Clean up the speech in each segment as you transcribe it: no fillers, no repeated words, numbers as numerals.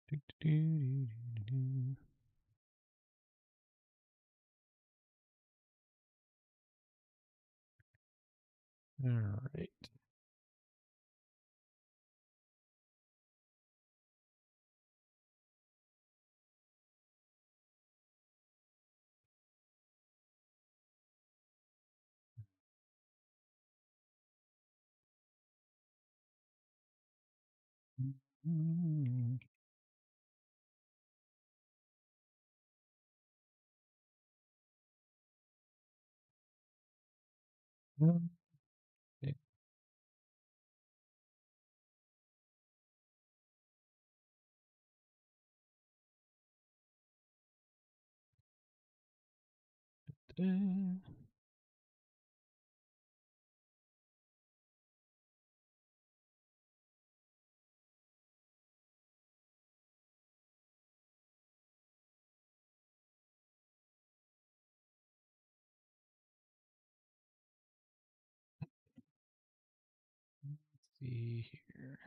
Do-do-do-do-do-do. All right. Mm. Okay. Da-da. Let's see here.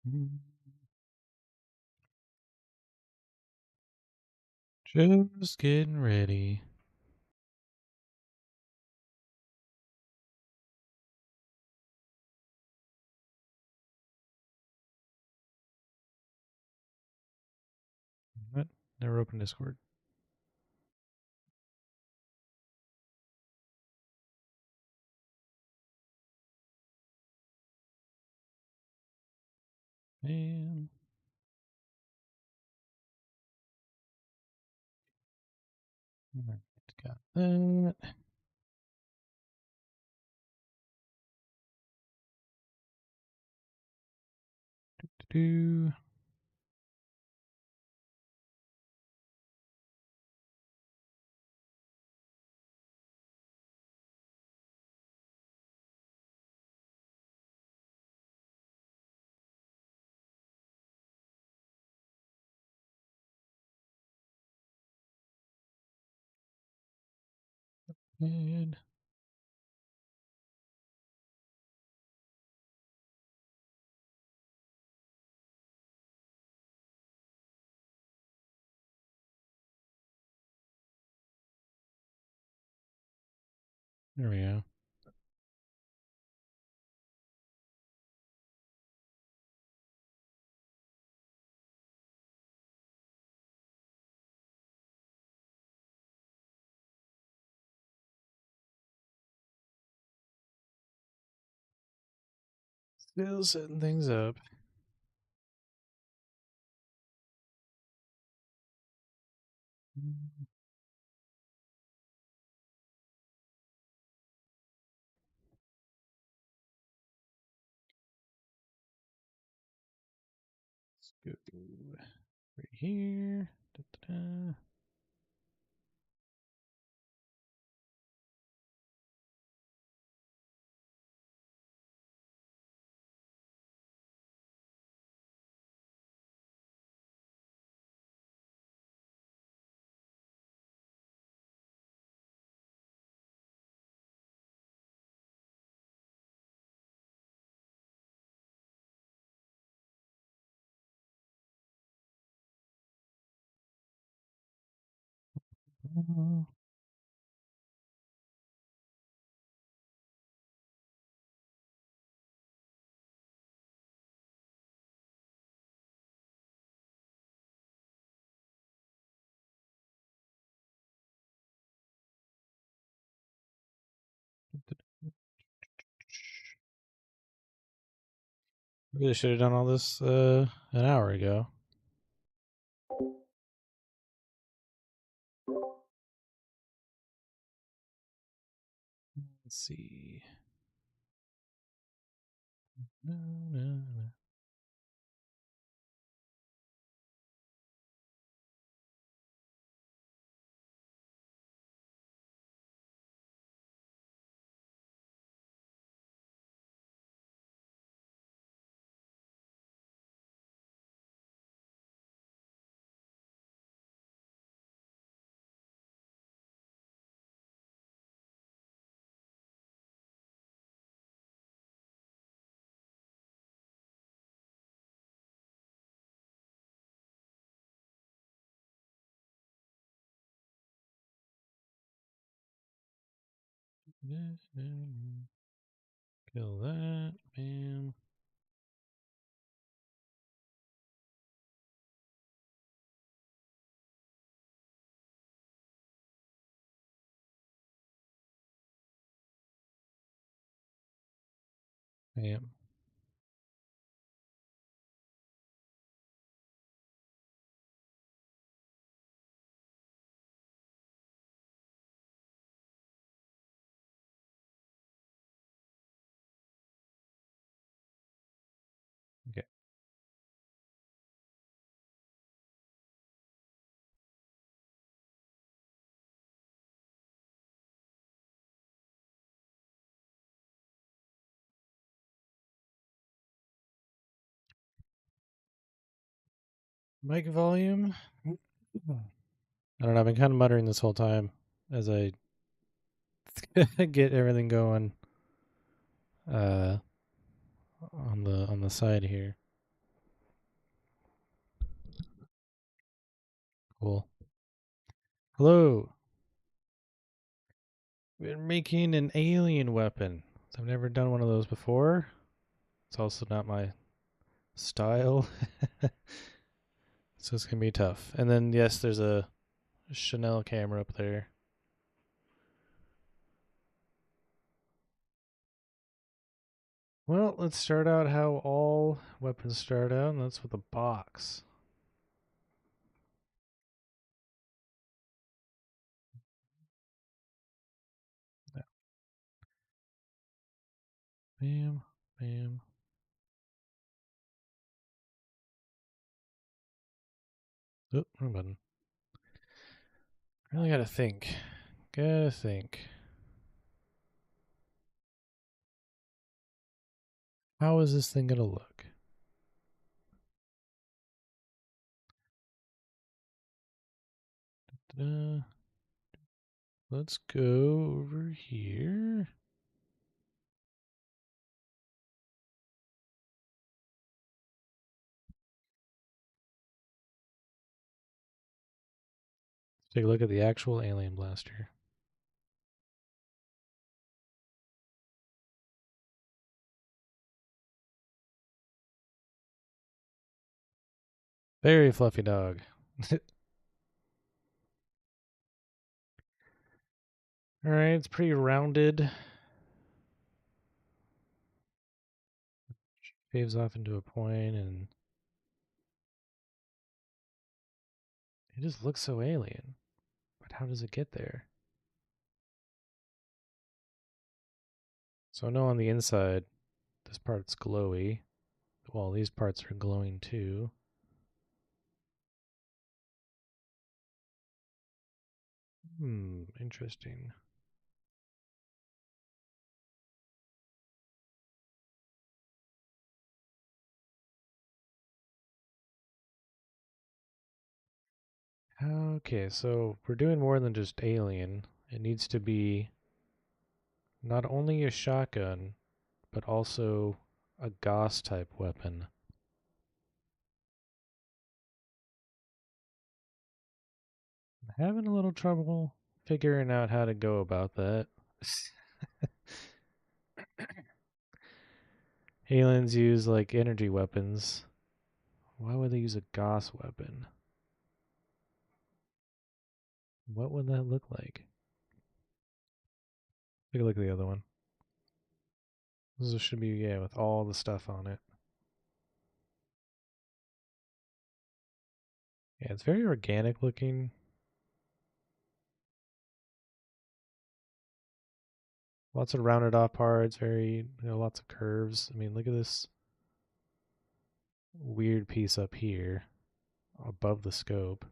Mhm. Just getting ready. What? Never opened Discord. Man. All right, got that. Do. And there we go. Still setting things up. Let's go right here. Da-da-da. Really should have done all this an hour ago. Let's see. No, no, no. Kill that. Bam. Bam. Okay. Mic volume. I don't know. I've been kind of muttering this whole time as I get everything going uh, on the side here. Cool. Hello. We're making an alien weapon. I've never done one of those before. It's also not my style. So it's gonna be tough. And then yes, there's a Chanel camera up there. Well, let's start out how all weapons start out, and that's with a box. Yeah. Bam, bam. Oh, wrong button. Really gotta think. Gotta think. How is this thing gonna look? Let's go over here. Take a look at the actual alien blaster. Very fluffy dog. Alright, it's pretty rounded. Waves off into a point, and it just looks so alien. But how does it get there? So I know on the inside, this part's glowy. Well, these parts are glowing too. Interesting. Okay, so we're doing more than just alien. It needs to be not only a shotgun, but also a Gauss type weapon. I'm having a little trouble figuring out how to go about that. Aliens use like energy weapons. Why would they use a Gauss weapon? What would that look like? Take a look at the other one. This should be, yeah, with all the stuff on it. Yeah, it's very organic looking. Lots of rounded off parts, lots of curves. I mean, look at this weird piece up here above the scope.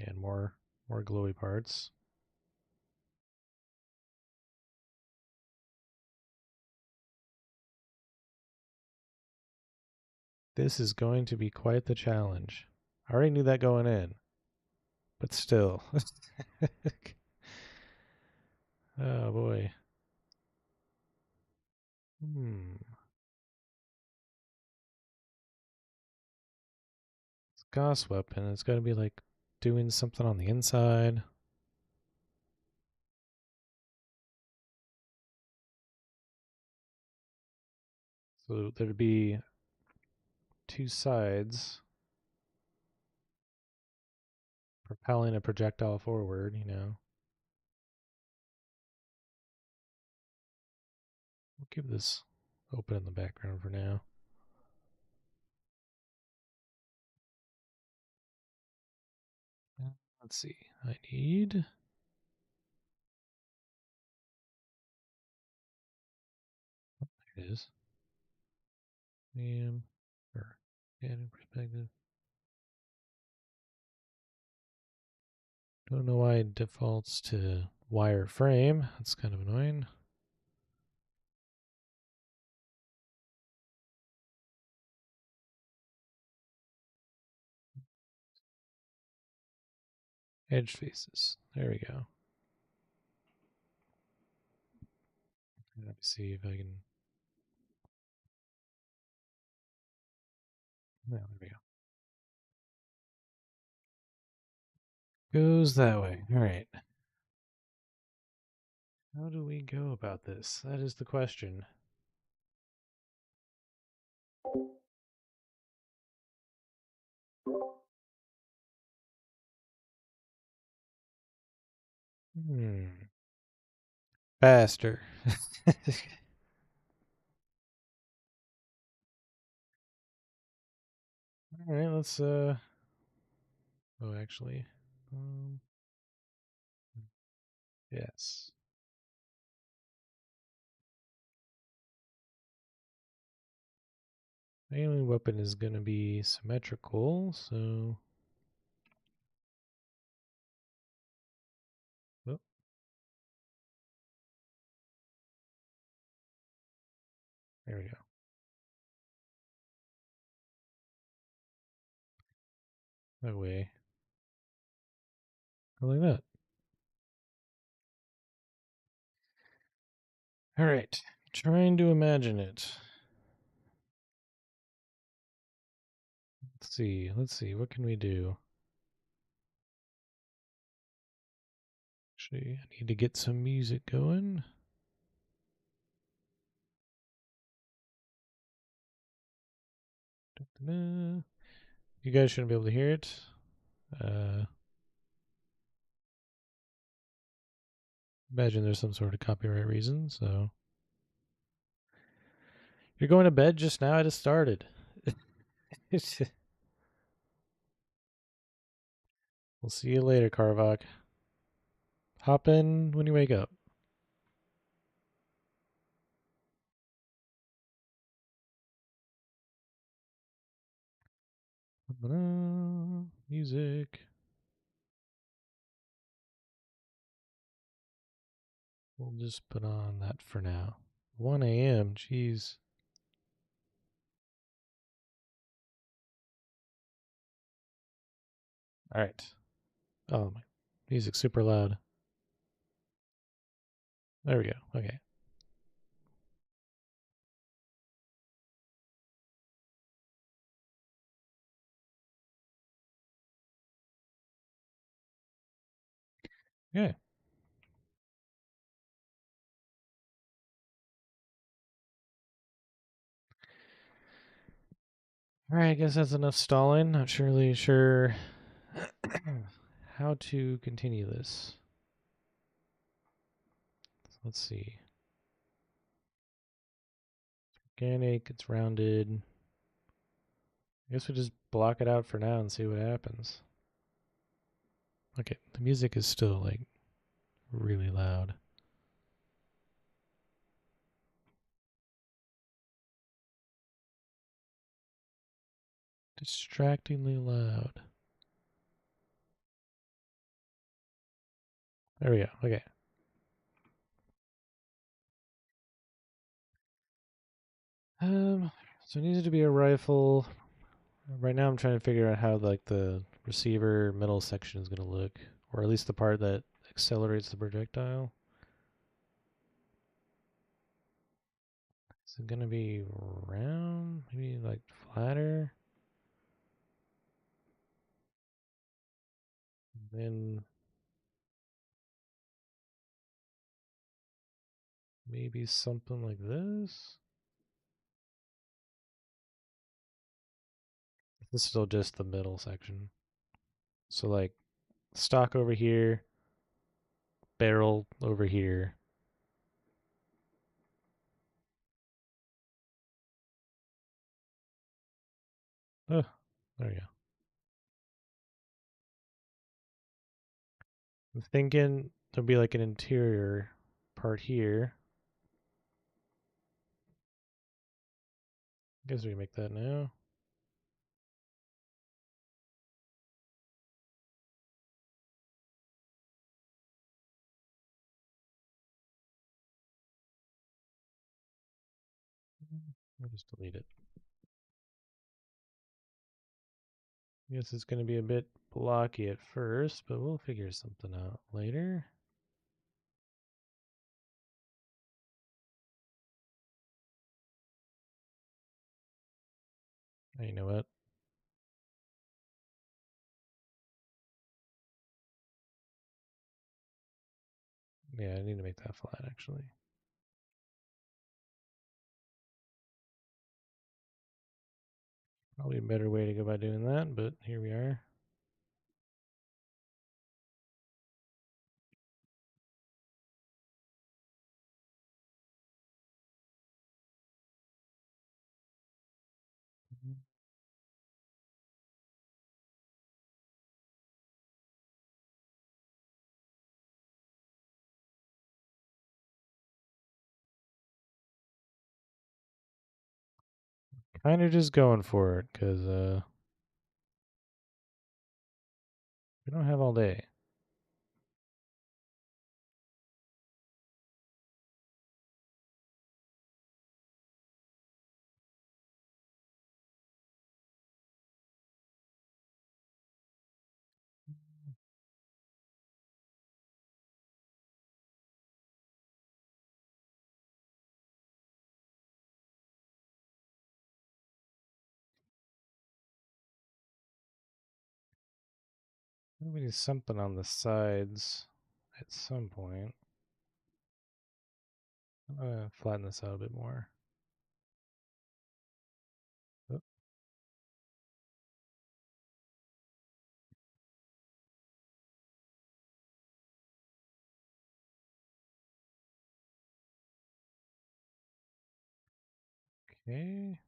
And more glowy parts. This is going to be quite the challenge. I already knew that going in, but still. Oh boy. It's a Gauss weapon. It's got to be like doing something on the inside. So there'd be two sides propelling a projectile forward, you know. We'll keep this open in the background for now. Let's see. I need... Oh, there it is. Medium or scanning perspective. Don't know why it defaults to wireframe. That's kind of annoying. Edge faces. There we go. Let me see if I can... No, there we go. Goes that way. All right. How do we go about this? That is the question. Faster. All right, let's oh, actually. Yes. Melee weapon is going to be symmetrical, so... Oh, there we go. That way. Go like that. All right. Trying to imagine it. Let's see. Let's see. What can we do? Actually, I need to get some music going. Da-da-da. You guys shouldn't be able to hear it. Imagine there's some sort of copyright reason, so. You're going to bed just now? I just started. We'll see you later, Karvok. Hop in when you wake up. Music. We'll just put on that for now. 1 a.m. Jeez. All right. Oh, my music's super loud. There we go. Okay. Okay. All right. I guess that's enough stalling. Not surely sure how to continue this. Let's see. Organic. It's rounded. I guess we just block it out for now and see what happens. Okay. The music is still like really loud. Distractingly loud. There we go. Okay. So it needs to be a rifle. Right now I'm trying to figure out how like the receiver middle section is going to look, or at least the part that accelerates the projectile. Is it going to be round? Maybe like flatter? Maybe something like this. This is still just the middle section. So like stock over here, barrel over here. Oh, there we go. I'm thinking there'll be like an interior part here. I guess we can make that now. I'll just delete it. Guess it's going to be a bit blocky at first, but we'll figure something out later. Oh, you know what? Yeah, I need to make that flat actually. Probably a better way to go by doing that, but here we are. Kind of just going for it because we don't have all day. We need something on the sides at some point. I'm gonna flatten this out a bit more. Oh, okay.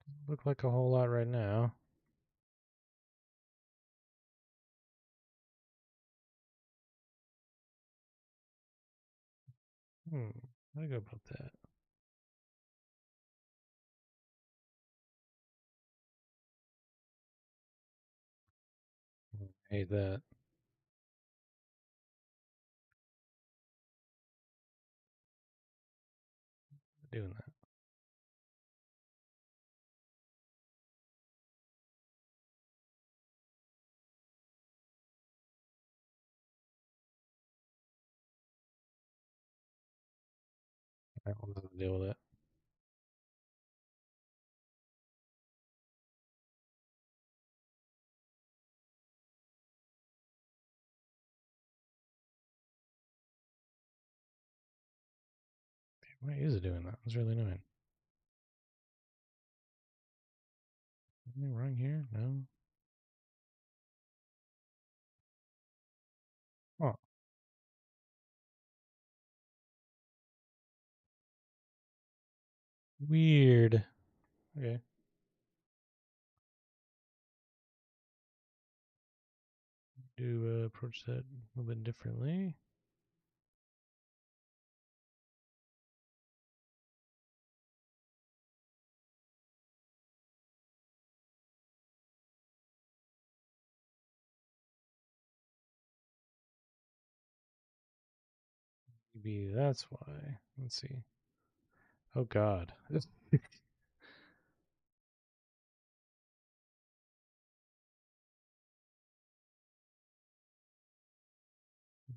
Doesn't look like a whole lot right now. How do I go about that? I hate that. Doing that. I don't know how to deal with it. Why is it doing that? It's really annoying. Anything wrong here? No. Oh, weird. Okay. Do approach that a little bit differently. Maybe that's why. Let's see. Oh God. This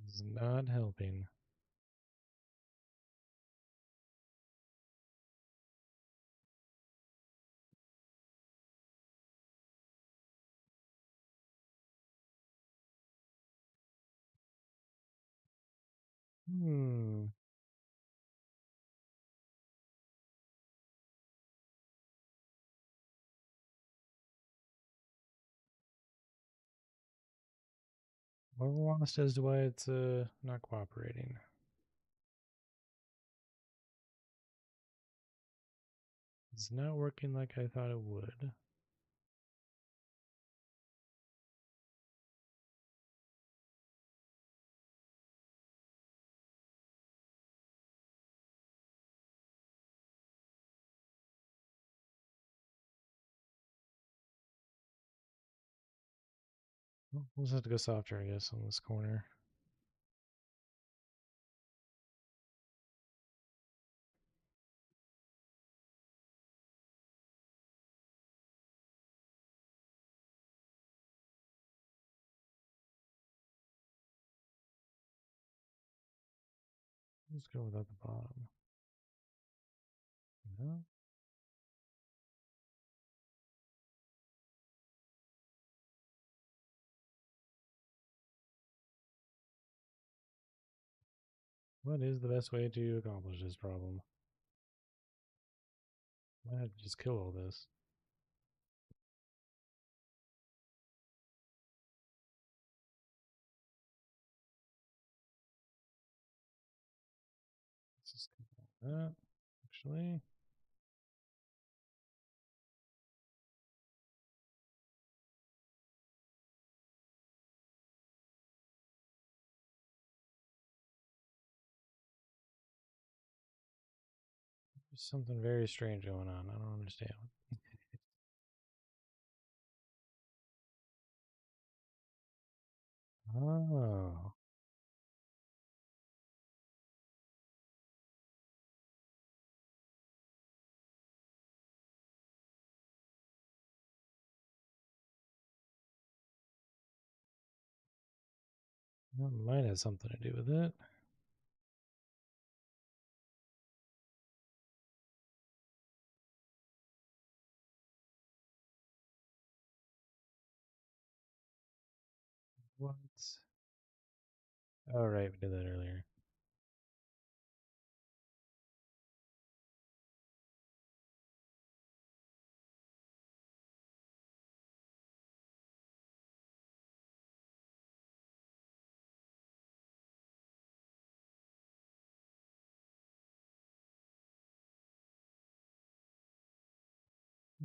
is not helping. Hmm. Well, lost as to why it's not cooperating. It's not working like I thought it would. Well, we'll just have to go softer, I guess, on this corner. Let's go without the bottom. No? What is the best way to accomplish this problem? I have to just kill all this. Let's just go like that, actually. There's something very strange going on. I don't understand. Oh. That might have something to do with it. What? Oh, right. We did that earlier.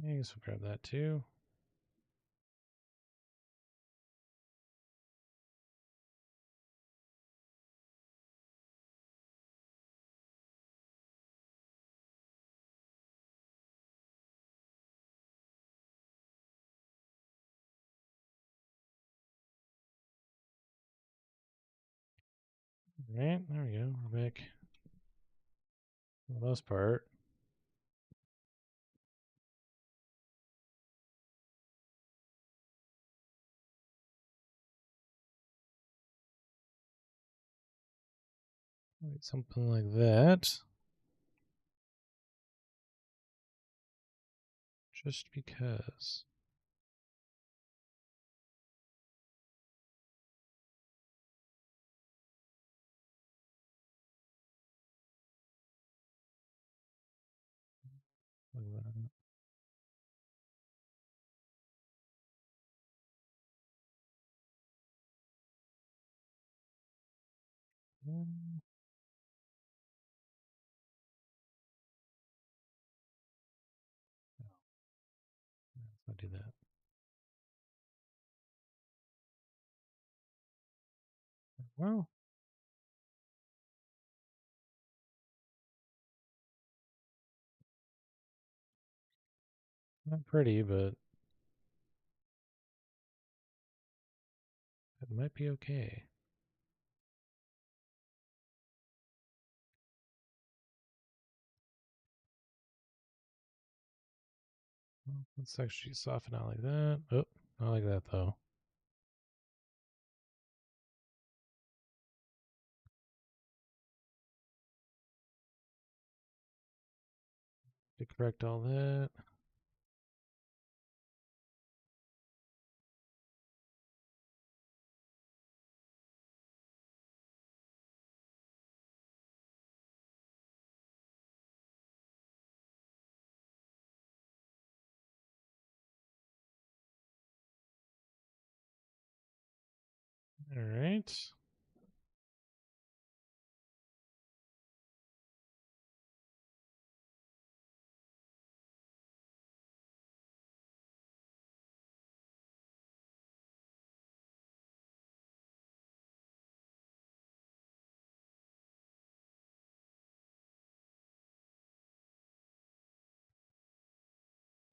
Yeah, I guess we'll grab that too. Right, there we go. We're back for the most part. Right, something like that. Just because. Like that. Mm, no, let's not do that. Well, not pretty, but it might be okay. Well, let's actually soften out like that. Oh, not like that though. To correct all that. right.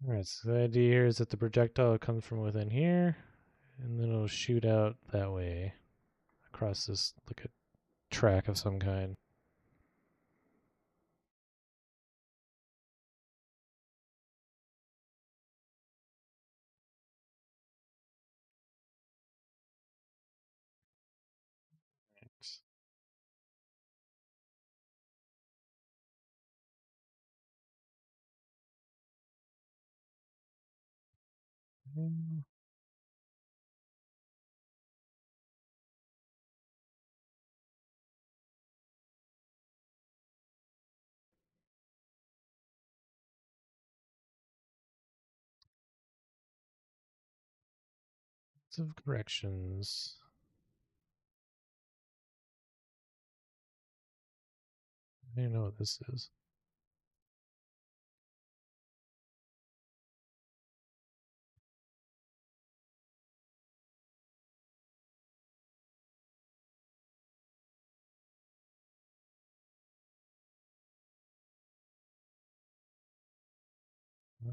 Alright, so the idea here is that the projectile comes from within here, and then it'll shoot out that way across this, like a track of some kind. Right. Lots of corrections. I don't even know what this is.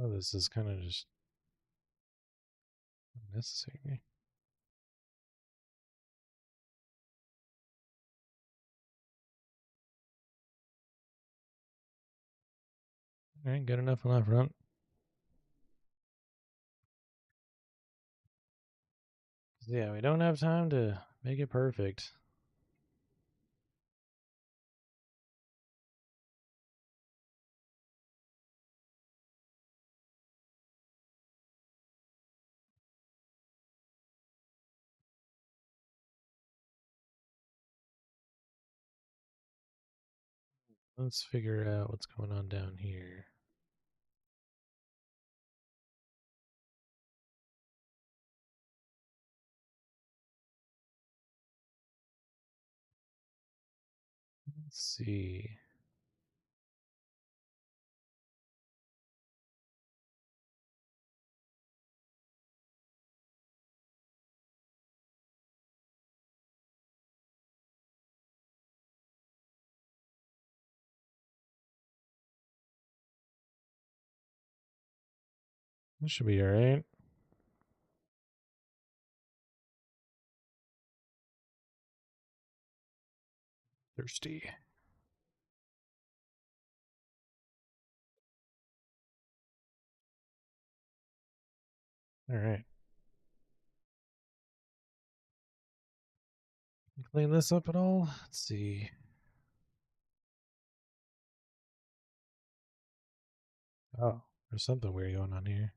Oh, this is kind of just unnecessary. Alright, good enough on that front. Yeah, we don't have time to make it perfect. Let's figure out what's going on down here. Let's see. This should be alright. Thirsty. Alright. Clean this up at all? Let's see. Oh, there's something weird going on here.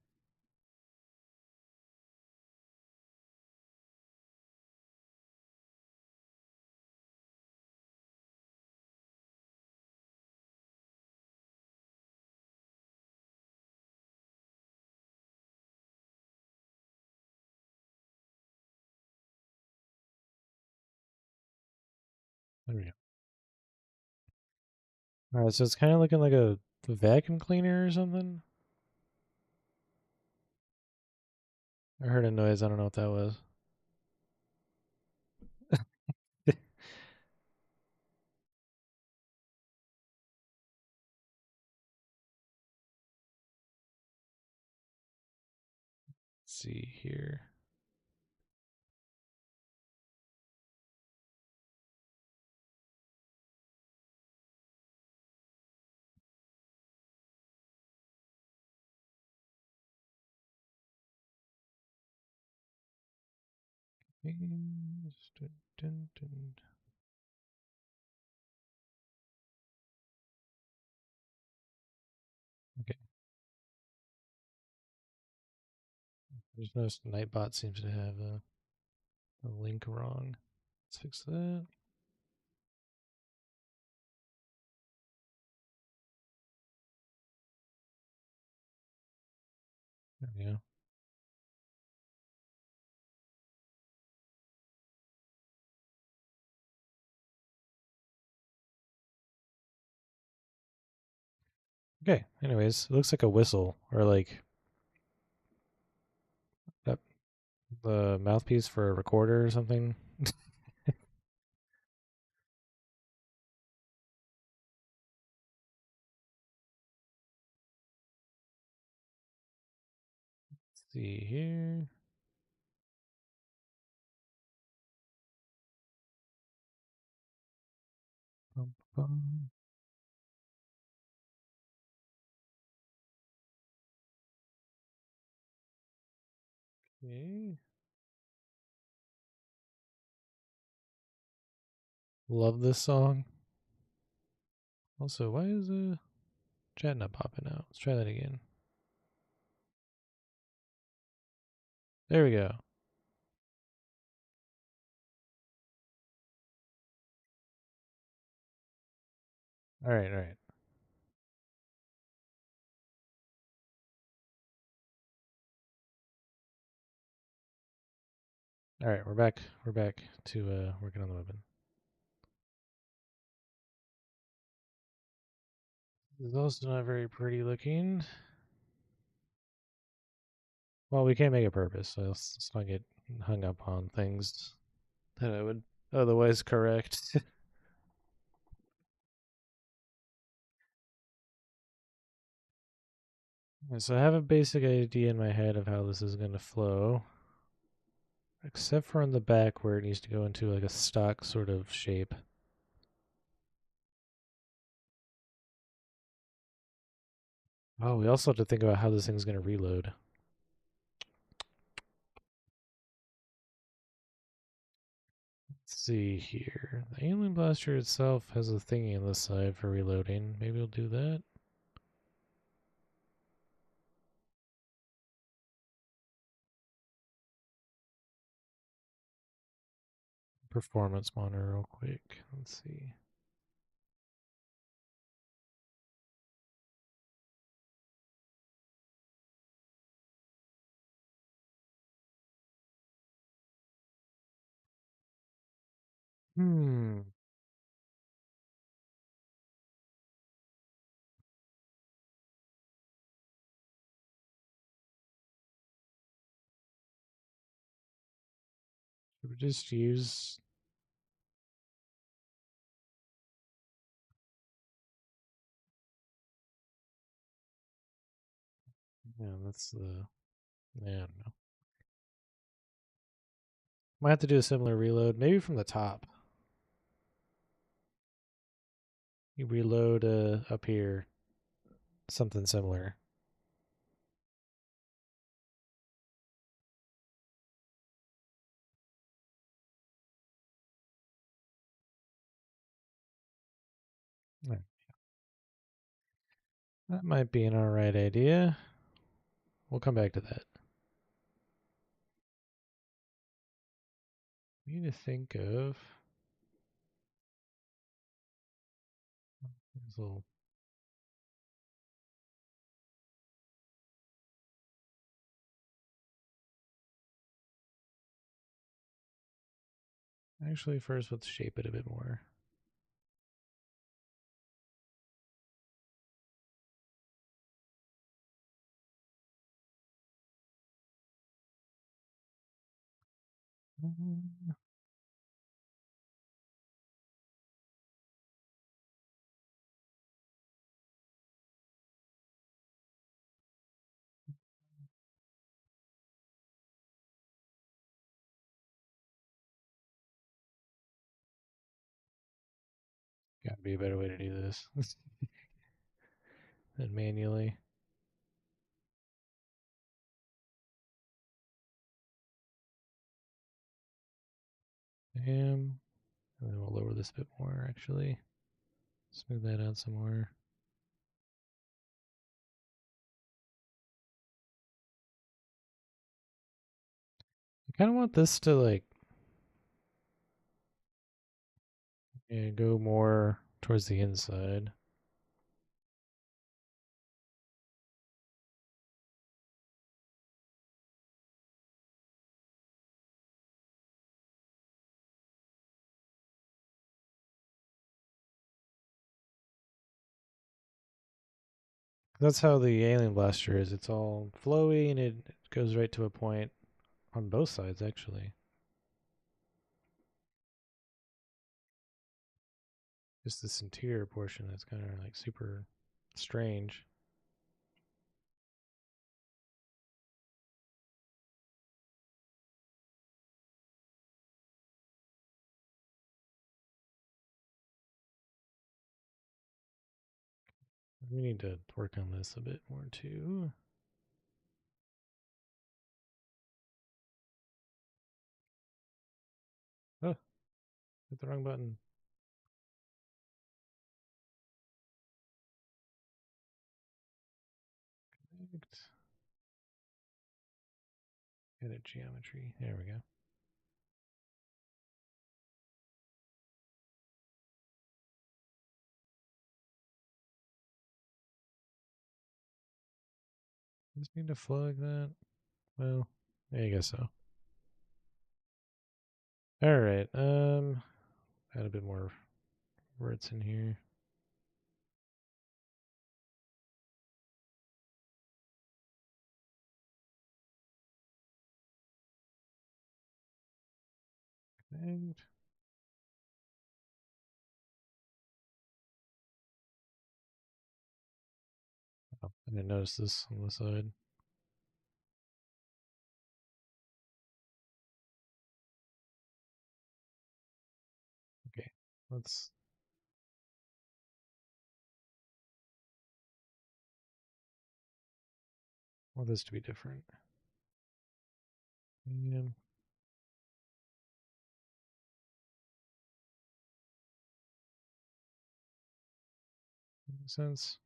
There we go. Alright, so it's kind of looking like a vacuum cleaner or something. I heard a noise. I don't know what that was. Let's see here. Okay. There's no Nightbot seems to have a link wrong. Let's fix that. There we go. Okay, anyways, it looks like a whistle or like that the mouthpiece for a recorder or something. Let's see here. Bum, bum. Okay. Love this song. Also, why is the chat not popping out? Let's try that again. There we go. All right, all right. All right, we're back. We're back to working on the weapon. This is also not very pretty looking. Well, we can't make it purpose, so let's not get hung up on things that I would otherwise correct. So I have a basic idea in my head of how this is going to flow, except for on the back where it needs to go into like a stock sort of shape. Oh, we also have to think about how this thing's going to reload. Let's see here. The alien blaster itself has a thingy on the side for reloading. Maybe we'll do that. Performance monitor real quick. Let's see. Hmm. Should we just use... Yeah, that's the... Yeah, I don't know. Might have to do a similar reload, maybe from the top. You reload up here, something similar. Right. That might be an alright idea. We'll come back to that. We need to think of... There's a little... Actually, first let's shape it a bit more. Gotta be a better way to do this than manually. And then we'll lower this a bit more, actually. Smooth that out some more. I kind of want this to, like, yeah, go more towards the inside. That's how the Alien Blaster is. It's all flowy and it goes right to a point on both sides, actually. Just this interior portion that's kind of like super strange. We need to work on this a bit more too. Oh, hit the wrong button. Connect. Edit geometry. There we go. Just need to flow like that. Well, I guess so. All right. Add a bit more words in here. Connect. Oh, I didn't notice this on the side. Okay, let's. Want this to be different. Medium. Makes sense.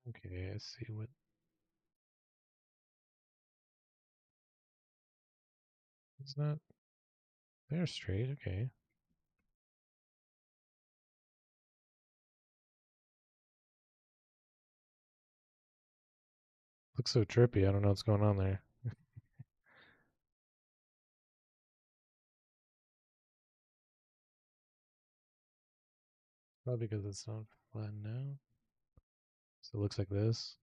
Okay, let's see what. It's not. They're straight. Okay. Looks so trippy. I don't know what's going on there. Probably because it's not flattened out. So it looks like this.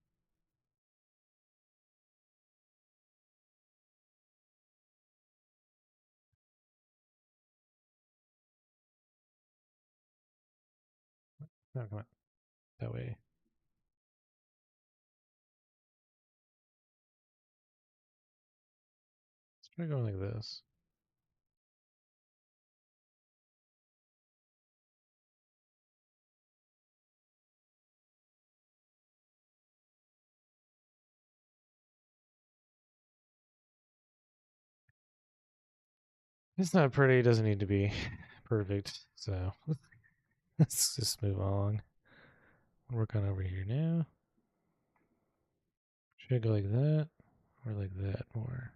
No, come on. That way. Let's try going like this. It's not pretty. It doesn't need to be perfect. So let's just move on. Work on over here now. Should I go like that or like that more?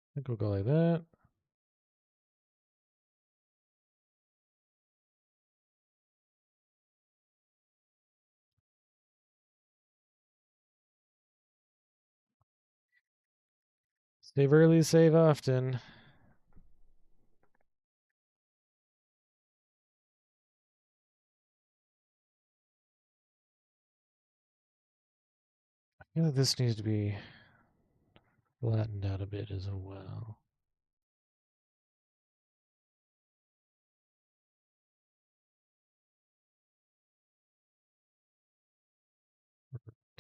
I think we'll go like that. Save early, save often. I feel like this needs to be flattened out a bit as well.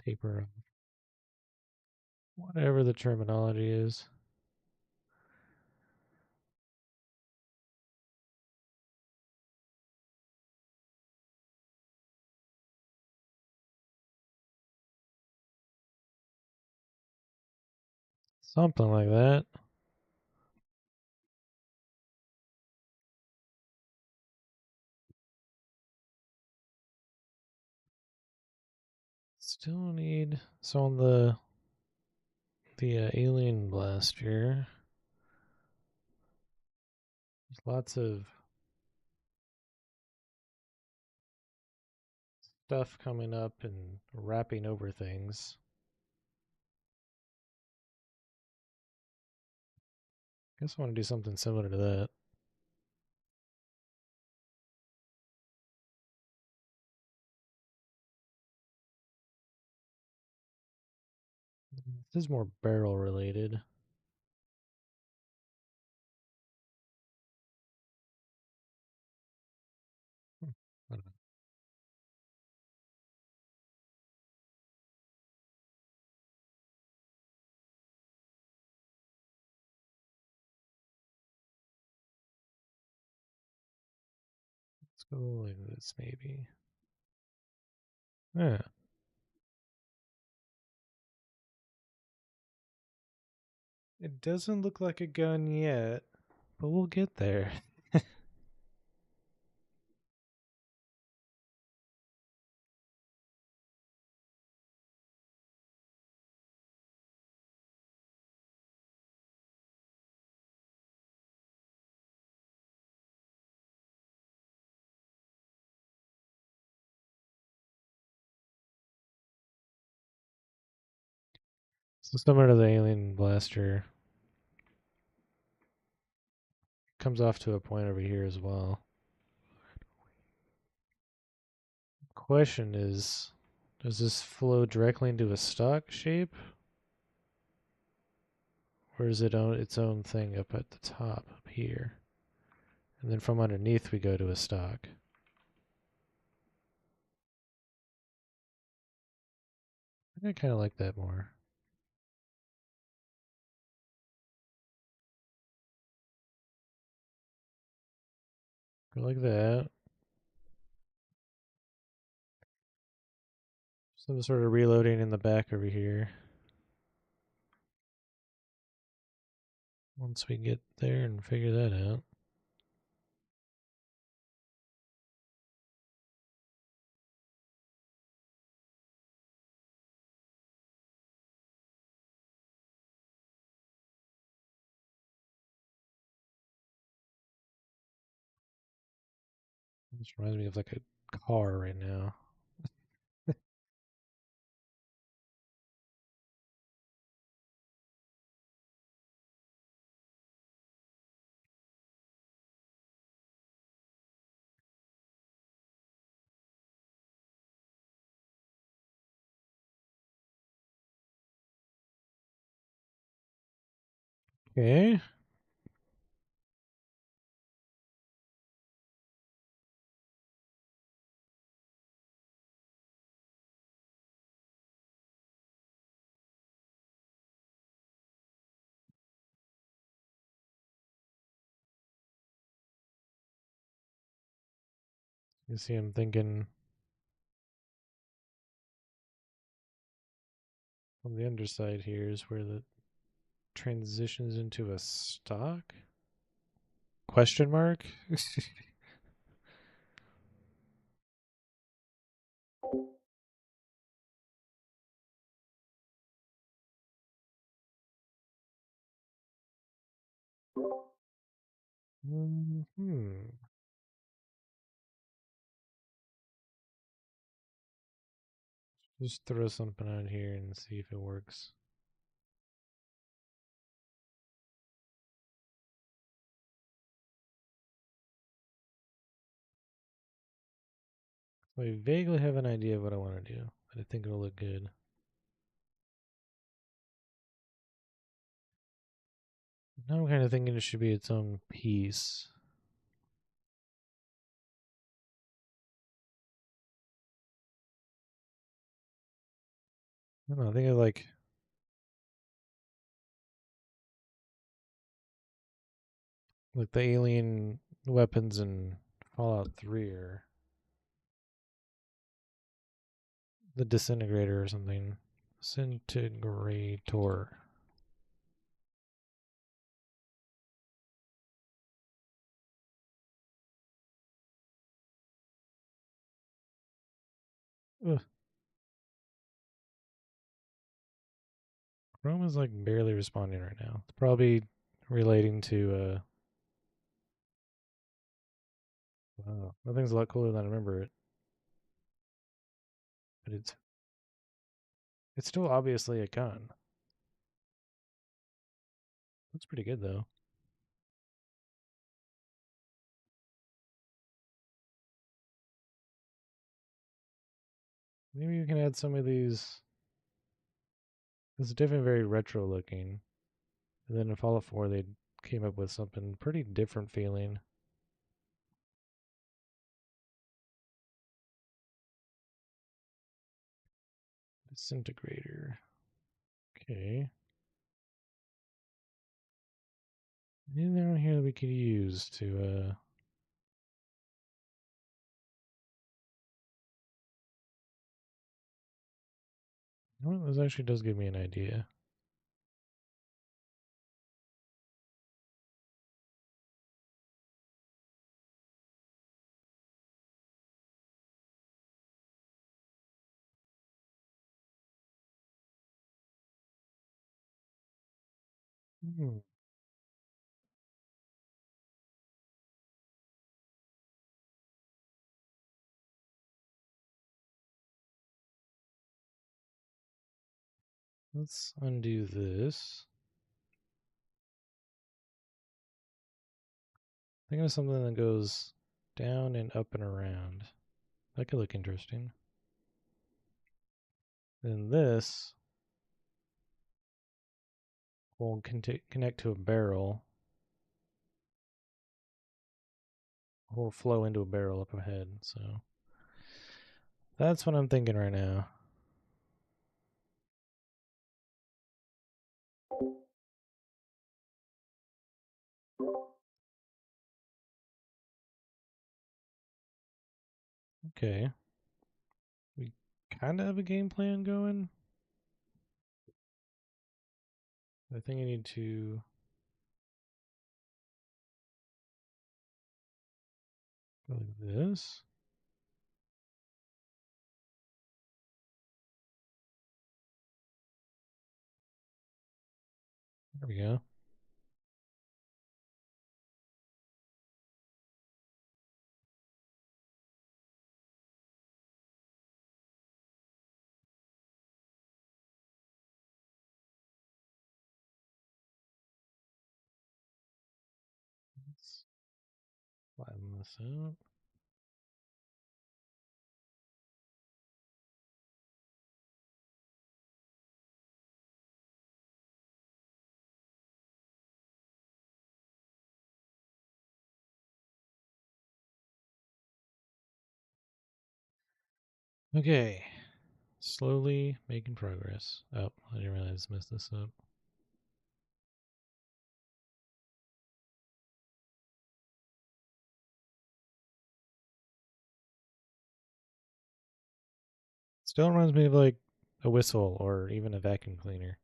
Taper, whatever the terminology is. Something like that. Still need so on the alien blaster. There's lots of stuff coming up and wrapping over things. Guess I want to do something similar to that. This is more barrel related. I don't know. Let's go like this maybe. Yeah. It doesn't look like a gun yet, but we'll get there. So similar to the alien blaster, comes off to a point over here as well. Question is, does this flow directly into a stock shape? Or is it its own thing up at the top, up here? And then from underneath we go to a stock. I think I kind of like that more. Go like that. Some sort of reloading in the back over here. Once we get there and figure that out. This reminds me of like a car right now. Okay. You see, I'm thinking on the underside here is where the transitions into a stock? Question mark? Hmm. Just throw something out here and see if it works. So I vaguely have an idea of what I want to do, but I think it'll look good. Now I'm kind of thinking it should be its own piece. I don't know, I think I like the alien weapons in Fallout 3 or the disintegrator or something. Disintegrator. Ugh. Chrome is like barely responding right now. It's probably relating to wow, that thing's a lot cooler than I remember it. But it's still obviously a gun. Looks pretty good though. Maybe you can add some of these. It's definitely very retro looking. And then in Fallout 4 they came up with something pretty different feeling. Disintegrator. Okay. Anything around here that we could use to well, this actually does give me an idea. Hmm. Let's undo this. Think of something that goes down and up and around. That could look interesting. Then this will connect to a barrel. Or flow into a barrel up ahead. So that's what I'm thinking right now. Okay. We kind of have a game plan going. I think I need to go like this. There we go. Let's flatten this out. Okay. Slowly making progress. Oh, I didn't realize I messed this up. Still reminds me of like a whistle or even a vacuum cleaner.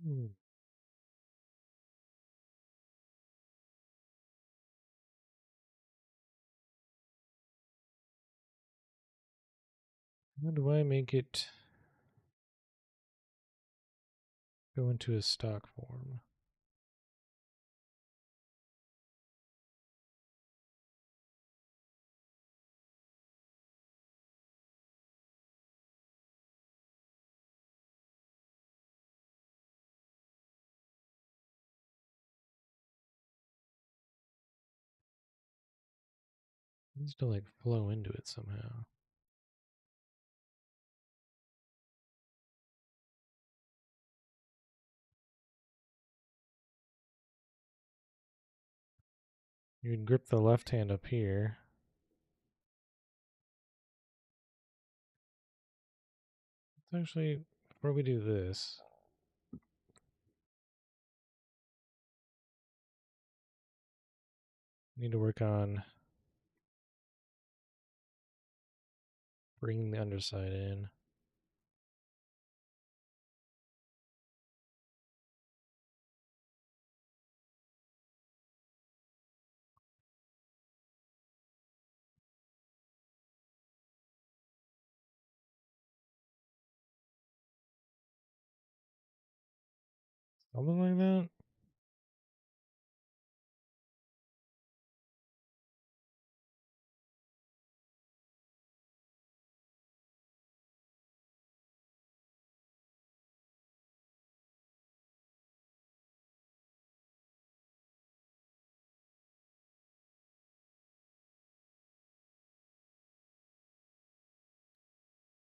Hmm. How do I make it go into a stock form? It needs to like flow into it somehow. You would grip the left hand up here. Let's actually, before we do this, we need to work on bringing the underside in. Something like that.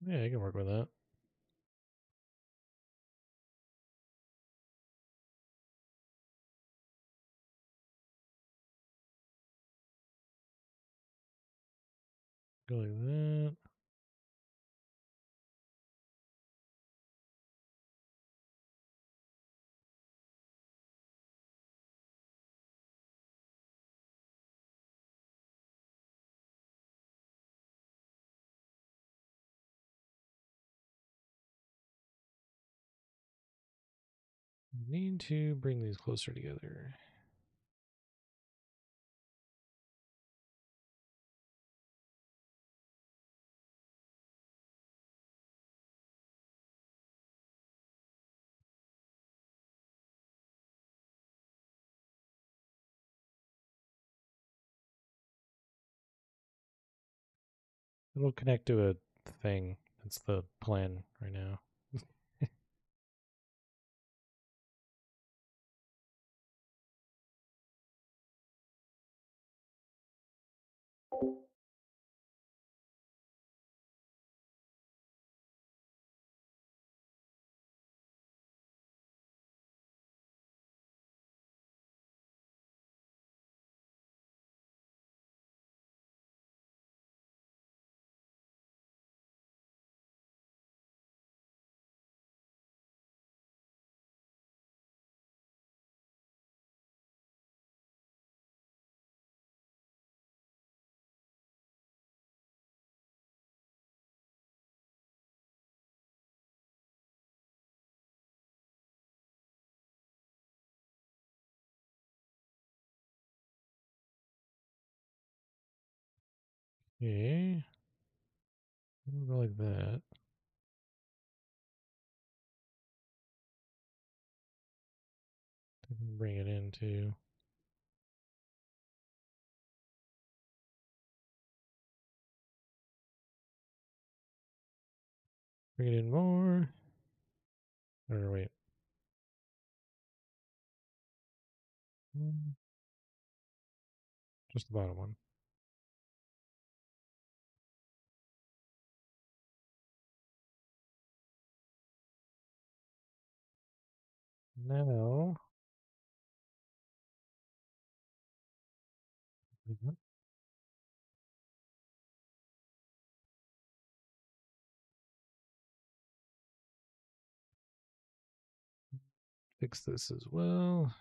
Yeah, I can work with that. Go like that. Need to bring these closer together. It'll connect to a thing. That's the plan right now. Okay. We'll go like that. Bring it into. Bring it in more. Or wait. Just the bottom one. Now. Fix this as well.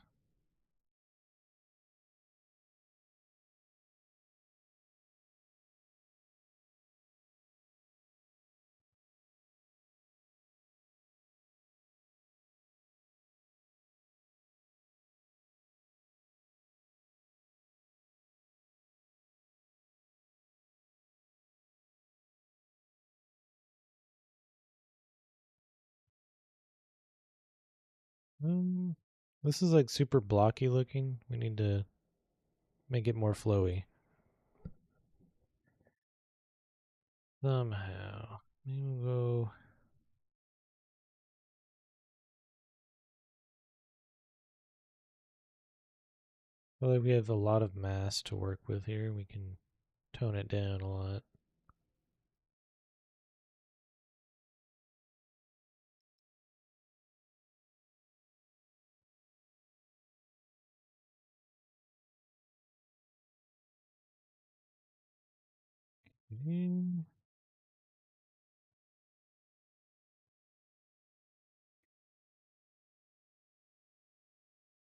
Um, this is like super blocky looking. We need to make it more flowy. Somehow. Maybe we'll go. Well, like we have a lot of mass to work with here. We can tone it down a lot. Mm,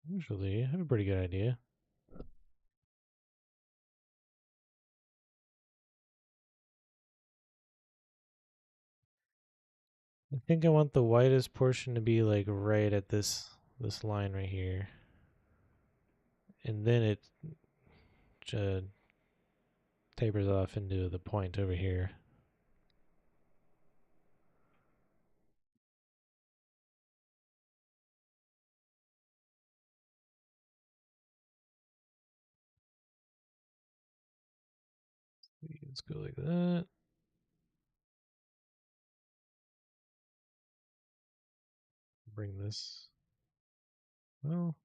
Usually, I have a pretty good idea. I think I want the widest portion to be like right at this line right here, and then it uh, tapers off into the point over here. Let's go like that. Bring this. Well,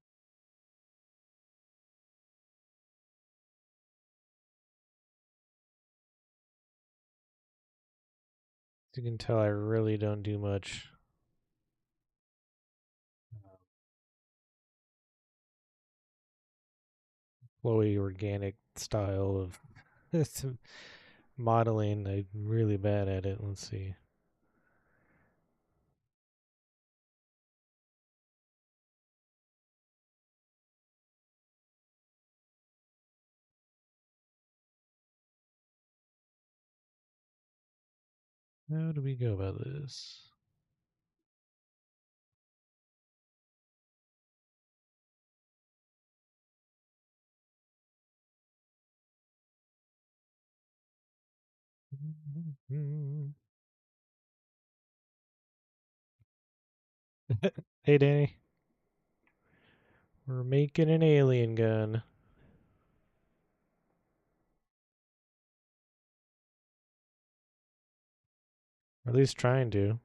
as you can tell, I really don't do much flowy organic style of modeling. I'm really bad at it. Let's see. How do we go about this? Hey, Danny. We're making an alien gun. Or at least trying to.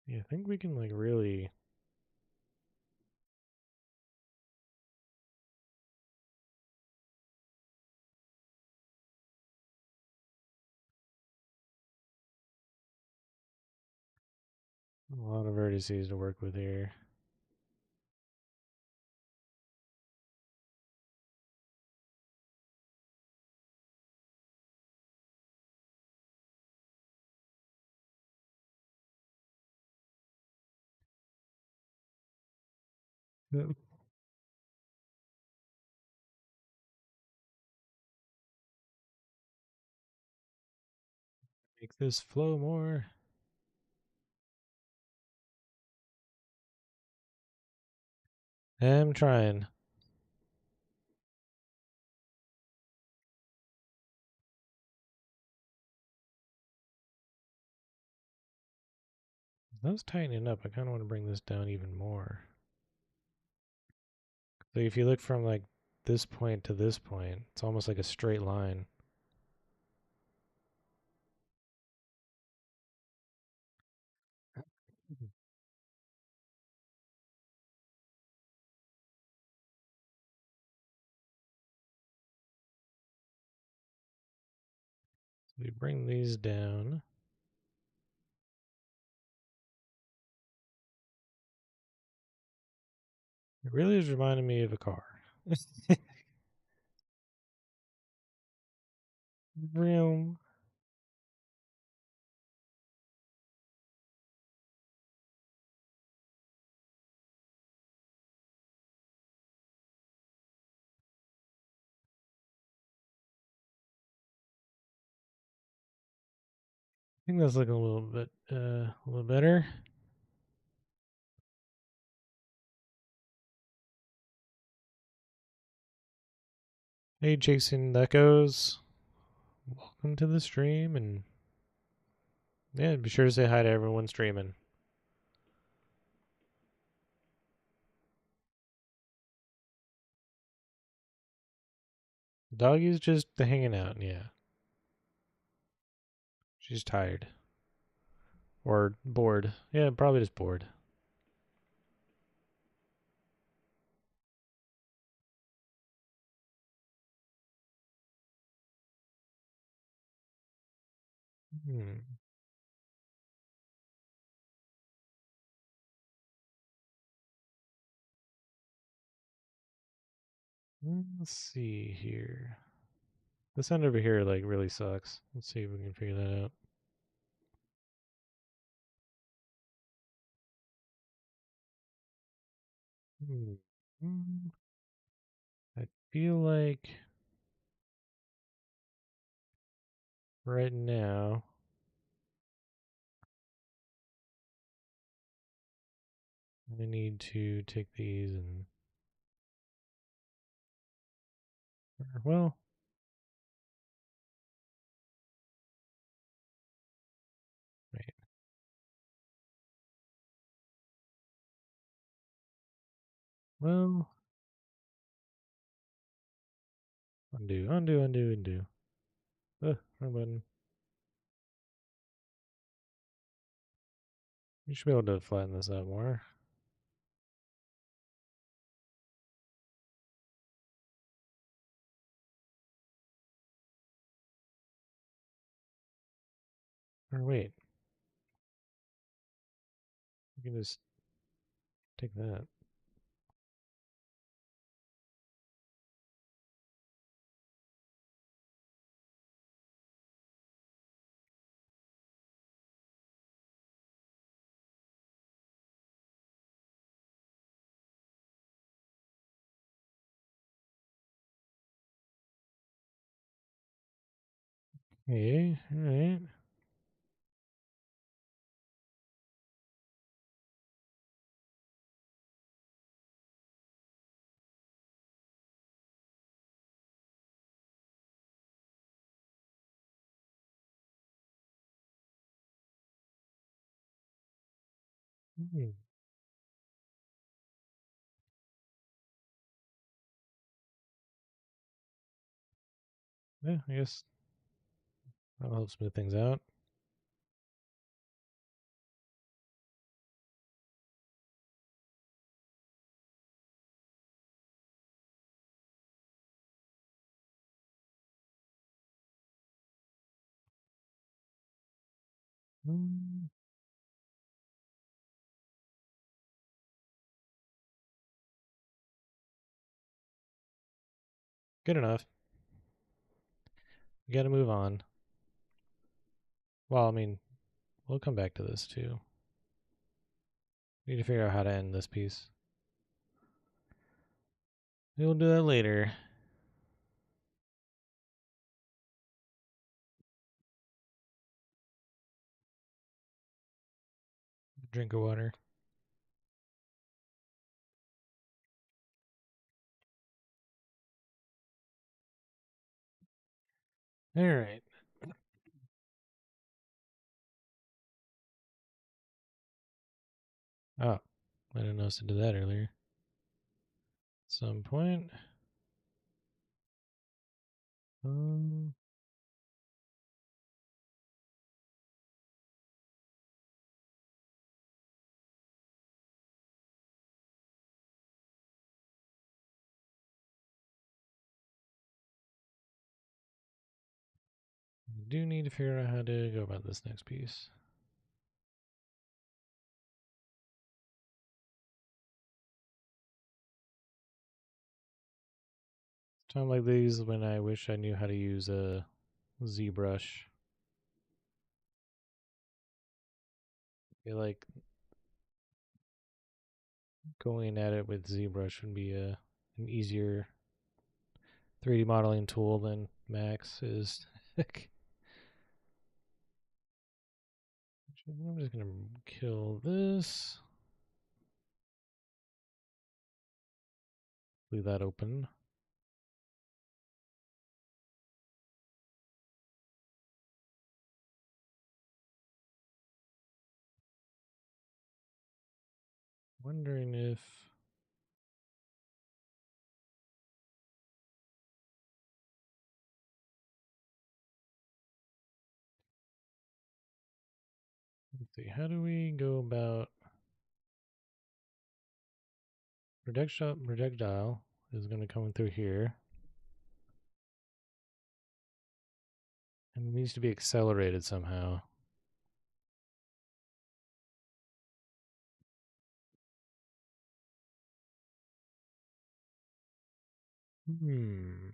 Yeah, I think we can like really. A lot of vertices to work with here. Yep. Make this flow more. I'm trying. That's tightening up. I kind of want to bring this down even more. So if you look from like this point to this point, it's almost like a straight line. So we bring these down. It really is reminding me of a car. Vroom. I think that's looking a little better. Hey, Jason Echoes. Welcome to the stream, and yeah, be sure to say hi to everyone streaming. Doggy's just hanging out, yeah. She's tired. Or bored. Yeah, probably just bored. Hmm. Let's see here. This end over here like really sucks. Let's see if we can figure that out. Hmm. I feel like right now I need to take these and well, Well, undo, undo, undo, undo. Wrong button. You should be able to flatten this out more. Or wait, you can just take that. Okay, alright. Hmm. Yeah, I guess that'll help smooth things out. Mm, good enough. We gotta move on. Well, I mean, we'll come back to this too. Need to figure out how to end this piece. We'll do that later. Drink of water. Alright. Oh, I didn't notice I did that earlier. At some point. Um, I do need to figure out how to go about this next piece. Time like these when I wish I knew how to use a ZBrush. I feel like going at it with ZBrush would be an easier 3D modeling tool than Max is. I'm just gonna kill this. Leave that open. Wondering if let's see, how do we go about projectile is gonna come through here. And it needs to be accelerated somehow. Hmm.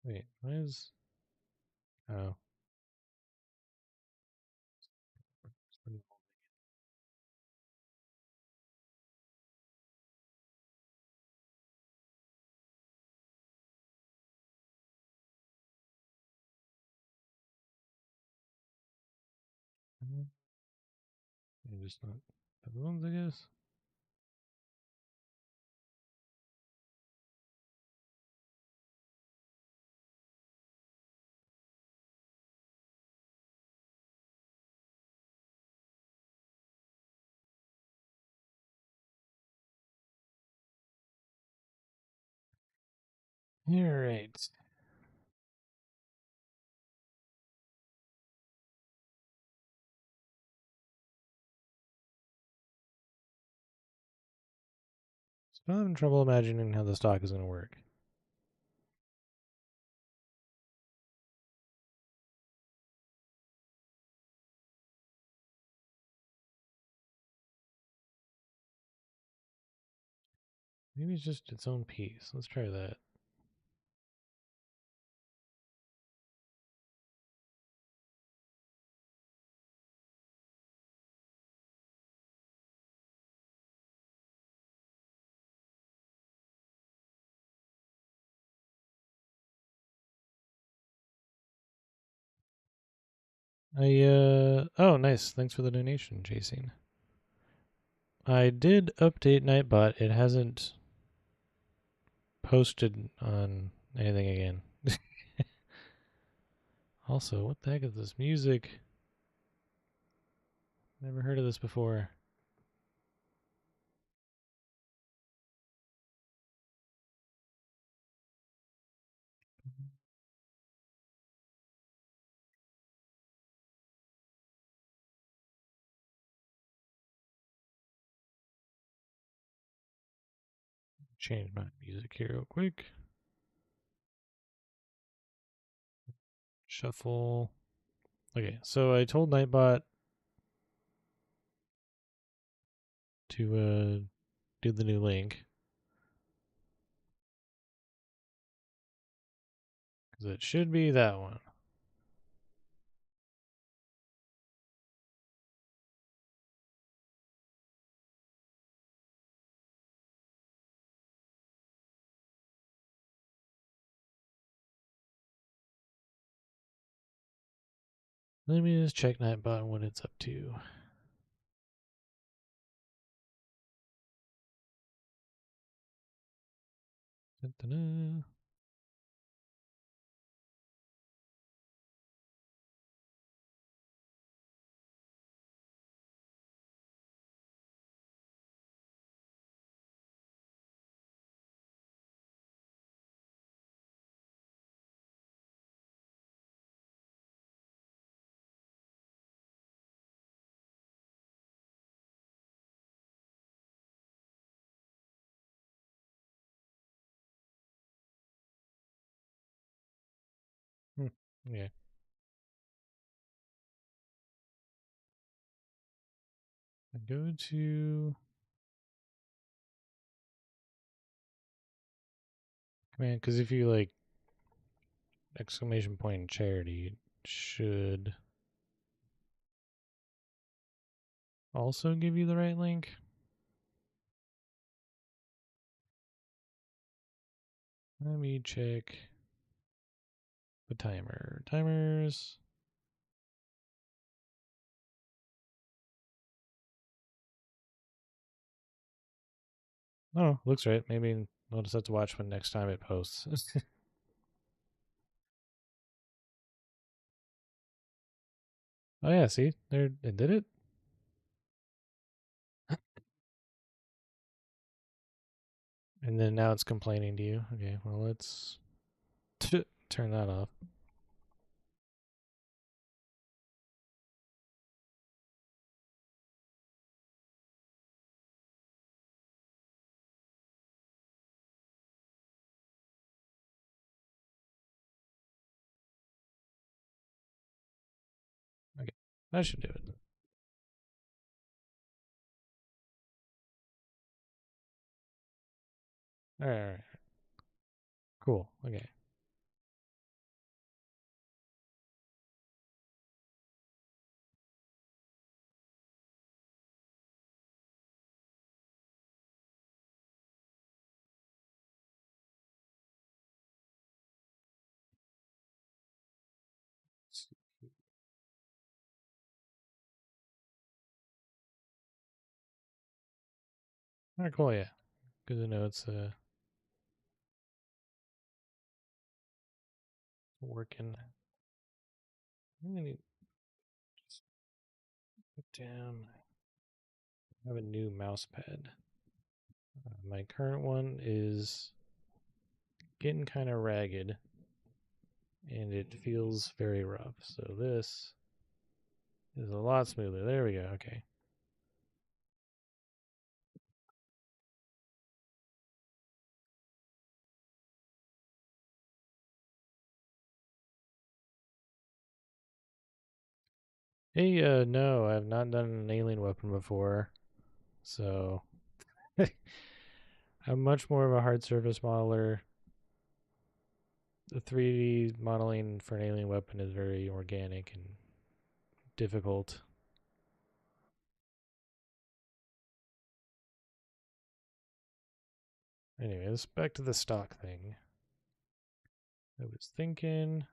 Wait, why is oh And just not the ones, I guess. All right. So I'm having trouble imagining how the stock is going to work. Maybe it's just its own piece. Let's try that. Oh, nice. Thanks for the donation, Chasing. I did update Nightbot. It hasn't posted on anything again. Also, what the heck is this music? Never heard of this before. Change my music here real quick. Shuffle. Okay, so I told Nightbot to do the new link. Because it should be that one. Let me just check Nightbot and what it's up to. Da-da-da. Okay. I go to command because if you like exclamation point charity, it should also give you the right link. Let me check the timer. Timers. Oh, looks right. Maybe I'll just have to watch when next time it posts. Oh yeah, see, there it did it. And then now it's complaining to you. Okay, well let's turn that off. Okay, that should do it. All right. Cool. Okay. All right, cool. Yeah, good to know it's working. I'm gonna just put down. I have a new mouse pad. My current one is getting kind of ragged, and it feels very rough. So this is a lot smoother. There we go. Okay. Hey, no, I've not done an alien weapon before, so I'm much more of a hard surface modeler. The 3D modeling for an alien weapon is very organic and difficult. Anyways, back to the stock thing. I was thinking,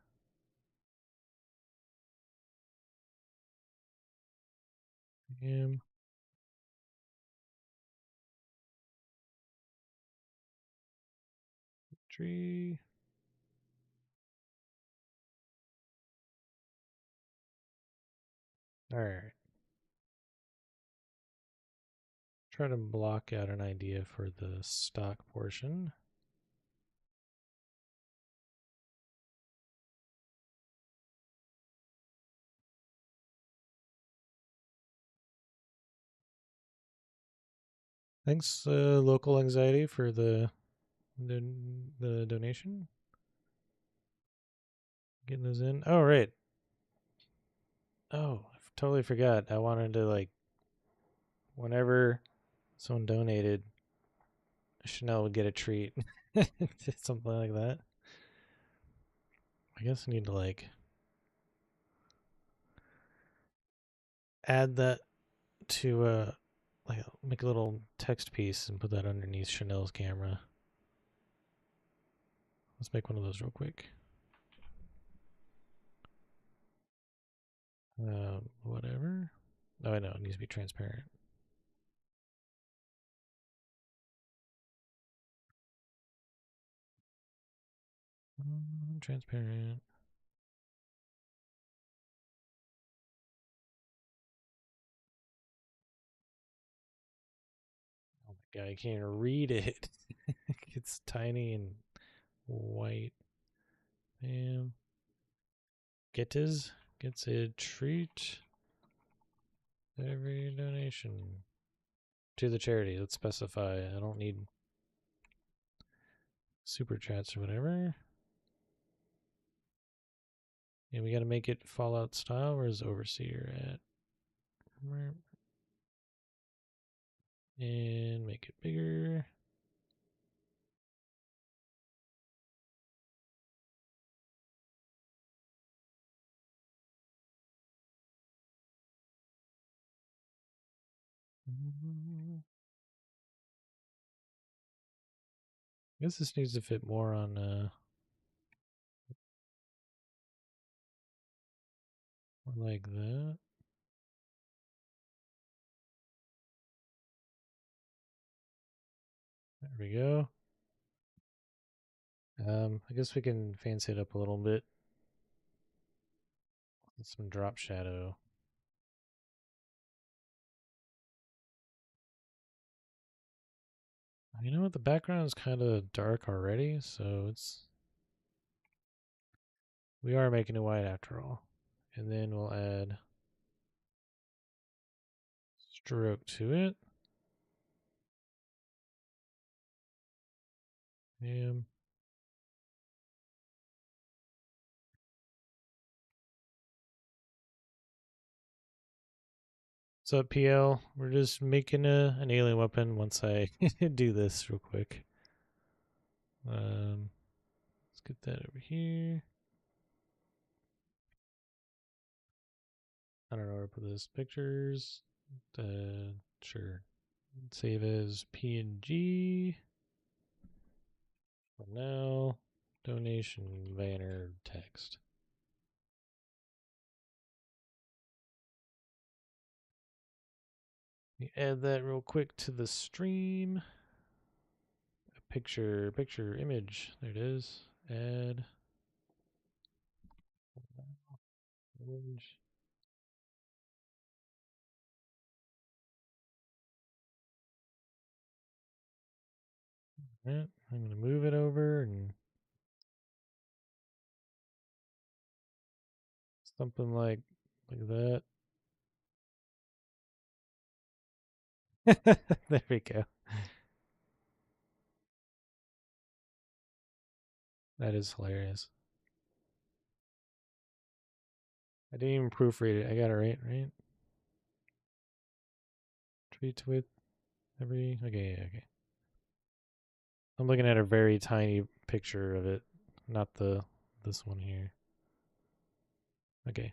tree. All right. Try to block out an idea for the stock portion. Thanks, local anxiety, for the donation. Getting those in. Oh right. Oh, I totally forgot. I wanted to like whenever someone donated, Chanel would get a treat, something like that. I guess I need to like add that to like make a little text piece and put that underneath Chanel's camera. Let's make one of those real quick. Whatever. Oh, I know it needs to be transparent. Transparent. Oh my god, I can't read it. It's tiny and white. Bam. Gets a treat. Every donation to the charity. Let's specify. I don't need super chats or whatever. And we got to make it Fallout style. Where's Overseer at? And make it bigger. I guess this needs to fit more on like that. There we go. I guess we can fancy it up a little bit with some drop shadow. You know what? The background is kind of dark already, so we are making it white after all. And then we'll add stroke to it. Bam. What's up, PL? We're just making an alien weapon once I do this real quick. Let's get that over here. I don't know where to put this. Pictures. Sure. Save as PNG. For now, donation banner text. Let me add that real quick to the stream. Picture, image. There it is. Add image. Right, I'm gonna move it over and something like that. There we go. That is hilarious. I didn't even proofread it. I got it right? Tweet with every. Okay, yeah, okay. I'm looking at a very tiny picture of it, not this one here. Okay.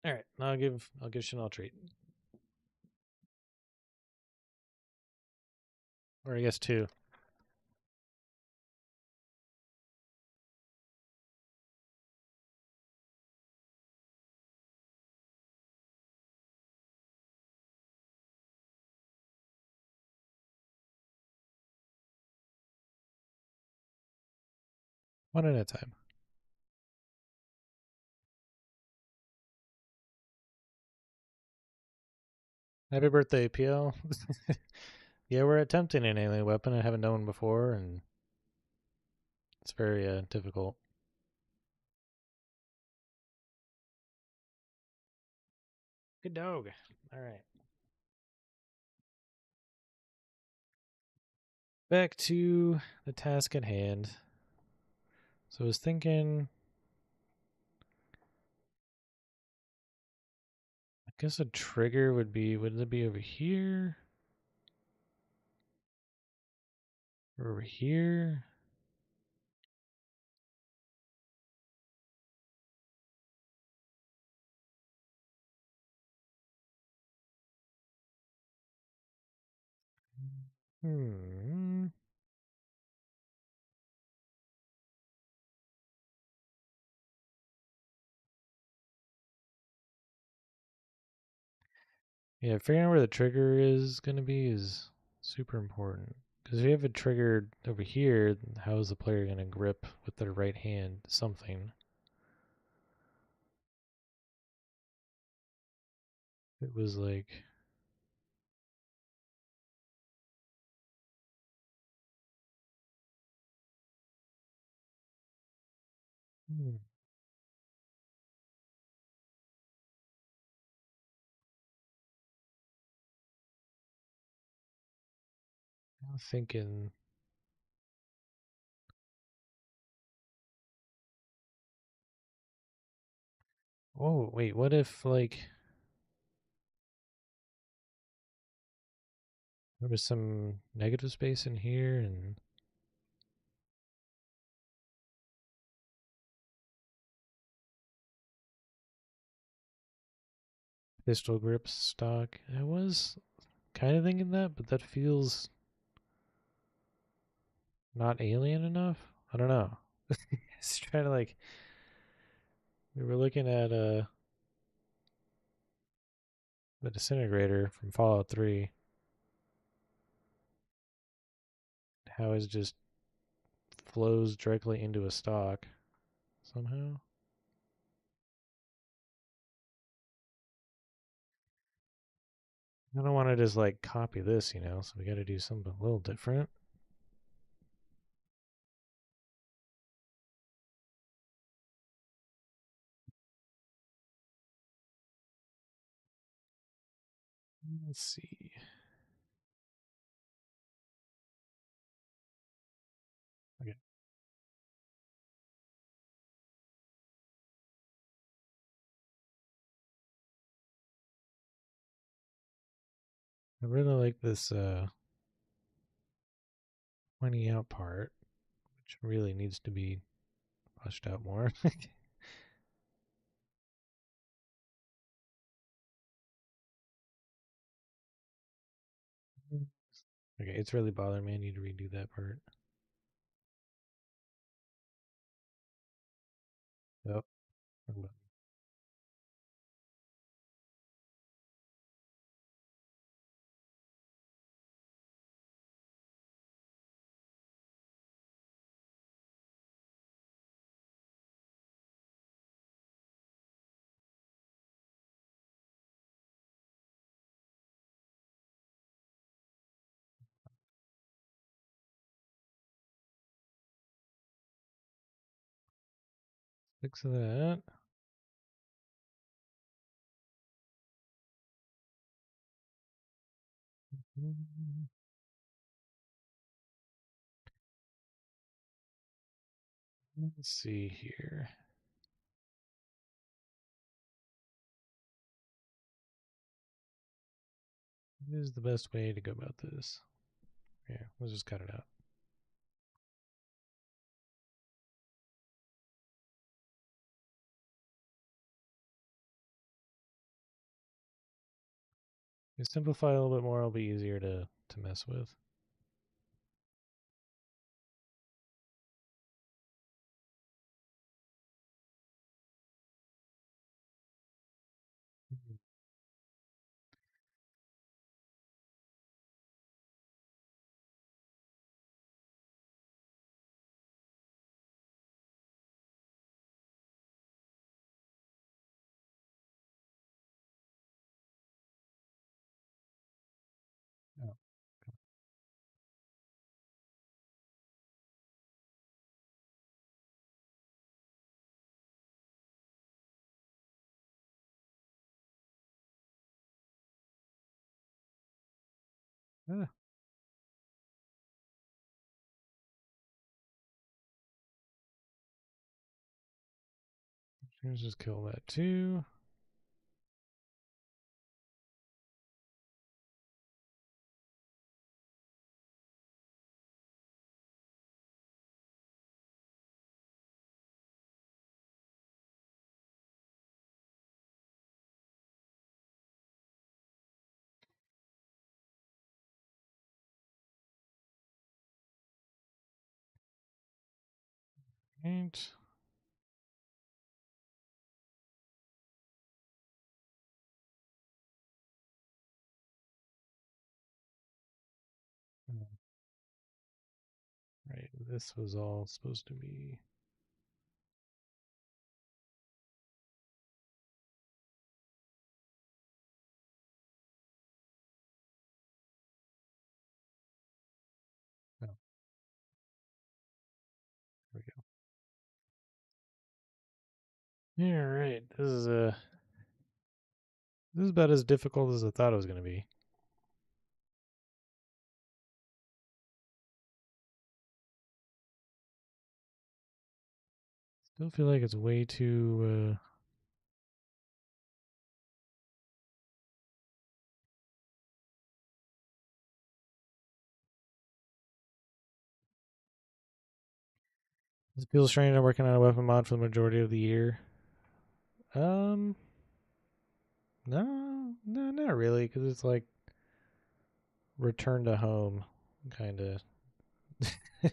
All right. Now I'll give Chanel a treat, or I guess two. One at a time. Happy birthday, PL. Yeah, we're attempting an alien weapon. I haven't done one before, and it's very difficult. Good dog. All right. Back to the task at hand. So I was thinking, I guess a trigger would it be over here? Or over here? Hmm. Yeah, figuring out where the trigger is going to be is super important. Because if you have it triggered over here, how is the player going to grip with their right hand something? It was like, hmm, I'm thinking, oh, wait, what if, like, there was some negative space in here and pistol grip stock? I was kind of thinking that, but that feels not alien enough. I don't know. Just trying to, like, we were looking at the disintegrator from Fallout 3. How it just flows directly into a stock somehow. I don't want to just like copy this, so we got to do something a little different. Let's see. Okay. I really like this pointing out part, which really needs to be fleshed out more. Okay, it's really bothering me. I need to redo that part. Oh, 6 of that. Let's see here. What is the best way to go about this? Yeah, let's just cut it out. If you simplify a little bit more, it'll be easier to mess with. Oh. Ah, let's just kill that too. Right. Right. This was all supposed to be. Oh, there we go. Yeah, right. This is about as difficult as I thought it was going to be. Still feel like it's way too. It feels strange. I'm working on a weapon mod for the majority of the year. Um, no, not really, because it's like return to home, kind of. I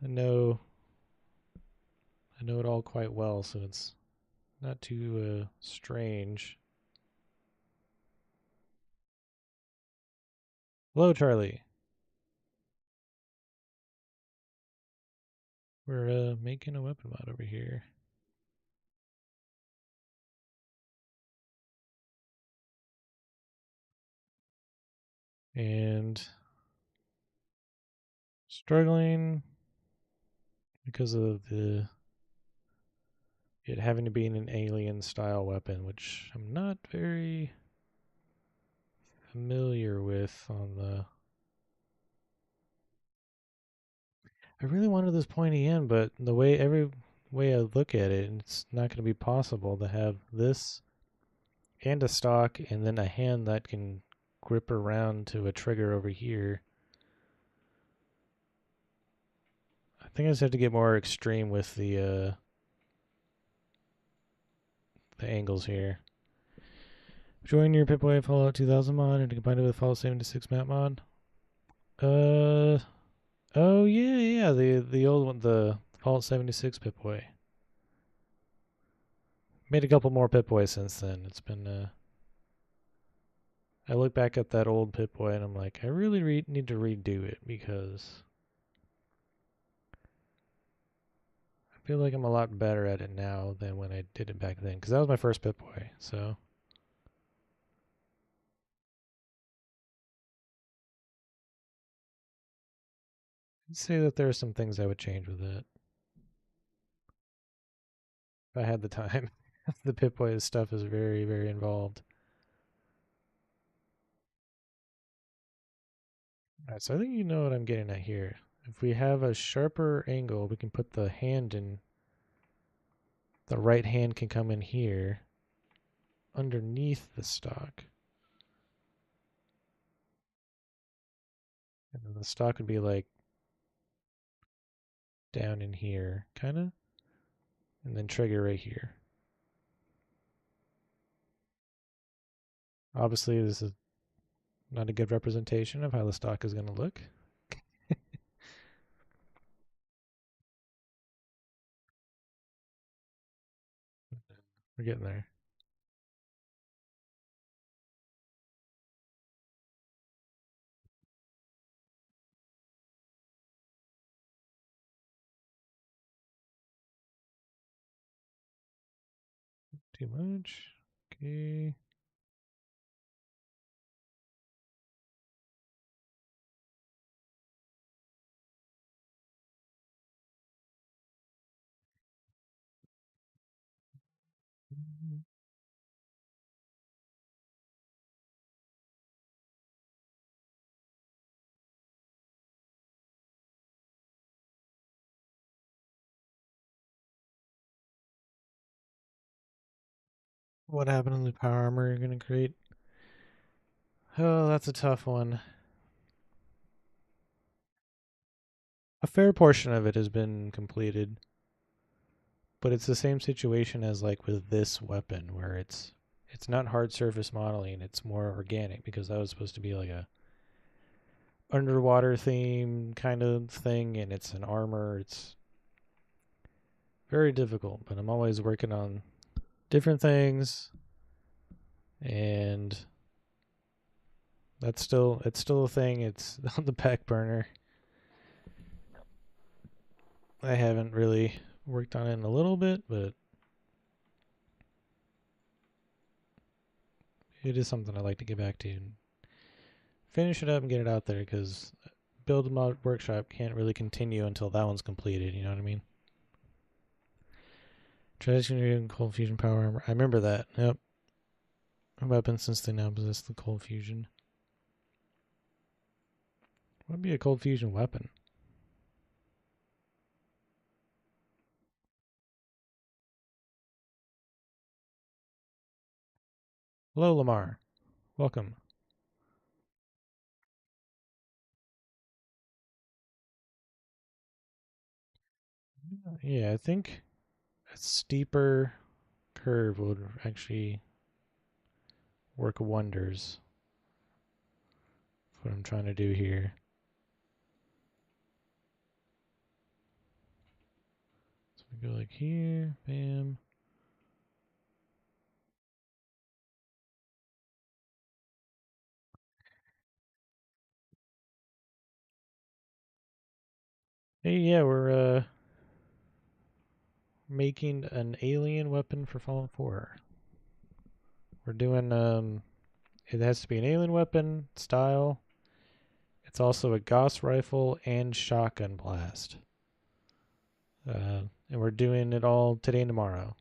know, I know it all quite well, so it's not too strange. Hello, Charlie. We're making a weapon mod over here. And struggling because of it having to be an alien style weapon, which I'm not very familiar with on the. I really wanted this pointy end, but every way I look at it, it's not going to be possible to have this and a stock and then a hand that can grip around to a trigger over here. I think I just have to get more extreme with the angles here. Join your Pip-Boy Fallout 2000 mod and combine it with Fallout 76 map mod. Uh oh yeah, the old one, the Fallout 76 Pip-Boy. Made a couple more Pip-Boys since then. It's been I look back at that old Pip-Boy and I'm like, I really need to redo it because I feel like I'm a lot better at it now than when I did it back then. Because that was my first Pip-Boy, so I'd say that there are some things I would change with it. if I had the time. The Pip-Boy stuff is very, very involved. Alright, so I think you know what I'm getting at here. If we have a sharper angle, we can put the hand in. The right hand can come in here underneath the stock. And then the stock would be like down in here, kind of. And then trigger right here. Obviously, this is not a good representation of how the stock is going to look. We're getting there. Too much. Okay. What happened to the power armor you're going to create? Oh, that's a tough one. A fair portion of it has been completed, but it's the same situation as like with this weapon where it's not hard surface modeling, it's more organic because that was supposed to be like a underwater theme kind of thing and it's an armor. It's very difficult, but I'm always working on different things and it's still a thing. It's on the back burner. I haven't really worked on it in a little bit, but it is something I like to get back to and finish it up and get it out there because Build Mod Workshop can't really continue until that one's completed. You know what I mean? Transition Cold Fusion Power Armor. I remember that. Yep. A weapon since they now possess the Cold Fusion. What would be a Cold Fusion weapon? Hello, Lamar. Welcome. Yeah, I think a steeper curve would actually work wonders. That's what I'm trying to do here. So we go like here, bam. Hey, yeah, we're making an alien weapon for Fallout 4. We're doing it has to be an alien weapon style. It's also a Gauss rifle and shotgun blast. And we're doing it all today and tomorrow.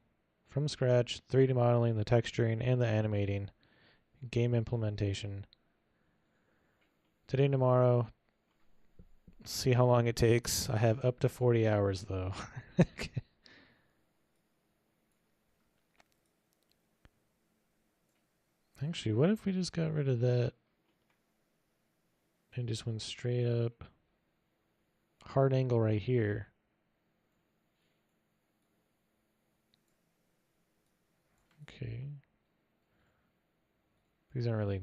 From scratch, 3D modeling, the texturing, and the animating. Game implementation. Today and tomorrow. See how long it takes. I have up to 40 hours though. Actually, what if we just got rid of that and just went straight up hard angle right here? Okay. These aren't really...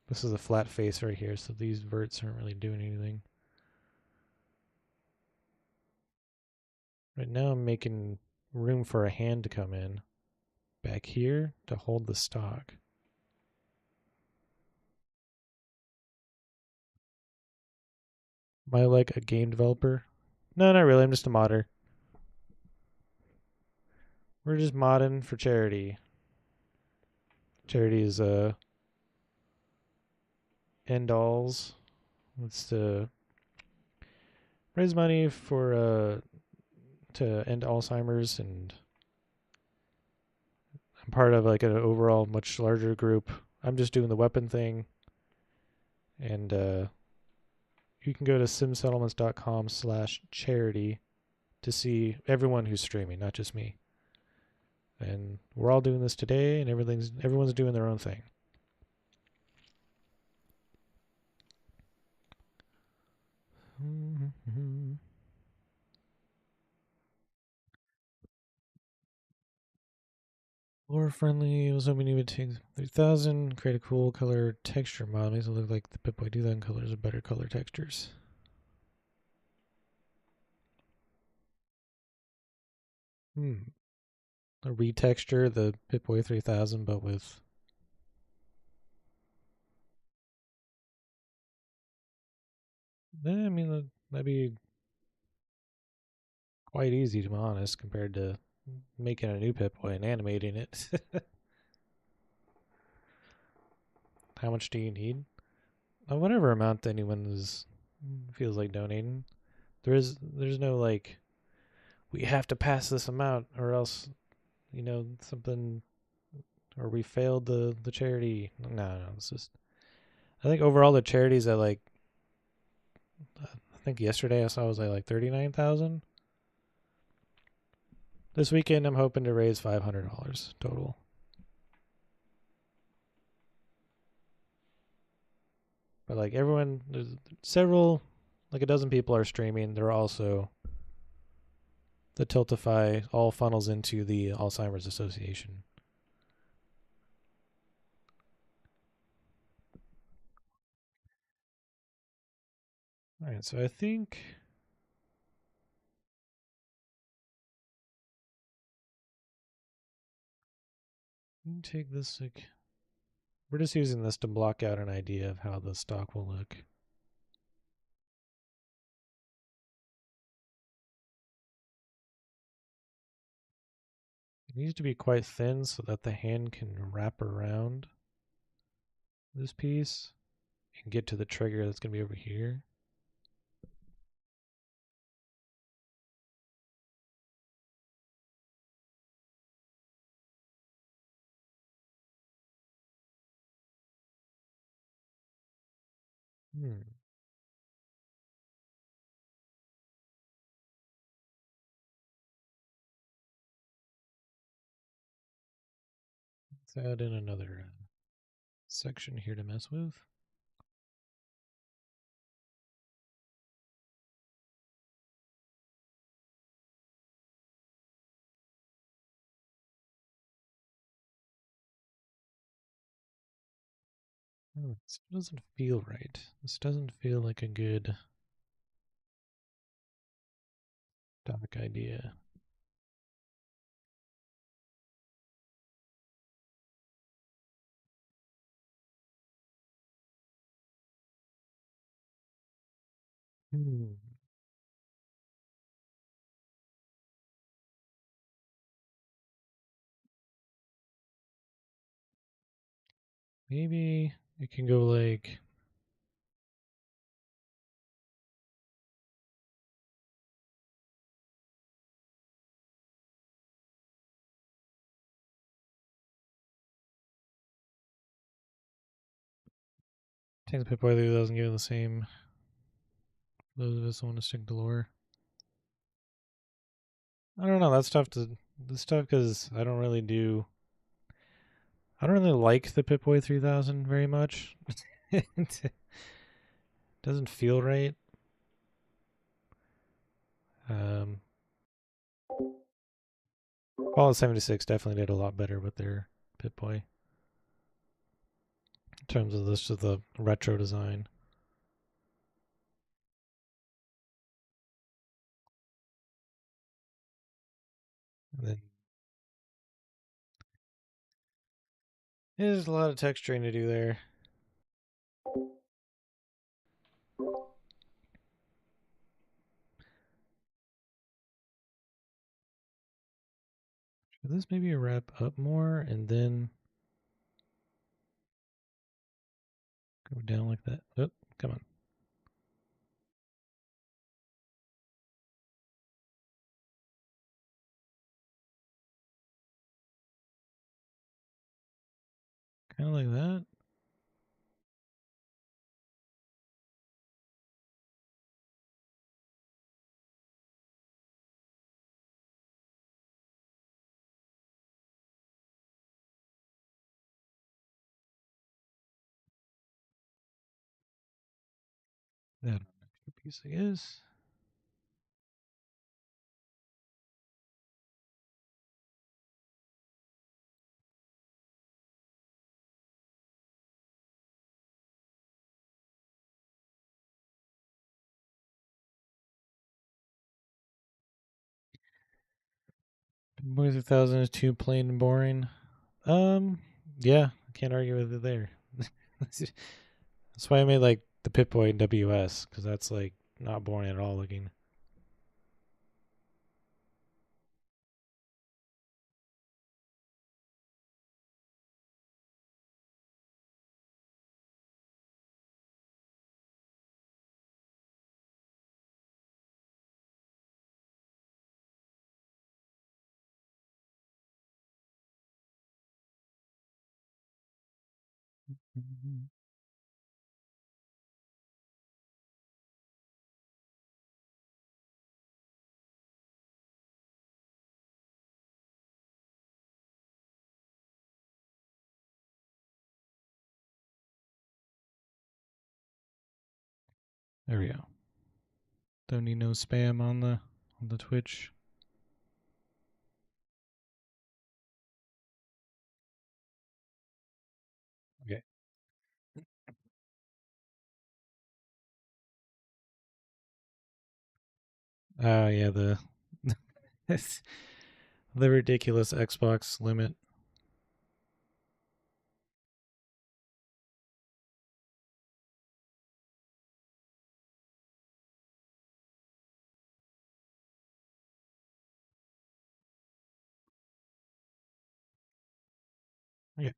This is a flat face right here, so these verts aren't really doing anything. Right now I'm making room for a hand to come in back here to hold the stock. Am I like a game developer? No, not really. I'm just a modder. We're just modding for charity. Charity is end alls. It's to raise money for to end Alzheimer's, and I'm part of like an overall much larger group. I'm just doing the weapon thing, and you can go to simsettlements.com/charity to see everyone who's streaming, not just me. And we're all doing this today, and everyone's doing their own thing. More friendly. I was hoping you would take 3000, create a cool color texture model. Makes it look like the Pip-Boy 2000 colors are better color textures. A retexture the Pip-Boy 3000, but with. I mean, that'd be quite easy, to be honest, compared to making a new Pip-Boy and animating it. How much do you need? Whatever amount anyone feels like donating. There's no like, we have to pass this amount or else, something, or we failed the charity. No, it's just, I think overall the charities that like, I think yesterday I saw was like 39,000. This weekend I'm hoping to raise $500 total. But like everyone, there's several, like a dozen people are streaming. They're also the Tiltify all funnels into the Alzheimer's Association. All right, so I think you can take this like, we're just using this to block out an idea of how the stock will look. It needs to be quite thin so that the hand can wrap around this piece and get to the trigger that's going to be over here. Let's add in another section here to mess with. This doesn't feel right. This doesn't feel like a good doc idea. Maybe it can go like, take the Pip-Boy that doesn't give the same. Those of us who want to stick to lore. I don't know. That's tough because I don't really like the Pip-Boy 3000 very much. It doesn't feel right. Fallout 76 definitely did a lot better with their Pip-Boy in terms of the retro design. And then there's a lot of texturing to do there. Should this maybe wrap up more and then go down like that? Oh, come on. Kind of like that. That extra piece, I guess. Boys 3000 is too plain and boring. Yeah, I can't argue with it there. That's why I made like the Pip-Boy WS, because that's like not boring at all looking. There we go. Don't need no spam on the Twitch. Okay. Yeah, the the ridiculous Xbox limit. Okay.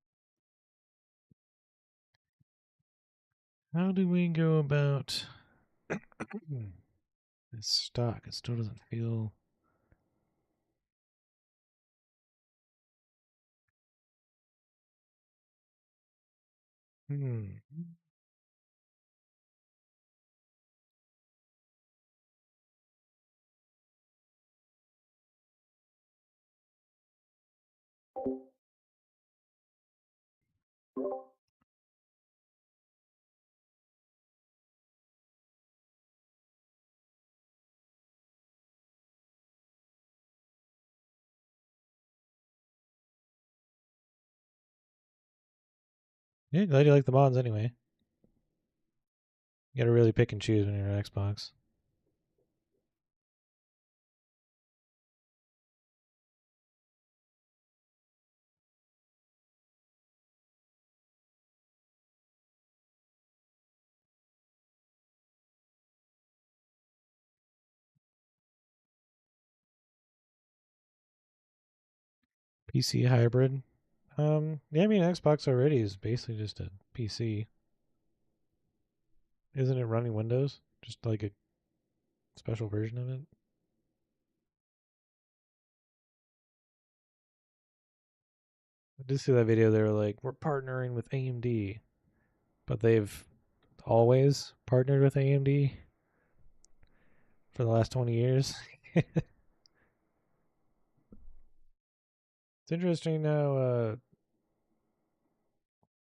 How do we go about this stock? It still doesn't feel. Hmm. Yeah, glad you like the mods anyway. You gotta really pick and choose when you're an Xbox. PC hybrid. Yeah, I mean Xbox already is basically just a PC. Isn't it running Windows? Just like a special version of it? I did see that video. They were like, we're partnering with AMD, but they've always partnered with AMD for the last 20 years. It's interesting now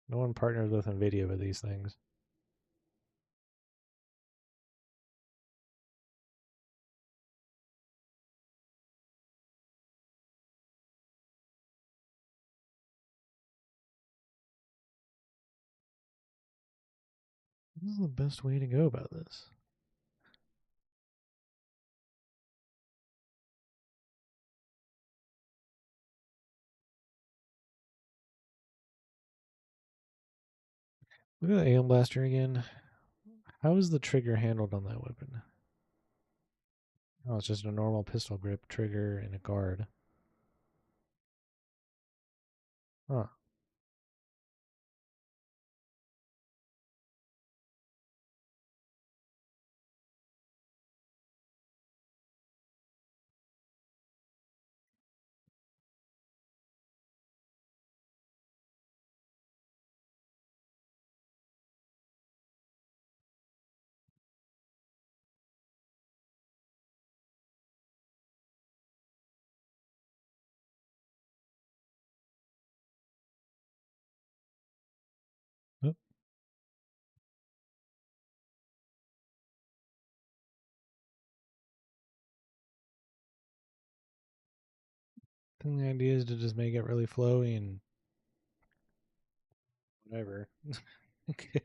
no one partners with NVIDIA with these things. This is the best way to go about this. Look at the Aim Blaster again. How is the trigger handled on that weapon? Oh, it's just a normal pistol grip trigger and a guard. Huh. think the idea is to just make it really flowy and whatever. Okay.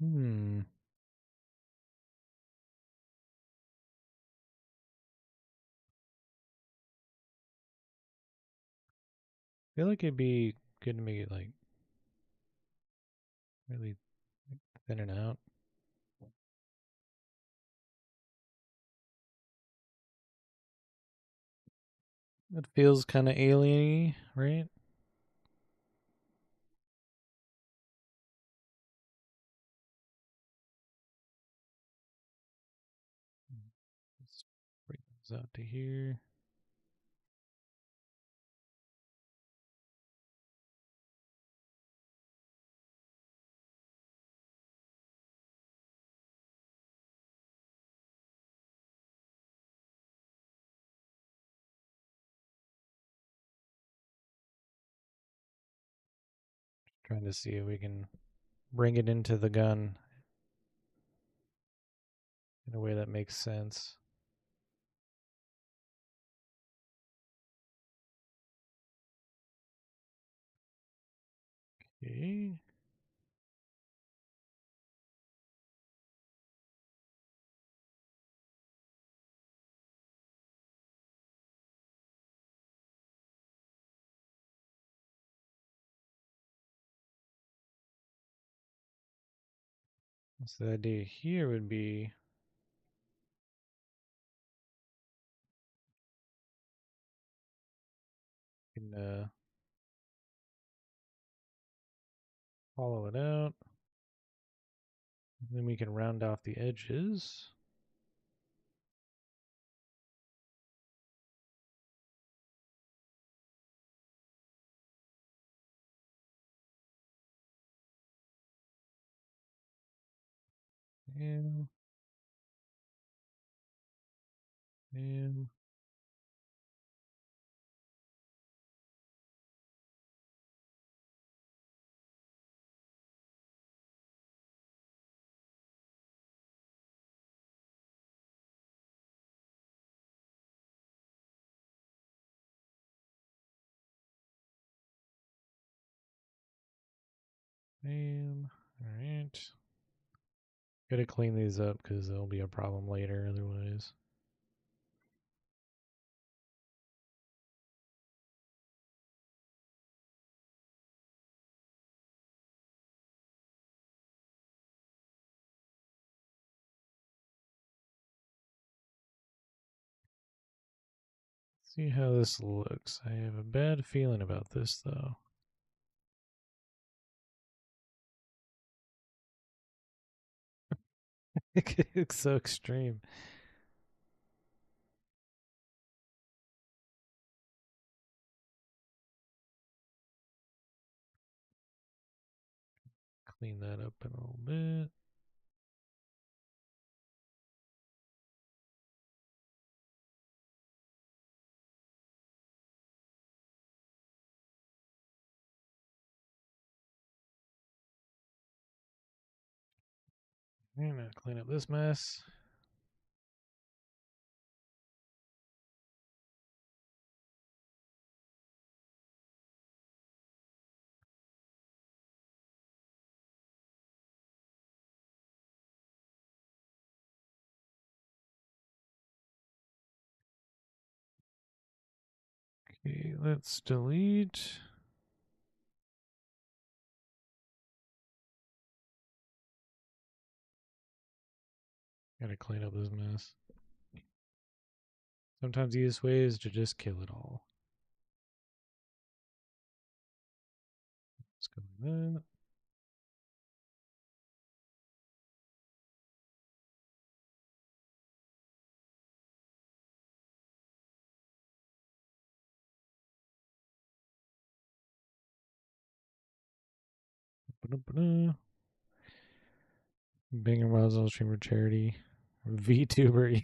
I feel like it'd be good to make it like really thin and out. It feels kind of alien-y, right? Let's bring those out to here. Trying to see if we can bring it into the gun in a way that makes sense. Okay. So the idea here would be we can hollow it out. Then we can round off the edges. And and bam. Alright. Gotta clean these up because there'll be a problem later otherwise. See how this looks. I have a bad feeling about this though. It looks so extreme. Clean that up in a little bit. And clean up this mess. Okay, let's delete. Gotta clean up this mess. Sometimes the easiest way is to just kill it all. Let's go like that. Ba-da-ba-da. Banger Muzzle Streamer Charity. VTuber.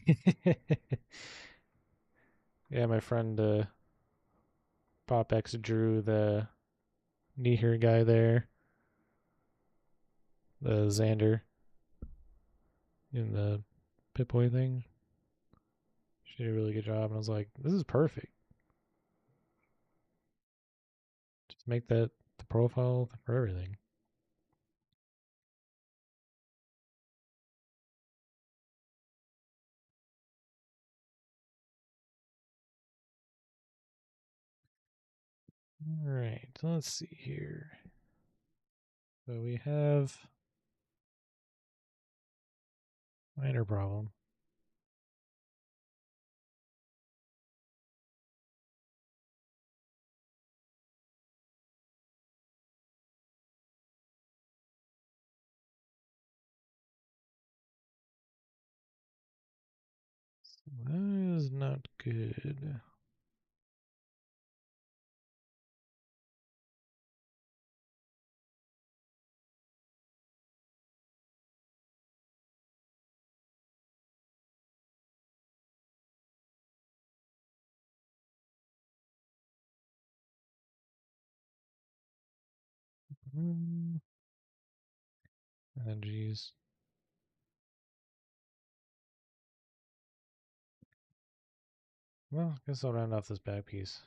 Yeah, my friend PopX drew the Nihir guy there, the Xander in the Pip-Boy thing. She did a really good job, and I was like, this is perfect. Just make that the profile for everything. All right, let's see here. So we have minor problem. So that is not good. Geez. Well, I guess I'll round off this back piece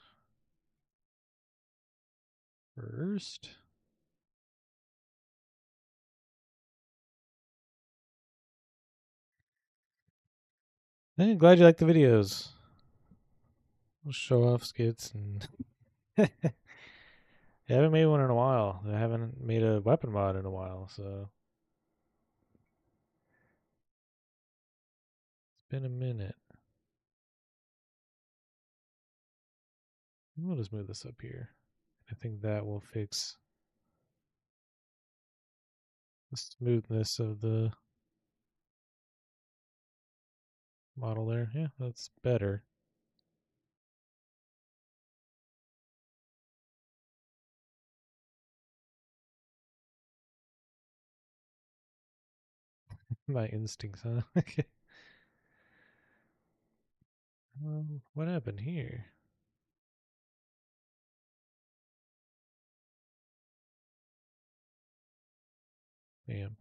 first. Hey, glad you like the videos. We'll show off skits and I haven't made one in a while. I haven't made a weapon mod in a while, so it's been a minute. We'll just move this up here. I think that will fix the smoothness of the model there. Yeah, that's better. My instincts, huh? Okay. What happened here? Damn.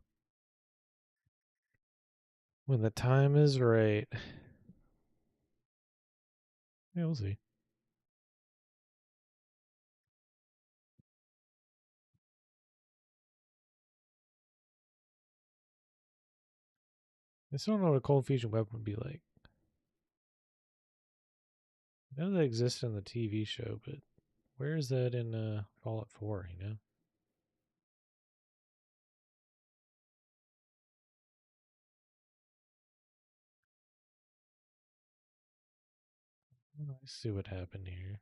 When the time is right. Yeah, we'll see. I still don't know what a cold fusion weapon would be like. I know that exists in the TV show, but where is that in Fallout 4, you know? Let's see what happened here.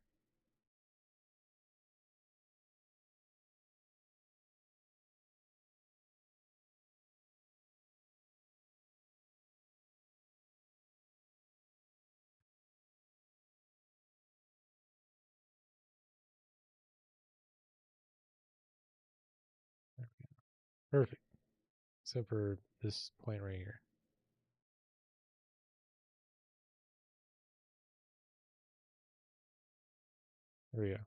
Perfect. Except for this point right here. There we go.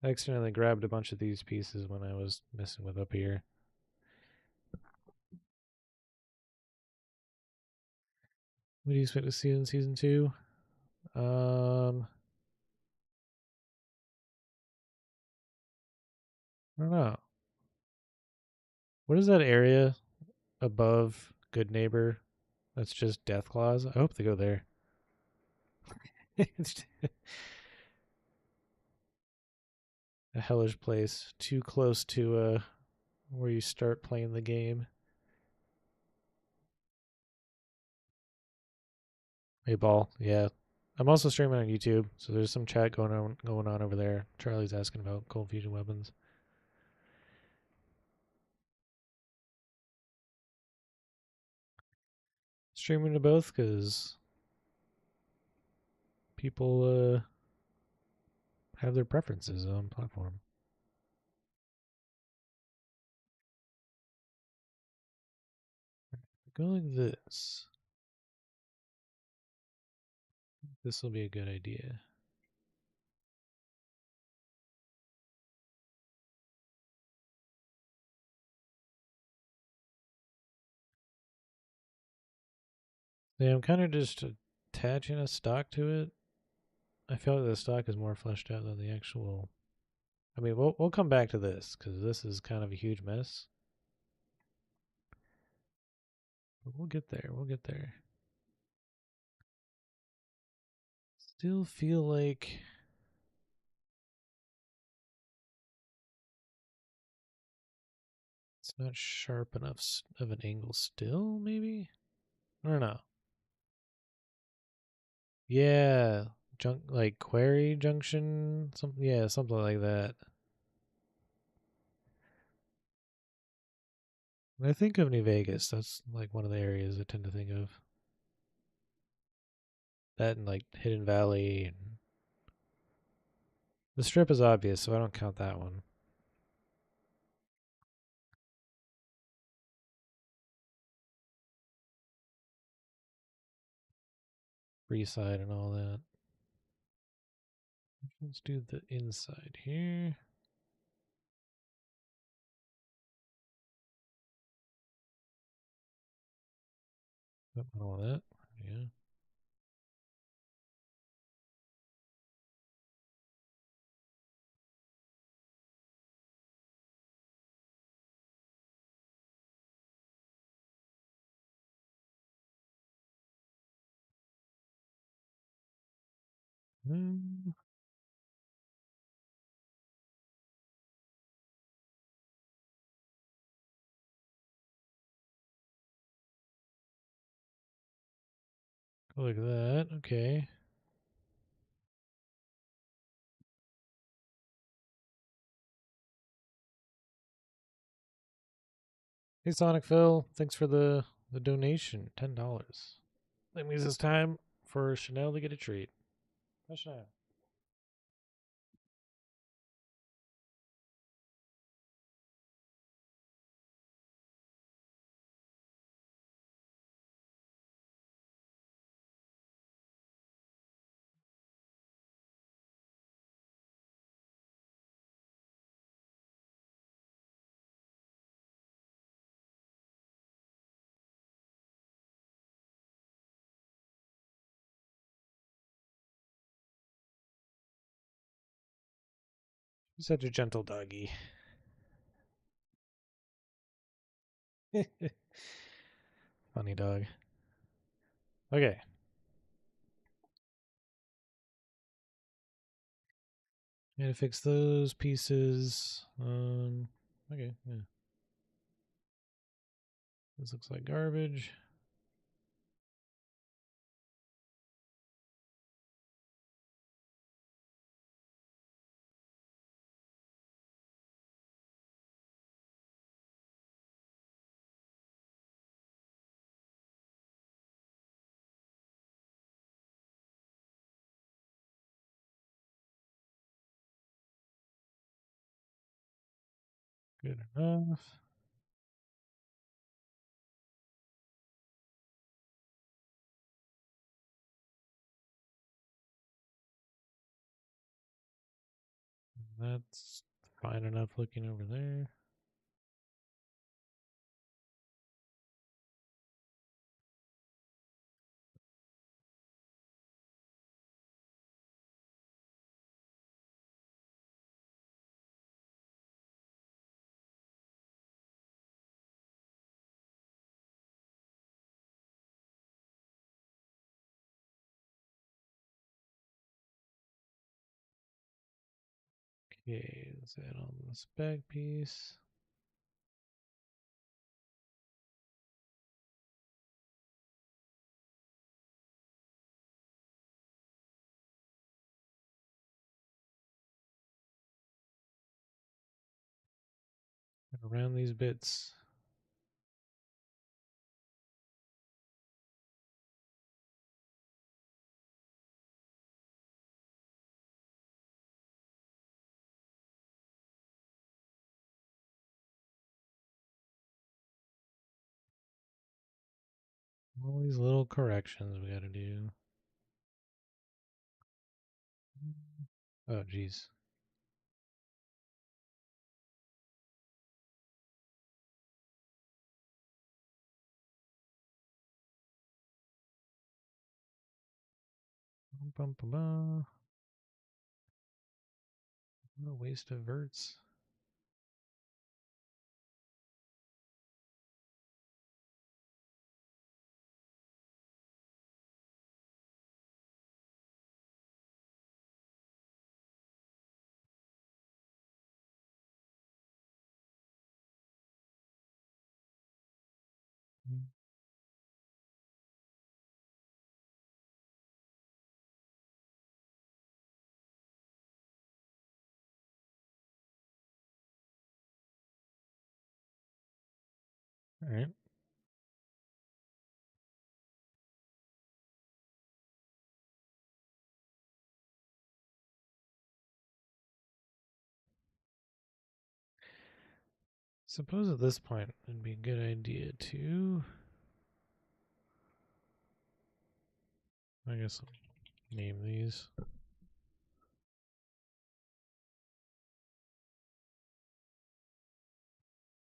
I accidentally grabbed a bunch of these pieces when I was messing with up here. What do you expect to see in season 2? I don't know. What is that area above Good Neighbor? That's just Death Claws. I hope they go there. It's a hellish place, too close to where you start playing the game. Hey, ball, yeah. I'm also streaming on YouTube, so there's some chat going on over there. Charlie's asking about cold fusion weapons. Streaming to both because people have their preferences on platform. Go like this. This will be a good idea. Yeah, I'm kind of just attaching a stock to it. I feel like the stock is more fleshed out than the actual. I mean, we'll come back to this because this is kind of a huge mess. But we'll get there. We'll get there. Still feel like it's not sharp enough of an angle still, maybe? I don't know. Yeah, like query junction, something. Yeah, something like that. When I think of New Vegas, that's like one of the areas I tend to think of. That and like Hidden Valley. And the Strip is obvious, so I don't count that one. Freeside and all that. Let's do the inside here. Oh, all that. Yeah. Mm, go like that. Okay. Hey Sonic Phil, thanks for the donation, $10. That means it's time for Chanel to get a treat. Hi, Chanel. You're such a gentle doggy. Funny dog. Okay. Gotta fix those pieces. Okay, yeah. This looks like garbage. Good enough. That's fine enough looking over there. Okay, let's add on this back piece. Around these bits. All these little corrections we gotta do. Oh, geez. Bum, bum, bum. What a waste of verts. All right. Suppose at this point it'd be a good idea to, I guess, name these.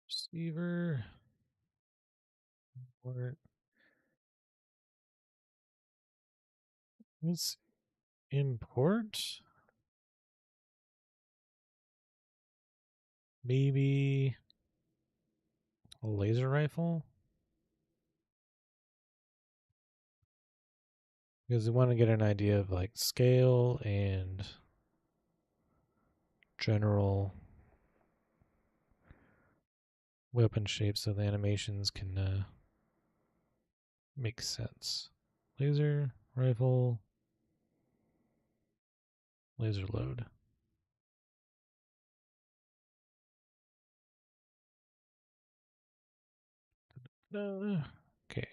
Receiver. Or let's import. Maybe a laser rifle. Because we want to get an idea of like scale and general weapon shapes so the animations can make sense. Laser, rifle, laser load. Okay.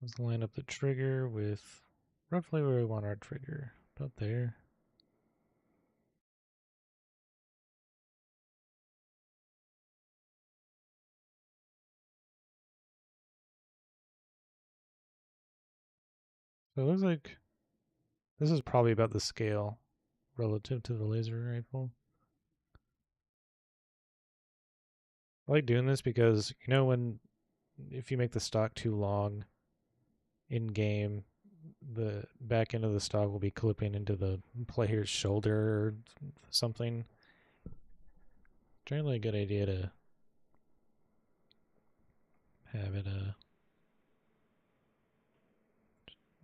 Let's line up the trigger with roughly where we want our trigger. About there. So it looks like this is probably about the scale relative to the laser rifle. I like doing this because, you know, if you make the stock too long in game, the back end of the stock will be clipping into the player's shoulder or something. Generally a good idea to have it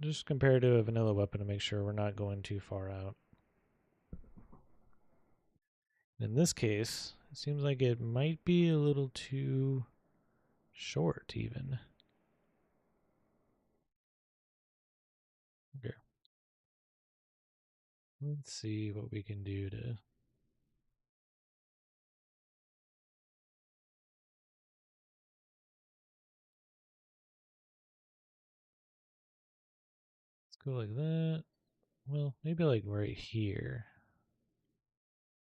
just compared to a vanilla weapon to make sure we're not going too far out. In this case, it seems like it might be a little too short even. Okay. Let's see what we can do to let's go like that. Well, maybe like right here.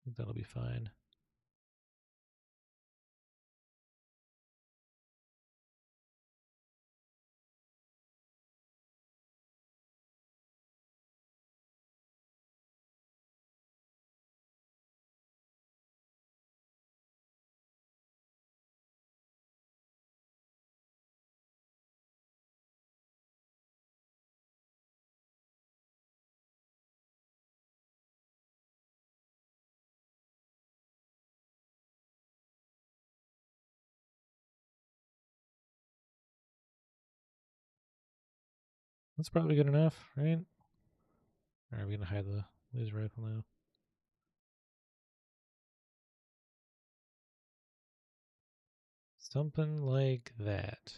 I think that'll be fine. That's probably good enough, right? Or are we gonna hide the laser rifle now? Something like that.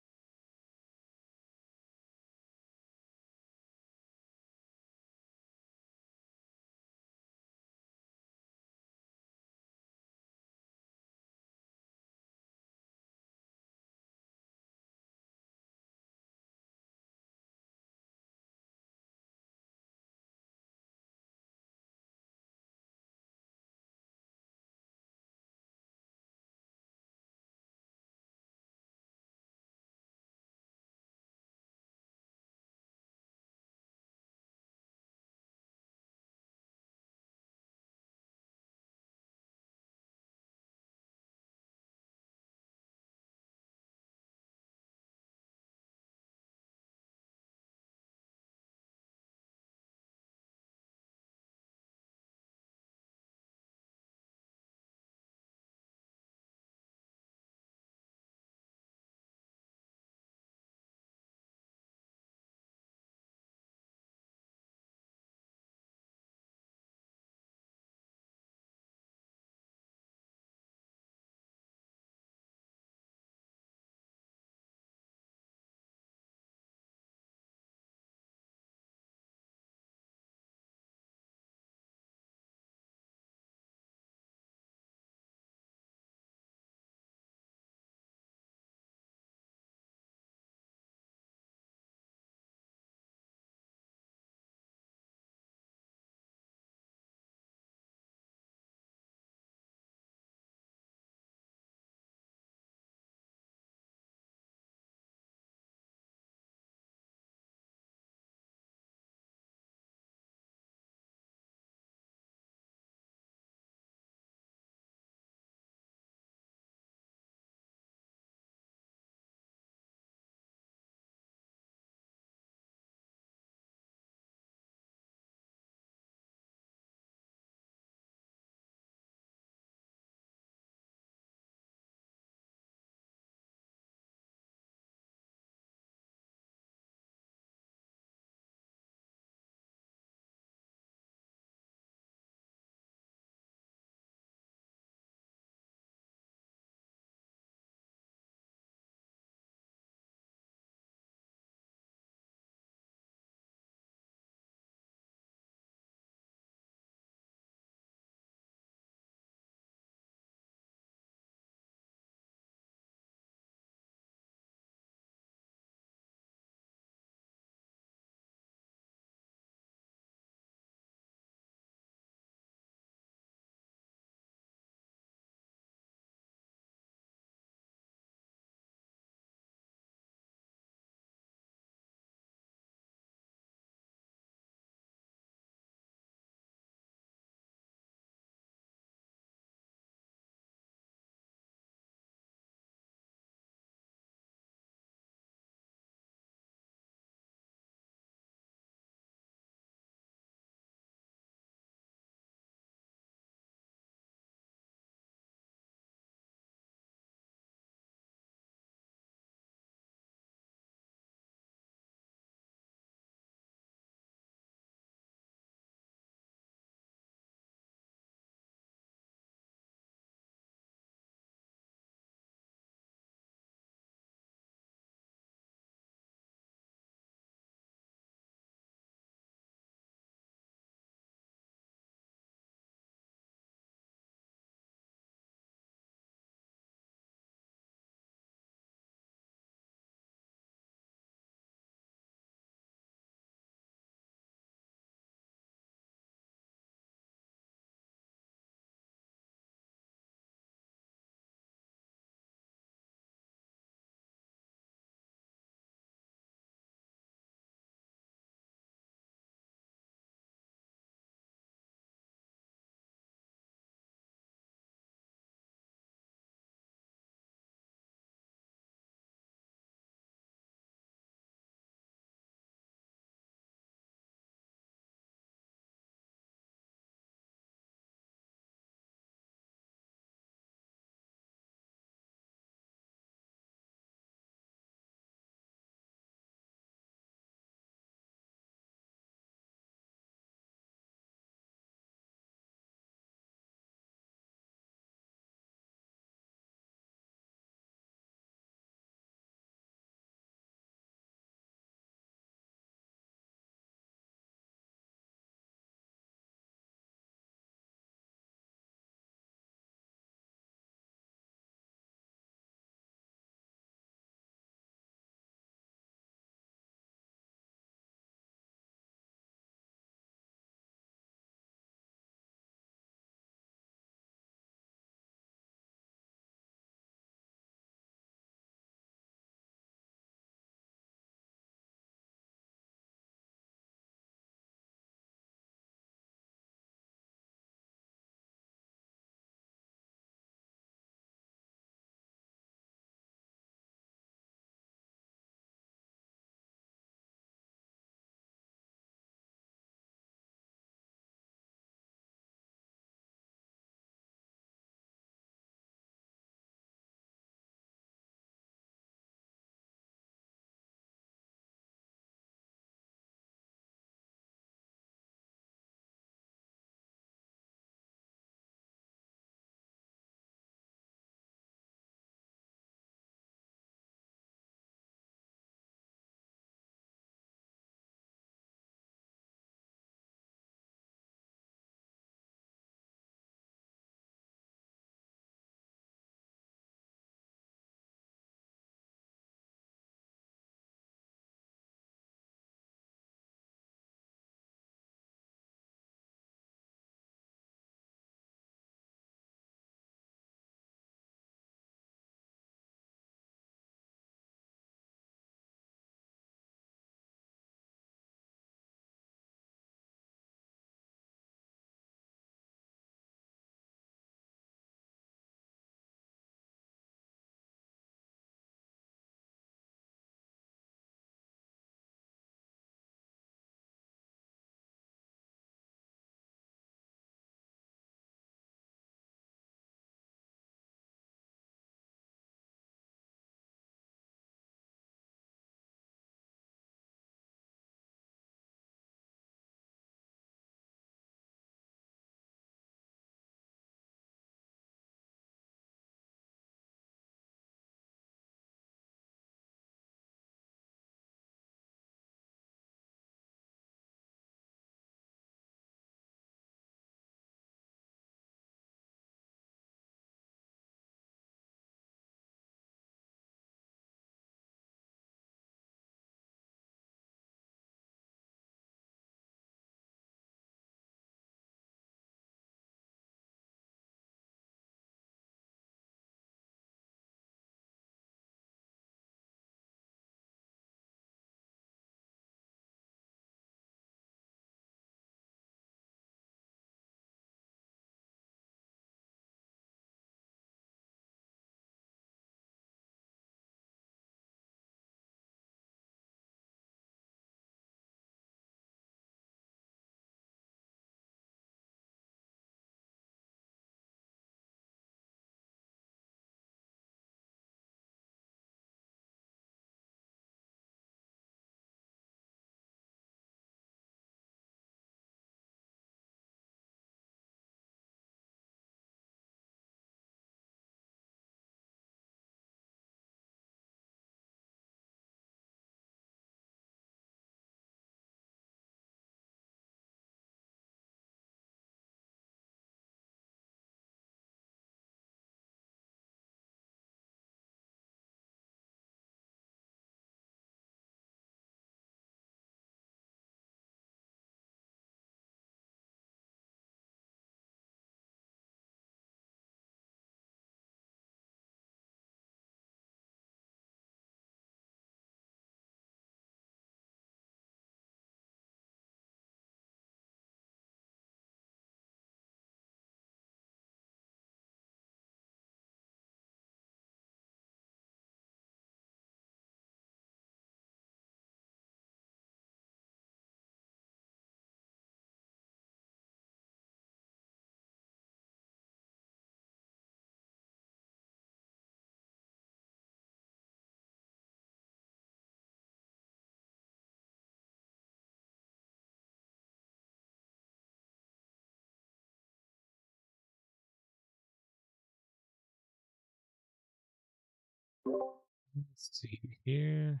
Let's see here.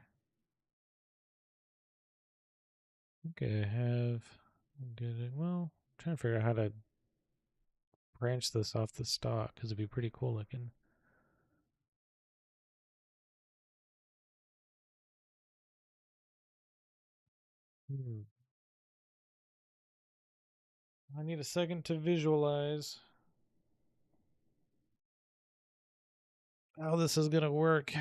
Okay, I have good. Well, I'm trying to figure out how to branch this off the stock because it'd be pretty cool looking. I need a second to visualize how this is gonna work.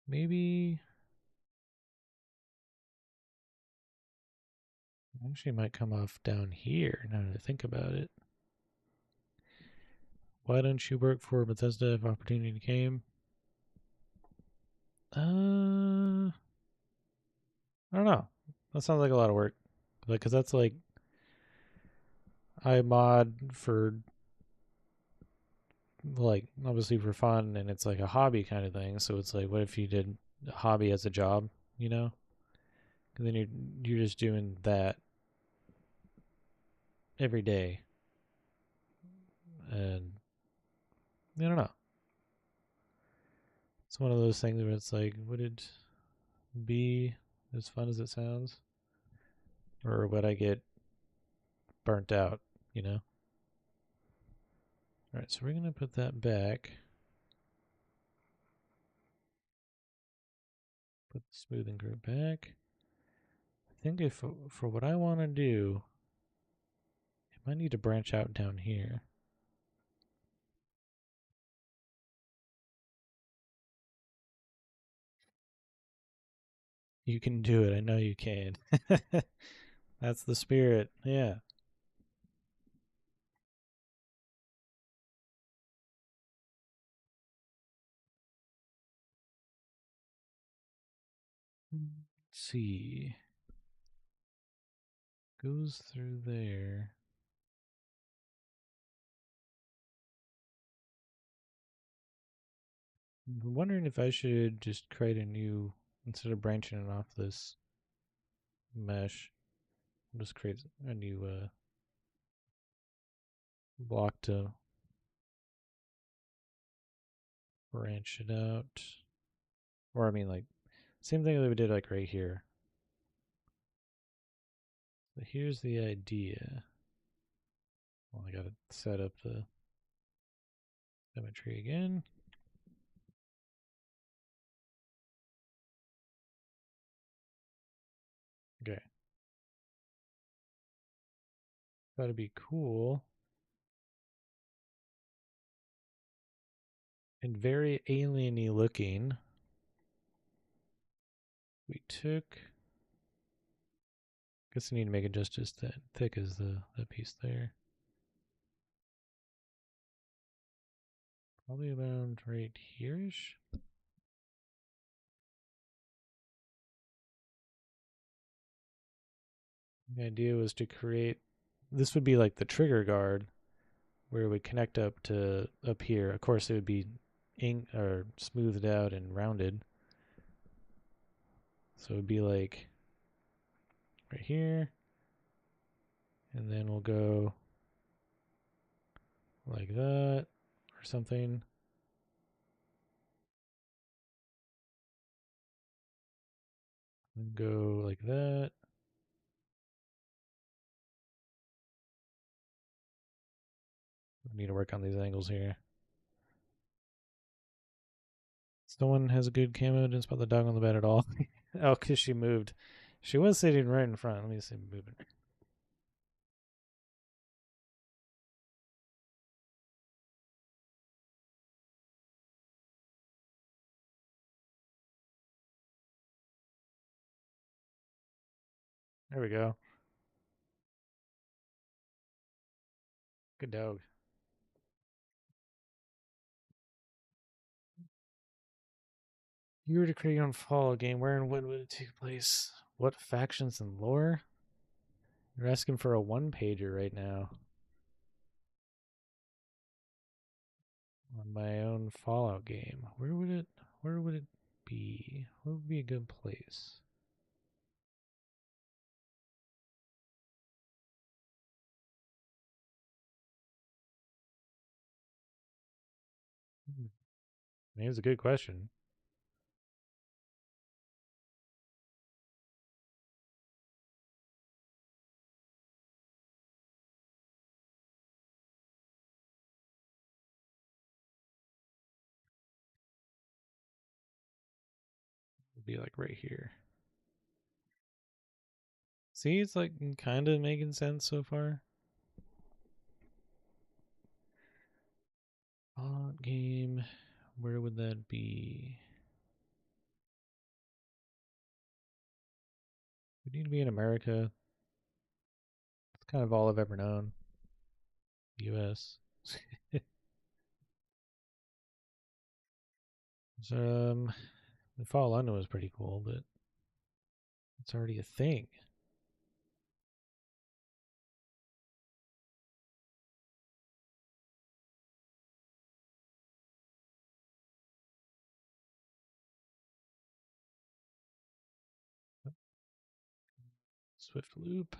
Maybe actually it might come off down here now that I think about it. Why don't you work for Bethesda if opportunity came? I don't know. That sounds like a lot of work. Because that's like I mod for like obviously for fun and it's like a hobby kind of thing. So it's like, what if you did a hobby as a job? You know, and then you're just doing that every day, and I don't know. It's one of those things where it's like, would it be as fun as it sounds, or would I get burnt out? You know. All right, so we're gonna put that back. Put the smoothing group back. I think if for what I want to do, it might need to branch out down here. You can do it. I know you can. That's the spirit. Yeah. Let's see. Goes through there. I'm wondering if I should just create a new, instead of branching it off this mesh, I'll just create a new block to branch it out. Or I mean like, same thing that we did like right here. So here's the idea. Well, I gotta set up the symmetry again. Okay. That'd be cool. And very alien-y looking. We took. Guess I need to make it just as thick as that piece there. Probably around right here-ish. The idea was to create. This would be like the trigger guard, where it would connect up here. Of course, it would be ink or smoothed out and rounded. So it would be like right here, and then we'll go like that or something. And go like that. I need to work on these angles here. Someone has a good camo, didn't spot the dog on the bed at all. Oh, because she moved. She was sitting right in front. Let me see moving. There we go. Good dog. If you were to create your own Fallout game, where and when would it take place? What factions and lore? You're asking for a one-pager right now. On my own Fallout game. Where would it be? What would be a good place? I mean, it's a good question. It'd be like right here. See, it's like kind of making sense so far. Font game. Where would that be? We need to be in America. It's kind of all I've ever known. US. So, the Fall London was pretty cool, but it's already a thing. Swift Loop.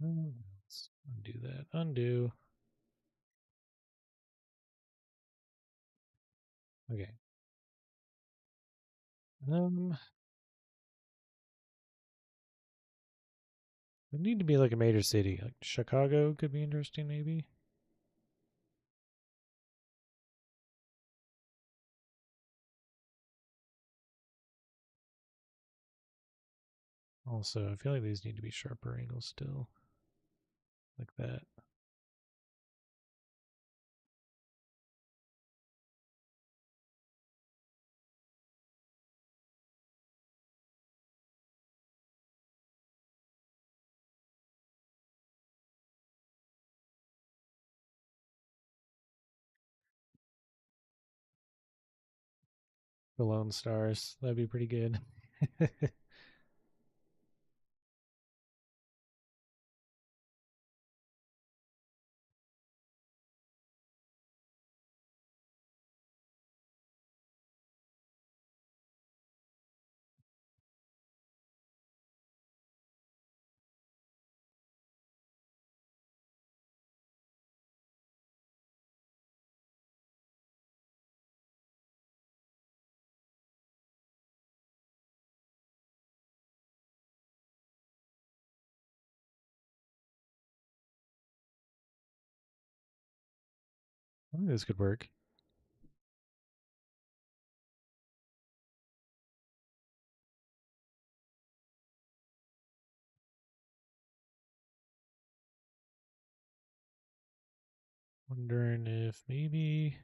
Let's undo that. Undo. Okay. It need to be like a major city. Like Chicago could be interesting, maybe. Also, I feel like these need to be sharper angles still. Like that. The Lone Stars. That'd be pretty good. I think this could work. Wondering if maybe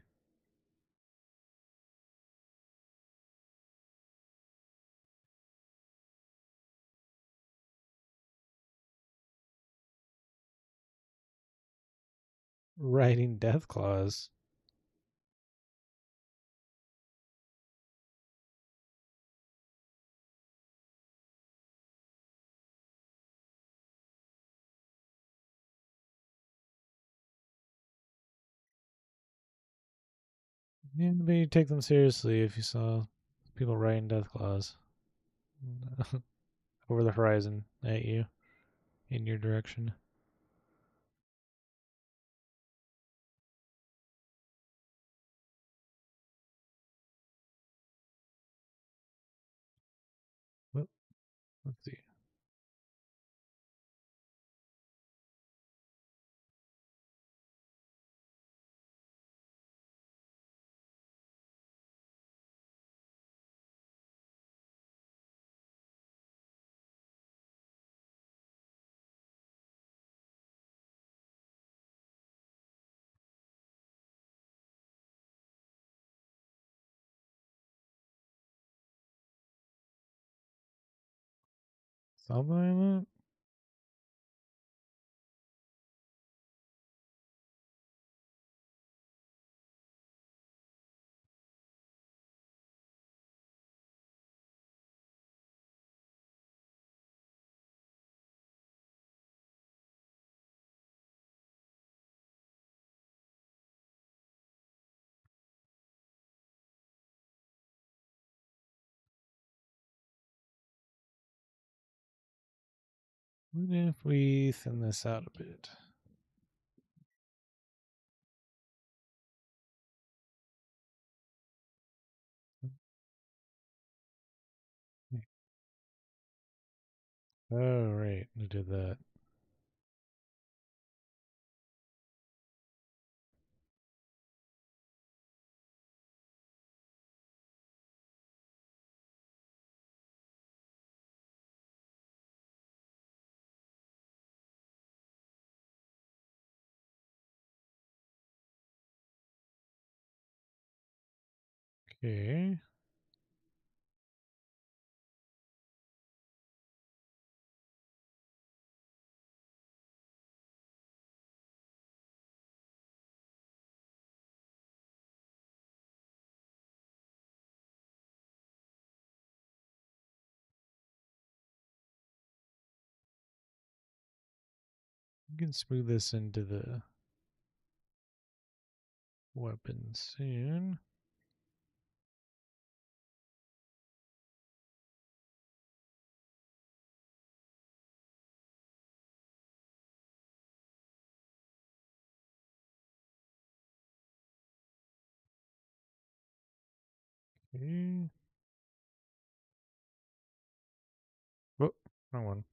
writing Death Claws. Yeah, maybe take them seriously if you saw people writing Death Claws over the horizon at you in your direction. Well, let's see. Something like that. What if we thin this out a bit? Oh, right. I did that. Okay. We can smooth this into the weapon soon. Okay. Oh, wrong one.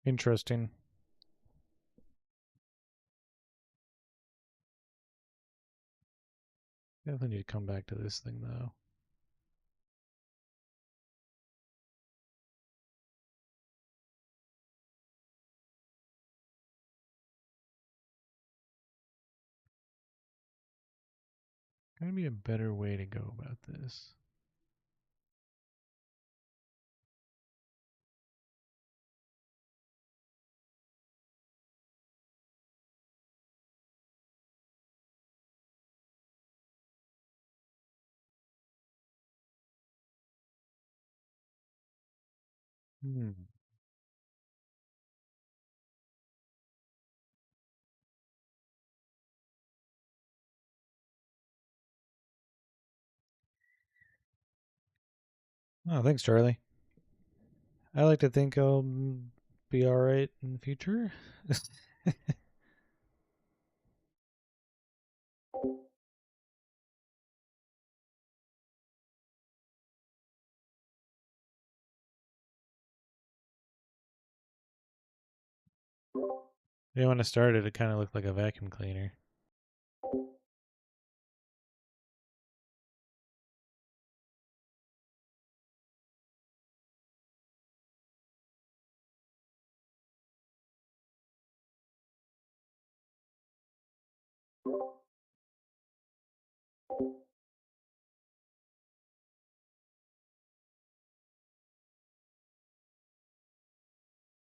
Interesting. Definitely need to come back to this thing though. Gotta be a better way to go about this. Hmm. Oh, thanks, Charlie. I like to think I'll be alright in the future. Yeah, when I started, it kind of looked like a vacuum cleaner.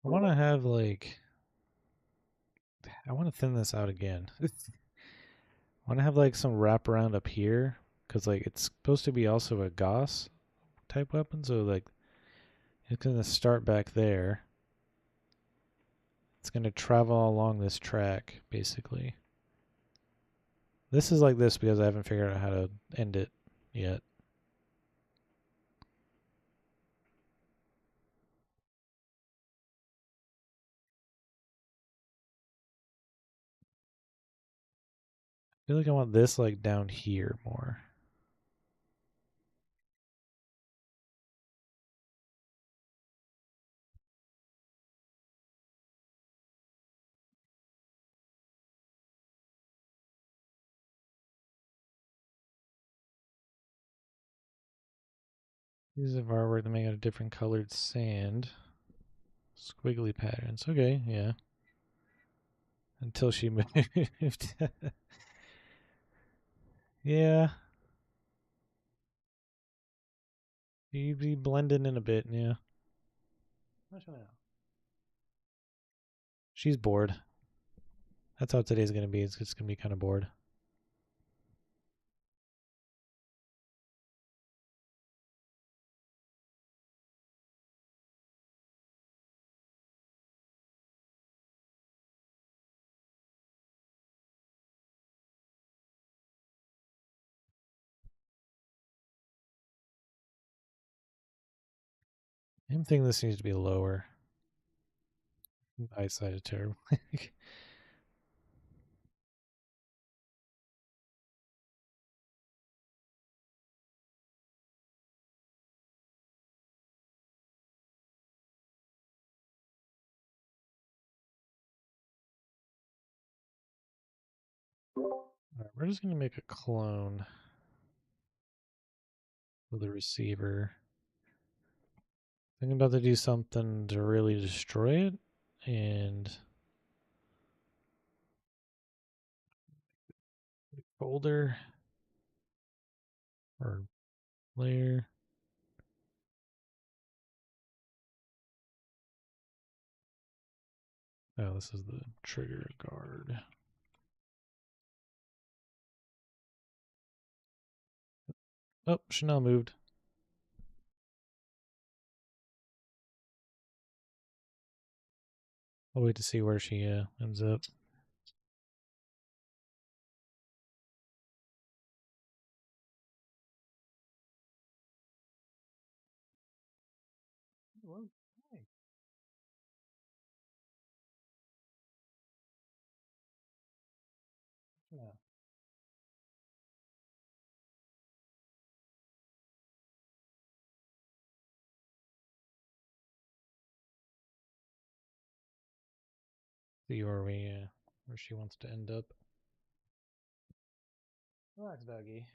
I want to have like, I want to thin this out again. I want to have like some wraparound up here because like it's supposed to be also a Gauss type weapon, so like it's gonna start back there. It's gonna travel along this track basically. This is like this because I haven't figured out how to end it yet. I feel like I want this like down here more. Pieces of artwork that make out of different colored sand. Squiggly patterns. Okay, yeah. Until she moved. Yeah. You'd be blending in a bit, yeah. She's bored. That's how today's gonna be. It's just gonna be kind of bored. I'm thinking this needs to be lower. Eyesight is terrible. Alright, we're just going to make a clone of the receiver. I'm about to do something to really destroy it, and folder or layer. Oh, this is the trigger guard. Oh, Chanel moved. I'll wait to see where she ends up. Well, hey. Yeah. See where she wants to end up. Relax, doggy.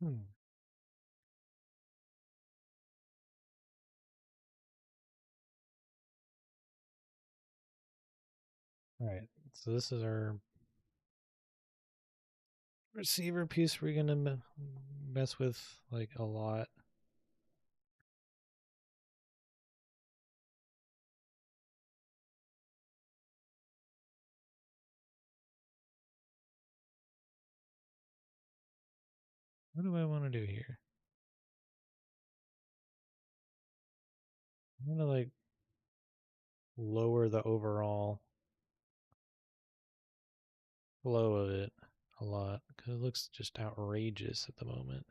Hmm. All right. So this is our receiver piece we're gonna mess with like a lot. What do I want to do here? I'm gonna like lower the overall flow of it a lot because it looks just outrageous at the moment.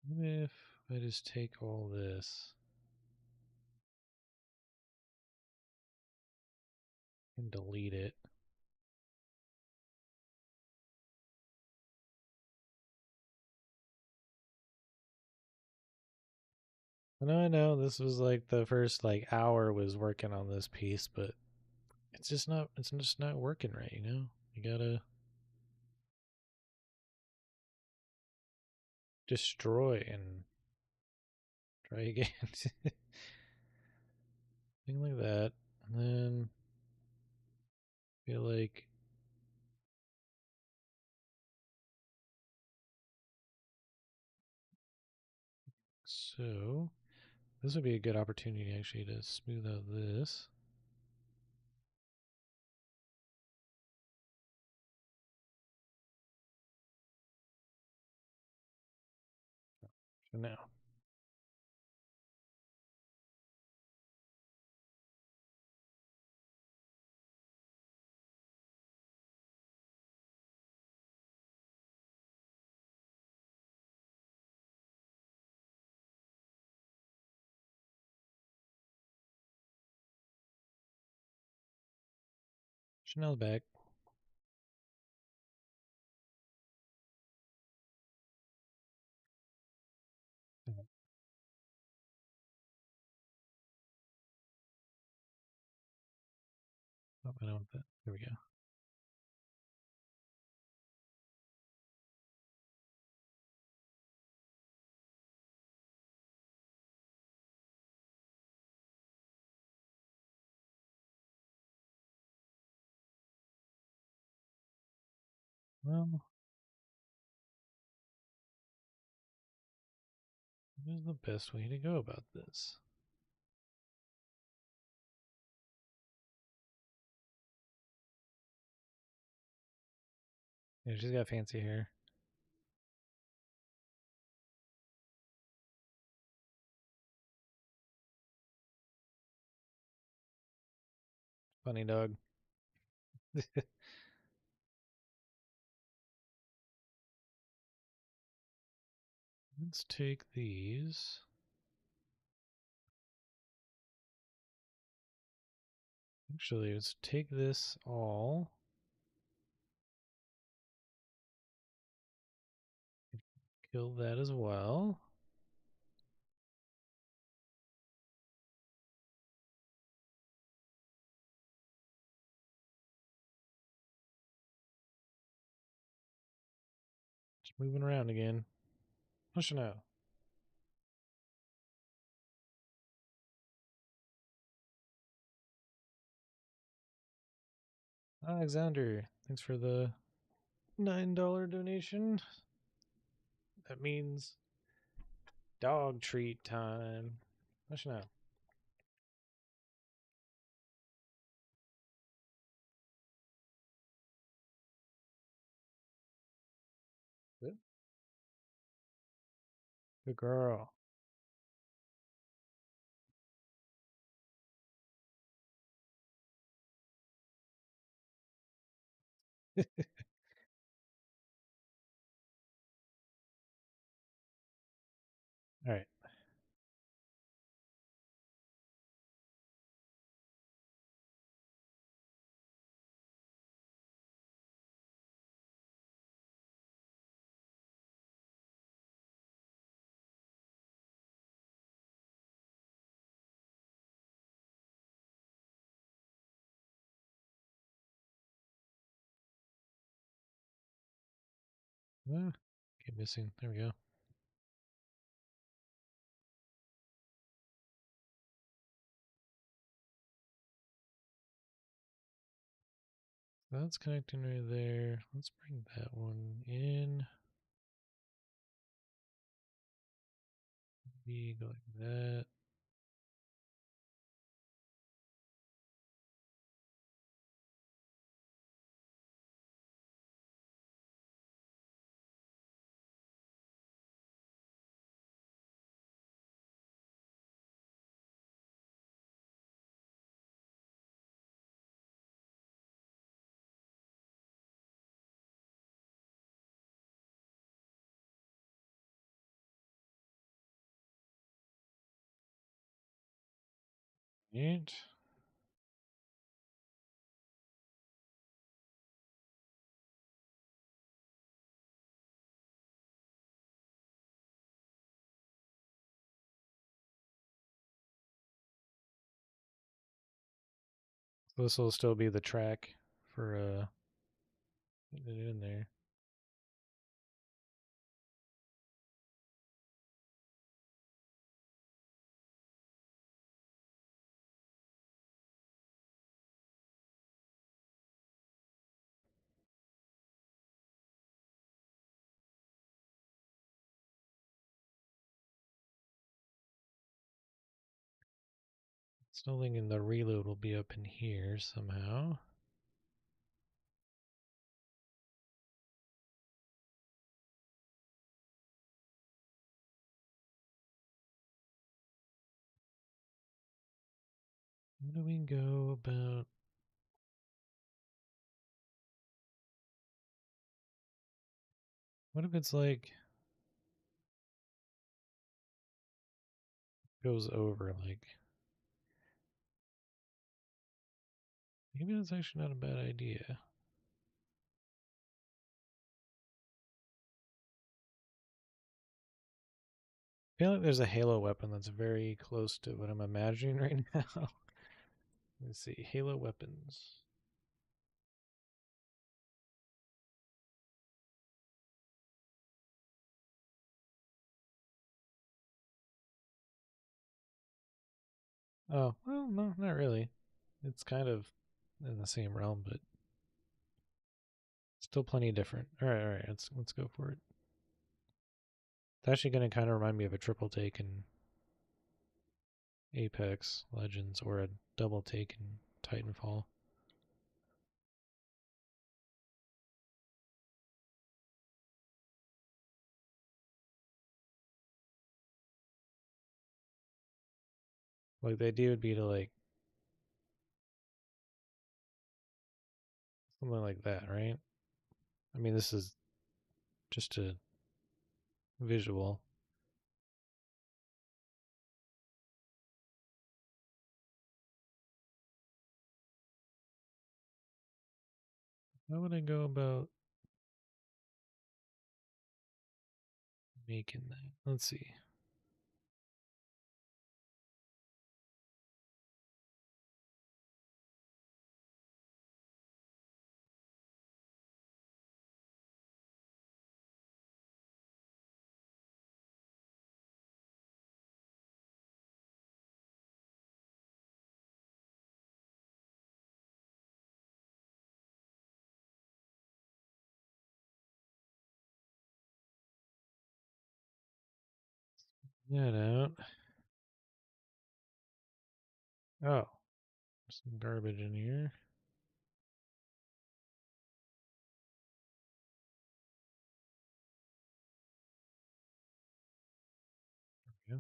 What if I just take all this and delete it? I know this was like the first like hour was working on this piece, but it's just not working right, you know? You gotta destroy and try again. Thing like that. And then feel like so this would be a good opportunity actually to smooth out this. So now Chanel's back. Oh, I don't want that. There we go. Well, what is the best way to go about this? Yeah, she's got fancy hair. Funny dog. Let's take these. Actually, let's take this all. Kill that as well. Just moving around again. Pushing out. Alexander, thanks for the $9 donation. That means dog treat time. Pushing out. Good. Good girl. All right. Keep missing. There we go. That's connecting right there. Let's bring that one in. Maybe go like that. Right. So this will still be the track for getting it in there. Still thinking the reload will be up in here somehow. How do we go about... What if it's like... goes over, like... Maybe that's actually not a bad idea. I feel like there's a Halo weapon that's very close to what I'm imagining right now. Let's see, Halo weapons. Oh, well, no, not really. It's kind of in the same realm, but Still plenty different. All right. Let's go for it. It's actually going to kind of remind me of a triple take in Apex Legends or a double take in Titanfall. Like the idea would be to like something like that, right? I mean, this is just a visual. How would I go about making that? Let's see. That out. Oh, some garbage in here. Yeah.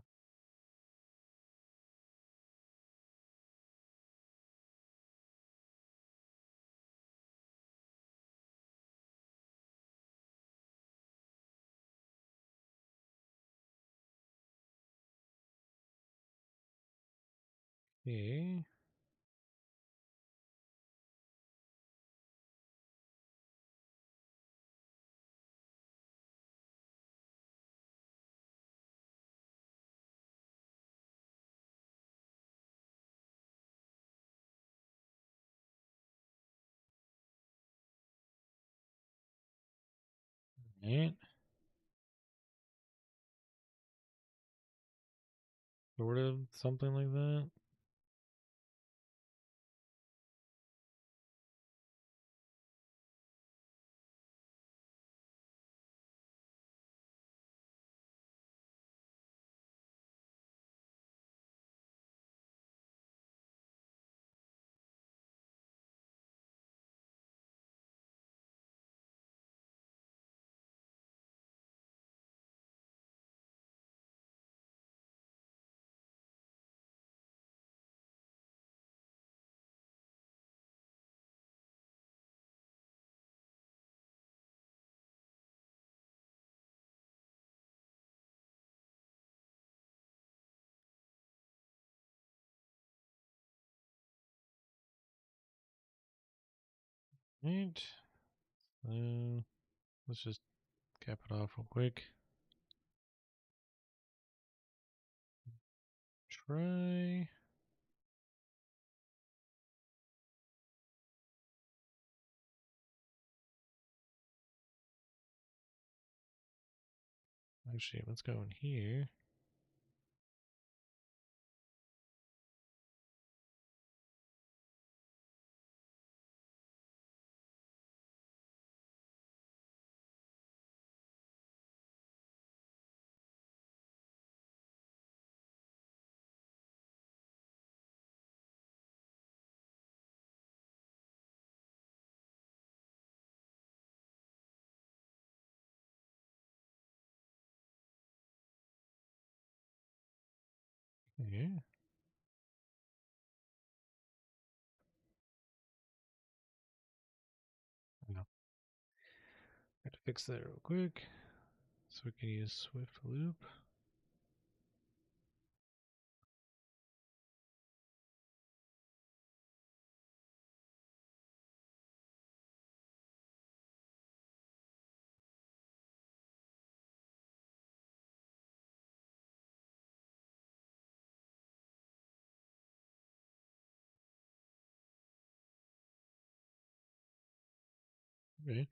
Okay. Right. Sort of something like that. Right. So let's just cap it off real quick. Try. Actually, let's go in here. Yeah. No. Got to fix that real quick. So we can use Swift Loop. Okay.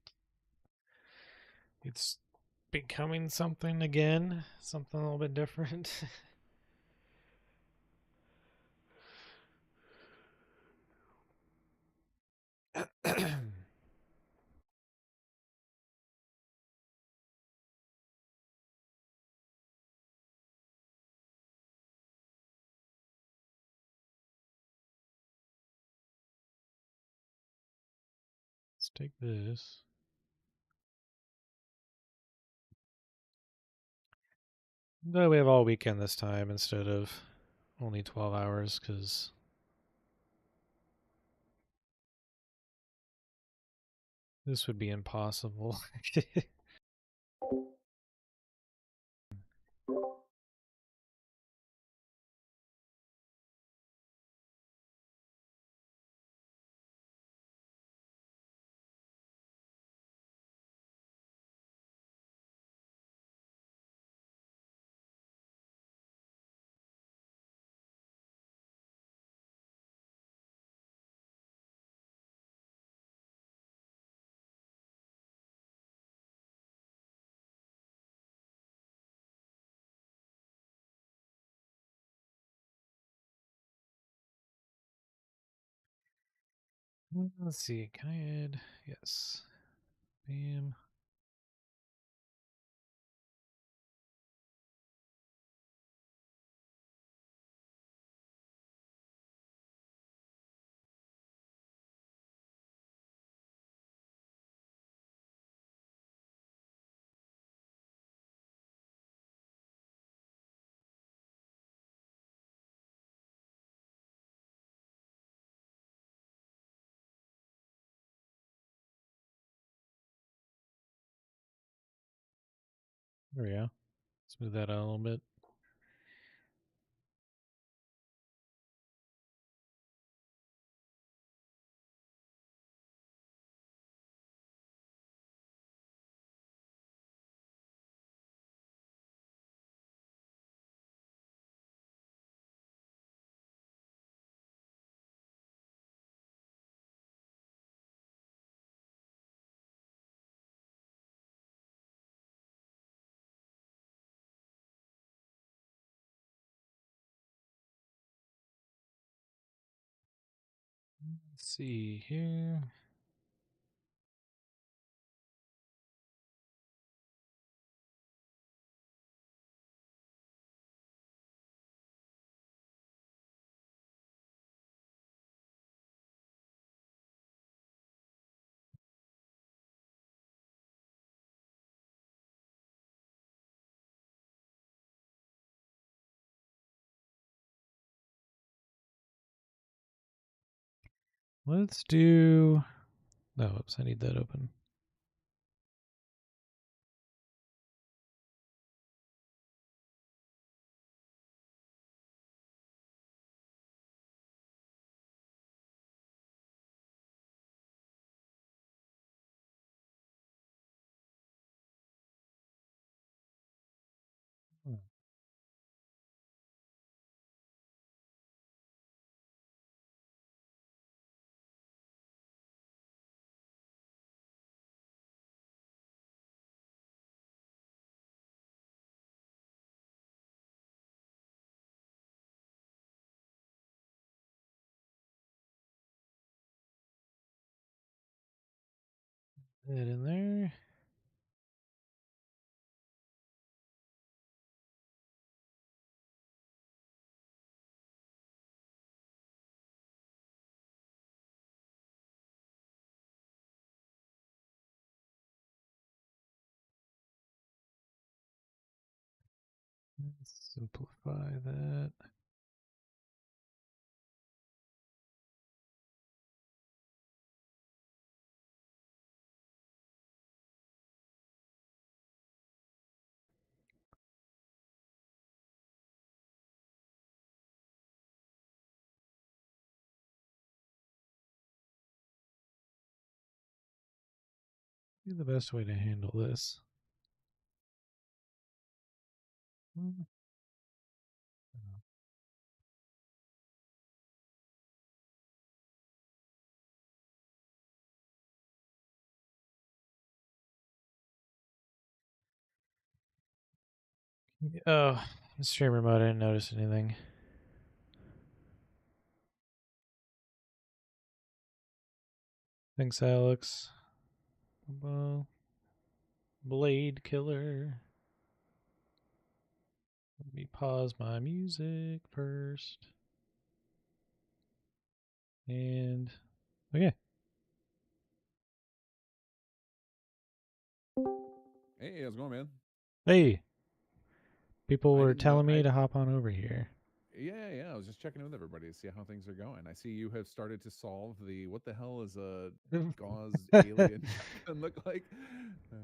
It's becoming something again. Something a little bit different. take this. No, we have all weekend this time instead of only 12 hours because this would be impossible. Let's see. Can I add? Yes. Bam. There we go. Smooth that out a little bit. Let's see here. Let's do. No, oops, I need that open. Hmm. That in there. Let's simplify that. Be the best way to handle this. Oh, the streamer mode, I didn't notice anything. Thanks, Alex. Blade Killer. Let me pause my music first. And okay. Hey, how's it going, man? Hey, people I were didn't know. telling me to hop on over here. Yeah. I was just checking in with everybody to see how things are going. I see you have started to solve the what the hell is a gauze alien shotgun look like? Uh,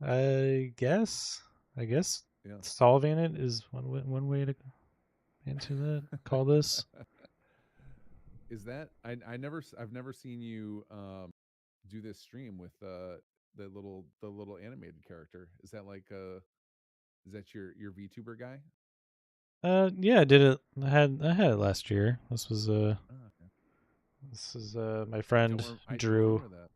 I guess. I guess yeah. solving it is one way to answer that. Call this. Is that I've never seen you do this stream with the little animated character. Is that like is that your VTuber guy? Yeah, I did it. I had it last year. Oh, okay. This is my friend I don't Drew. remember that.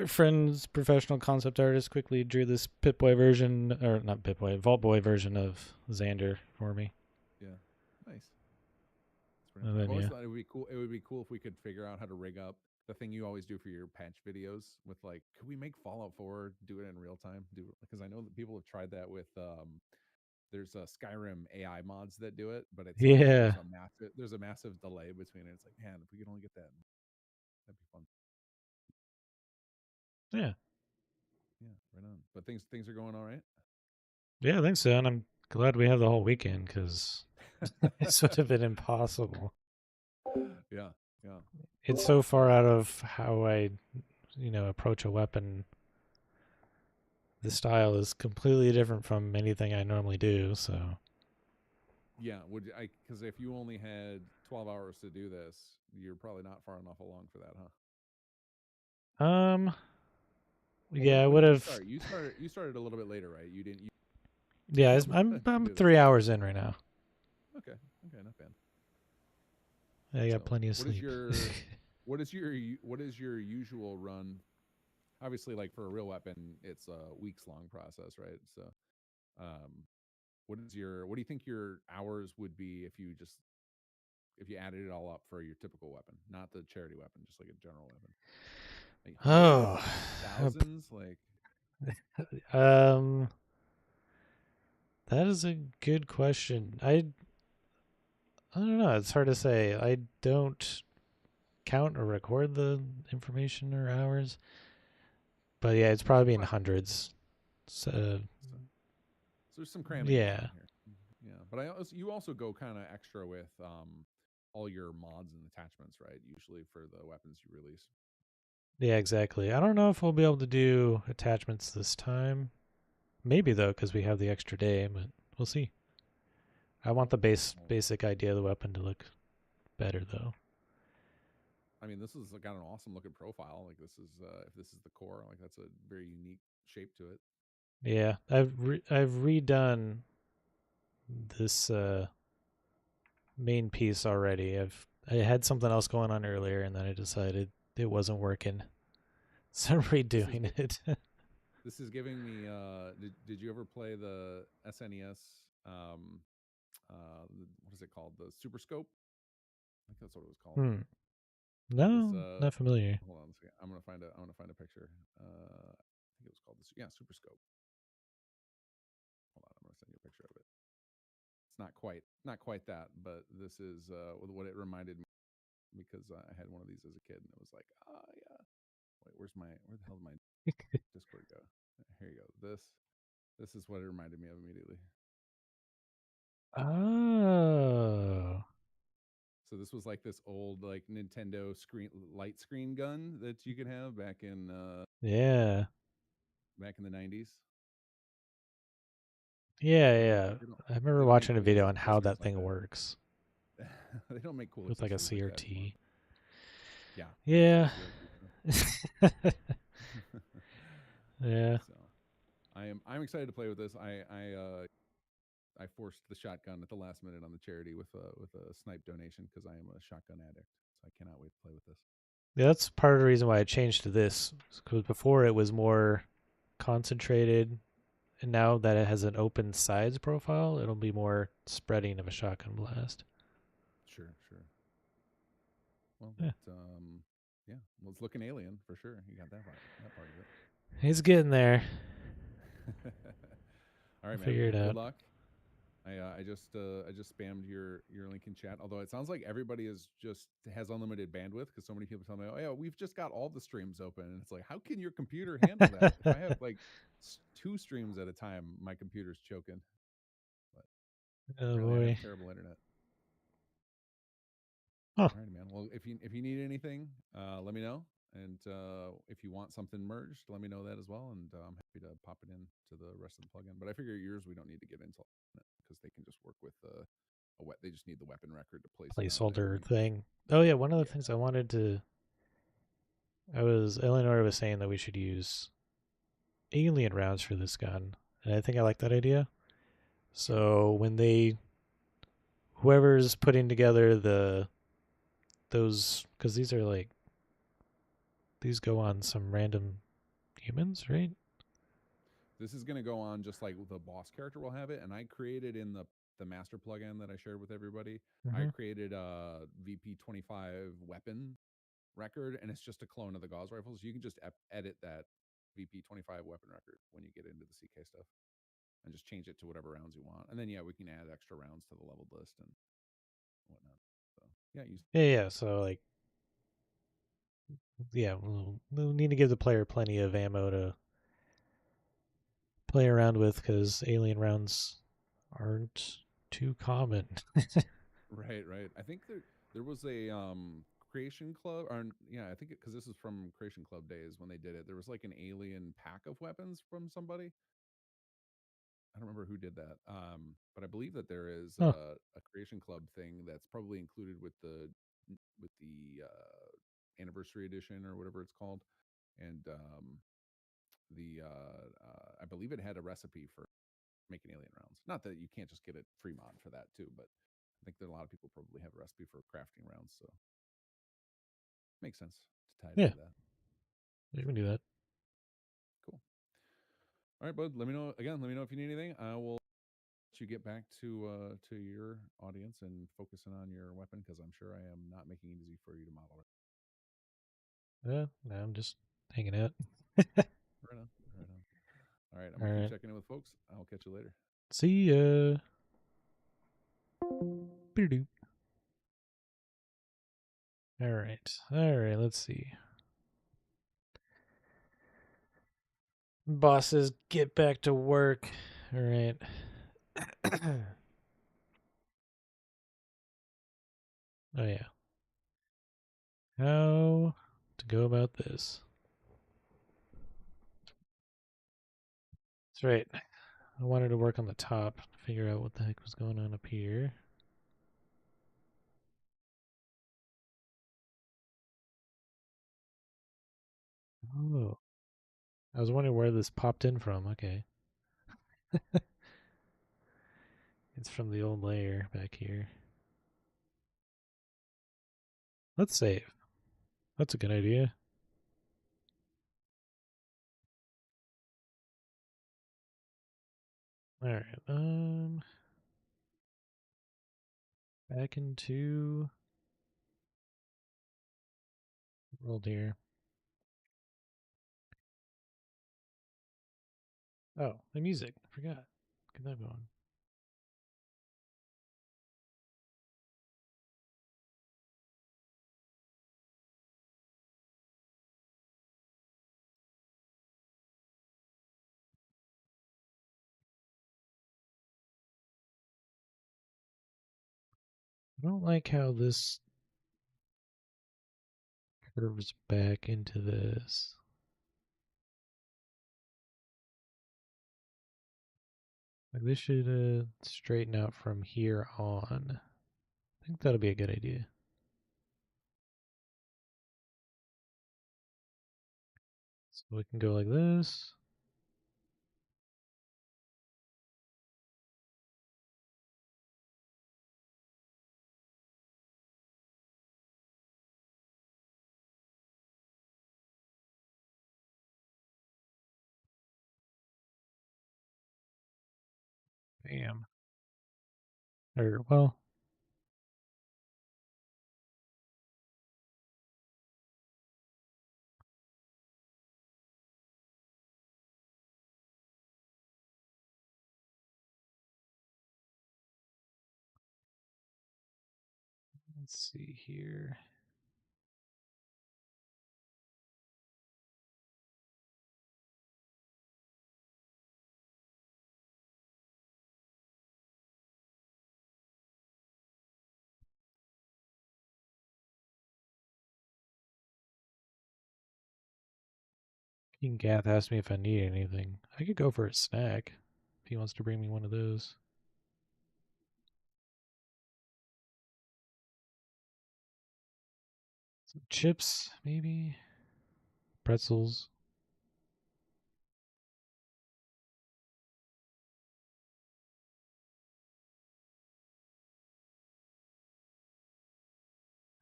Friend's professional concept artist quickly drew this Pip-Boy version, or not Pip-Boy, Vault Boy version of Xander for me. Yeah. Nice. It's pretty nice. And I've then always yeah, thought it would be cool. It would be cool if we could figure out how to rig up the thing you always do for your patch videos with like, could we make Fallout 4 do it in real time? Do because I know that people have tried that with there's a Skyrim AI mods that do it, but it's like yeah, there's a massive delay between it. It's like, man, if we could only get that, that'd be fun. yeah, Yeah, right on. But things are going all right. yeah. I think so. And I'm glad we have the whole weekend because this would have been impossible. Yeah, yeah. It's so far out of how I, approach a weapon. The style is completely different from anything I normally do. So, Yeah, would I? Because if you only had 12 hours to do this, you're probably not far enough along for that, huh? um, Well, yeah, I when would did you have. start? You started a little bit later, right? You didn't. You Yeah, didn't I'm do this. 3 hours in right now. Okay, okay, not bad. I got So, plenty of sleep. what is your usual run? Obviously, like for a real weapon, it's a weeks long process, right? So, um, what do you think your hours would be if you added it all up for your typical weapon, not the charity weapon, just like a general weapon? Like hundreds, Oh, thousands, like um, that is a good question. I don't know. It's hard to say. I don't count or record the information or hours, but yeah, it's yeah, probably in hundreds. So so, so there's some cramming going yeah, on here. Yeah, but you also go kind of extra with all your mods and attachments, right? Usually for the weapons you release. yeah, exactly. I don't know if we'll be able to do attachments this time. Maybe though, because we have the extra day, but we'll see. I want the Well, basic idea of the weapon to look better though. I mean, this has got an awesome looking profile. Like this is if this is the core, like that's a very unique shape to it. Yeah, I've redone this main piece already. I had something else going on earlier, and then I decided it wasn't working, so I'm This is redoing it. this is giving me. Did you ever play the SNES? Um, what is it called? The Super Scope. I think that's what it was called. hmm. This No, not familiar. hold on a second. I'm gonna find a picture. I think it was called this. Yeah, Super Scope. Hold on, I'm gonna send you a picture of it. It's not quite that, but this is what it reminded me because I had one of these as a kid, and it was like, ah, yeah. Wait, where the hell did my Discord go? Here you go. This is what it reminded me of immediately. Oh, So this was like this old like Nintendo screen light screen gun that you could have yeah, back in the 90s. yeah, They don't yeah. they don't I remember they don't make watching a cool video on how accessories that like thing that. works They don't make cool with like a accessories like that anymore. CRT. Yeah, yeah, the Yeah, CRT stuff. yeah. So I'm excited to play with this. I forced the shotgun at the last minute on the charity with a snipe donation because I am a shotgun addict. So I cannot wait to play with this. Yeah, that's part of the reason why I changed to this. Because before it was more concentrated, and now that it has an open sides profile, it'll be more spreading of a shotgun blast. Sure, sure. Well, Yeah, yeah. Well, it's looking alien for sure. You got that part of it. he's getting there. All We'll right, man. figure it Well, good out. luck. I just spammed your link in chat. Although it sounds like everybody is just has unlimited bandwidth because so many people tell me, "Oh yeah, we've just got all the streams open," and it's like, how can your computer handle that? If I have like two streams at a time, my computer's choking. But Oh apparently, I have boy. terrible internet. Huh. All right, man. Well, if you need anything, let me know. And if you want something merged, let me know that as well. And I'm happy to pop it in to the rest of the plugin. But I figure yours we don't need to get into because they can just work with a wet. They just need the weapon record to place it on there. Placeholder thing. Oh yeah, one of the Yeah, things I wanted to Eleanor was saying that we should use alien rounds for this gun. And I think I like that idea. So when whoever's putting together those, because these are like, these go on some random humans, right? this is going to go on just like the boss character will have it. And I created in the master plugin that I shared with everybody. I Mm-hmm. created a VP25 weapon record, and it's just a clone of the Gauss rifles. You can just edit that VP25 weapon record when you get into the CK stuff, and just change it to whatever rounds you want. And then yeah, we can add extra rounds to the leveled list and whatnot. So yeah, Yeah. So like, yeah, we'll need to give the player plenty of ammo to play around with because alien rounds aren't too common. right. I think there was a Creation Club, or yeah, I think because this is from Creation Club days when they did it. There was like an alien pack of weapons from somebody. I don't remember who did that, but I believe that there is Huh. a Creation Club thing that's probably included with the anniversary edition or whatever it's called, and the I believe it had a recipe for making alien rounds. Not that you can't just get a free mod for that too, but I think that a lot of people probably have a recipe for crafting rounds, so makes sense to tie it Yeah, into that. you can do that. Cool. All right, bud. Let me know again. Let me know if you need anything. I will let you get back to your audience and focusing on your weapon because I'm sure I am not making it easy for you to model it. Yeah, no, I'm just hanging out. Right on. Right on. All right. I'm All gonna keep right. checking in with folks. I'll catch you later. See ya. Boo-doo. All right. All right. Let's see. Bosses, get back to work. All right. Oh, yeah. How to go about this. That's right. I wanted to work on the top to figure out what the heck was going on up here. Oh. I was wondering where this popped in from. Okay. It's from the old layer back here. Let's save. That's a good idea. All right. Back into world here. Oh, the music. I forgot. Get that going. I don't like how this curves back into this. Like this should straighten out from here on. I think that'll be a good idea. So we can go like this. Bam. Or, well, Let's see here. King Gath asked me if I need anything. I could go for a snack if he wants to bring me one of those. Some chips, maybe? Pretzels.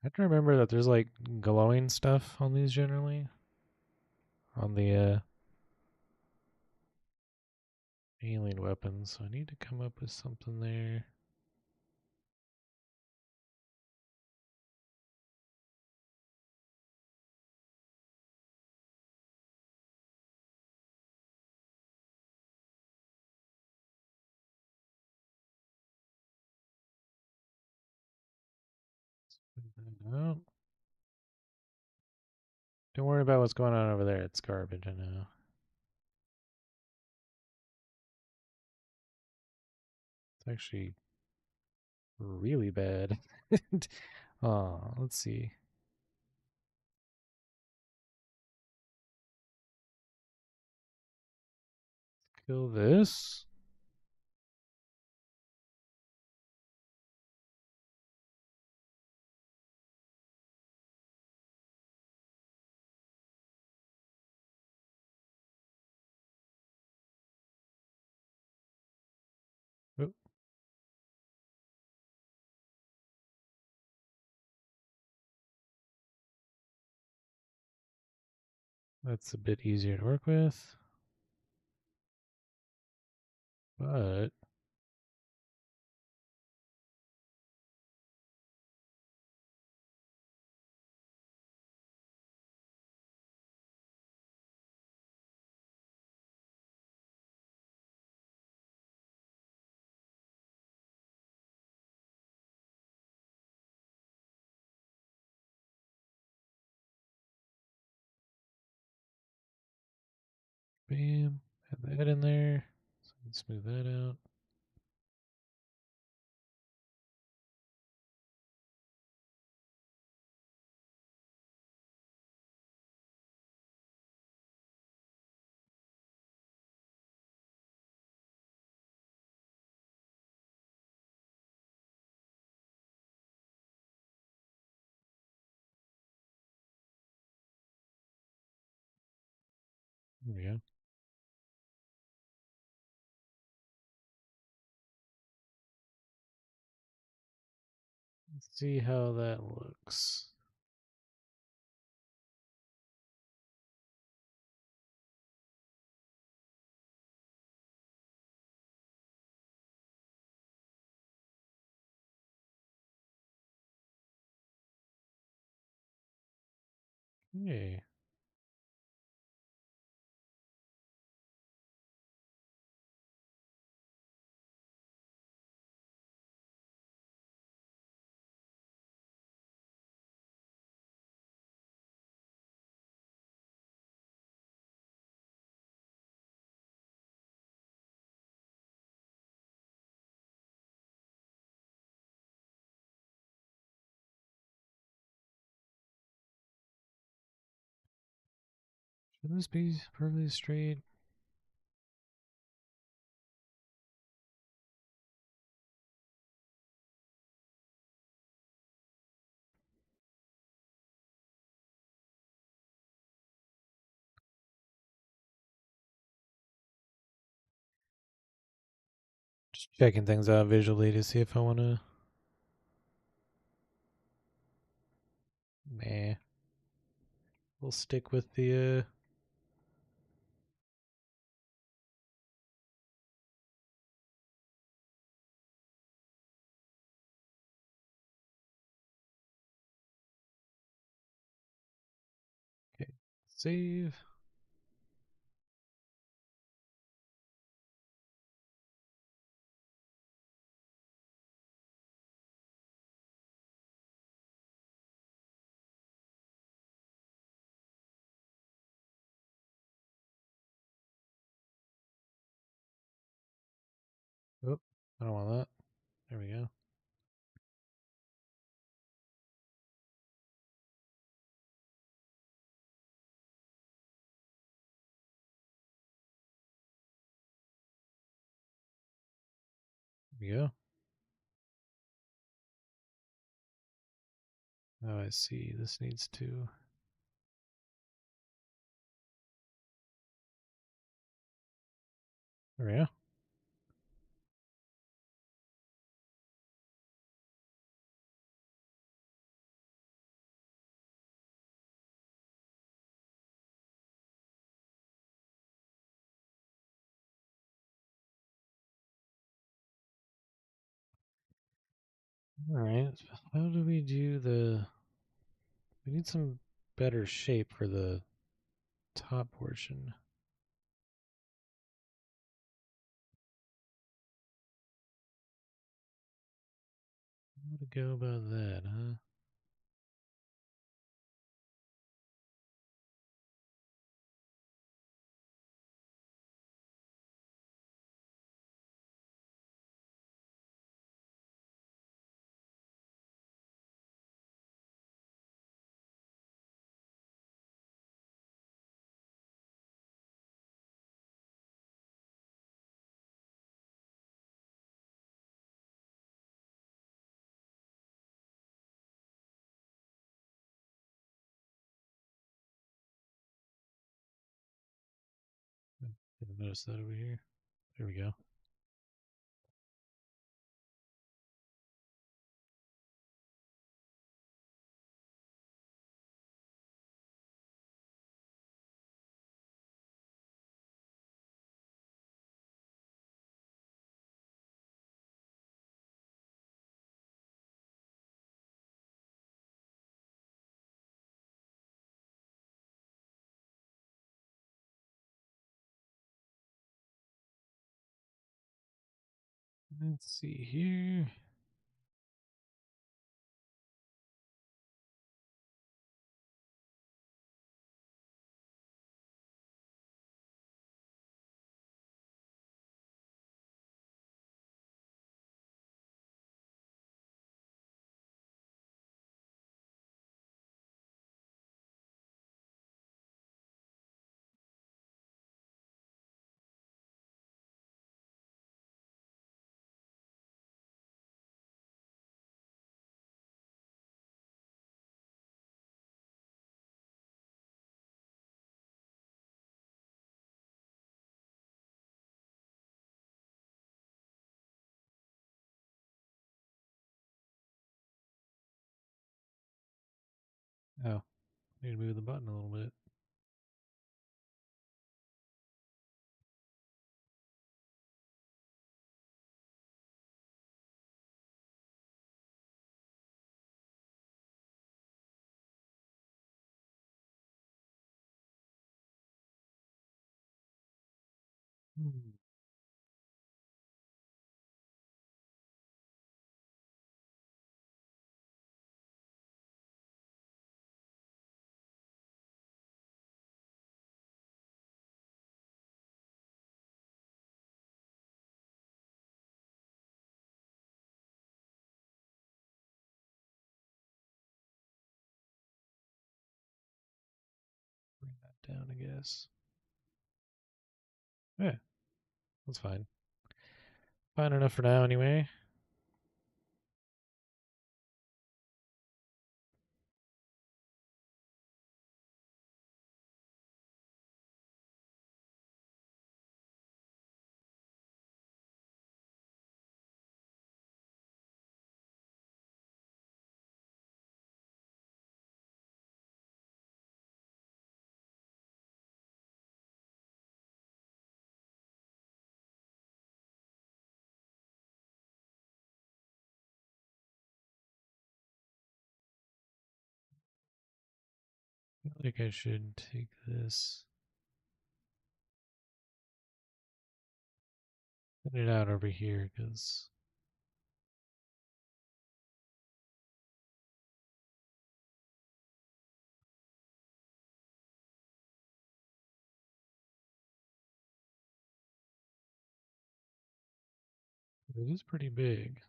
I have to remember that there's like glowing stuff on these generally. On the alien weapons. So I need to come up with something there. No. Don't worry about what's going on over there. It's garbage, I know. It's actually really bad. Oh, let's see. Kill this. Oh, that's a bit easier to work with. But bam. Add that in there. So let's smooth that out. There we go. Let's see how that looks. Okay. Should this be perfectly straight? Just checking things out visually to see if I want to. Nah. We'll stick with the okay. Save. I don't want that. There we go. There we go. Oh, I see. This needs to. There we go. All right. How do we do the? We need some better shape for the top portion. How to go about that, huh? Didn't notice that over here. There we go. Let's see here. Oh, need to move the button a little bit. Hmm. Bring that down, I guess. Yeah, that's fine. Fine enough for now, anyway. I feel like I should take this, put it out over here, because It is pretty big.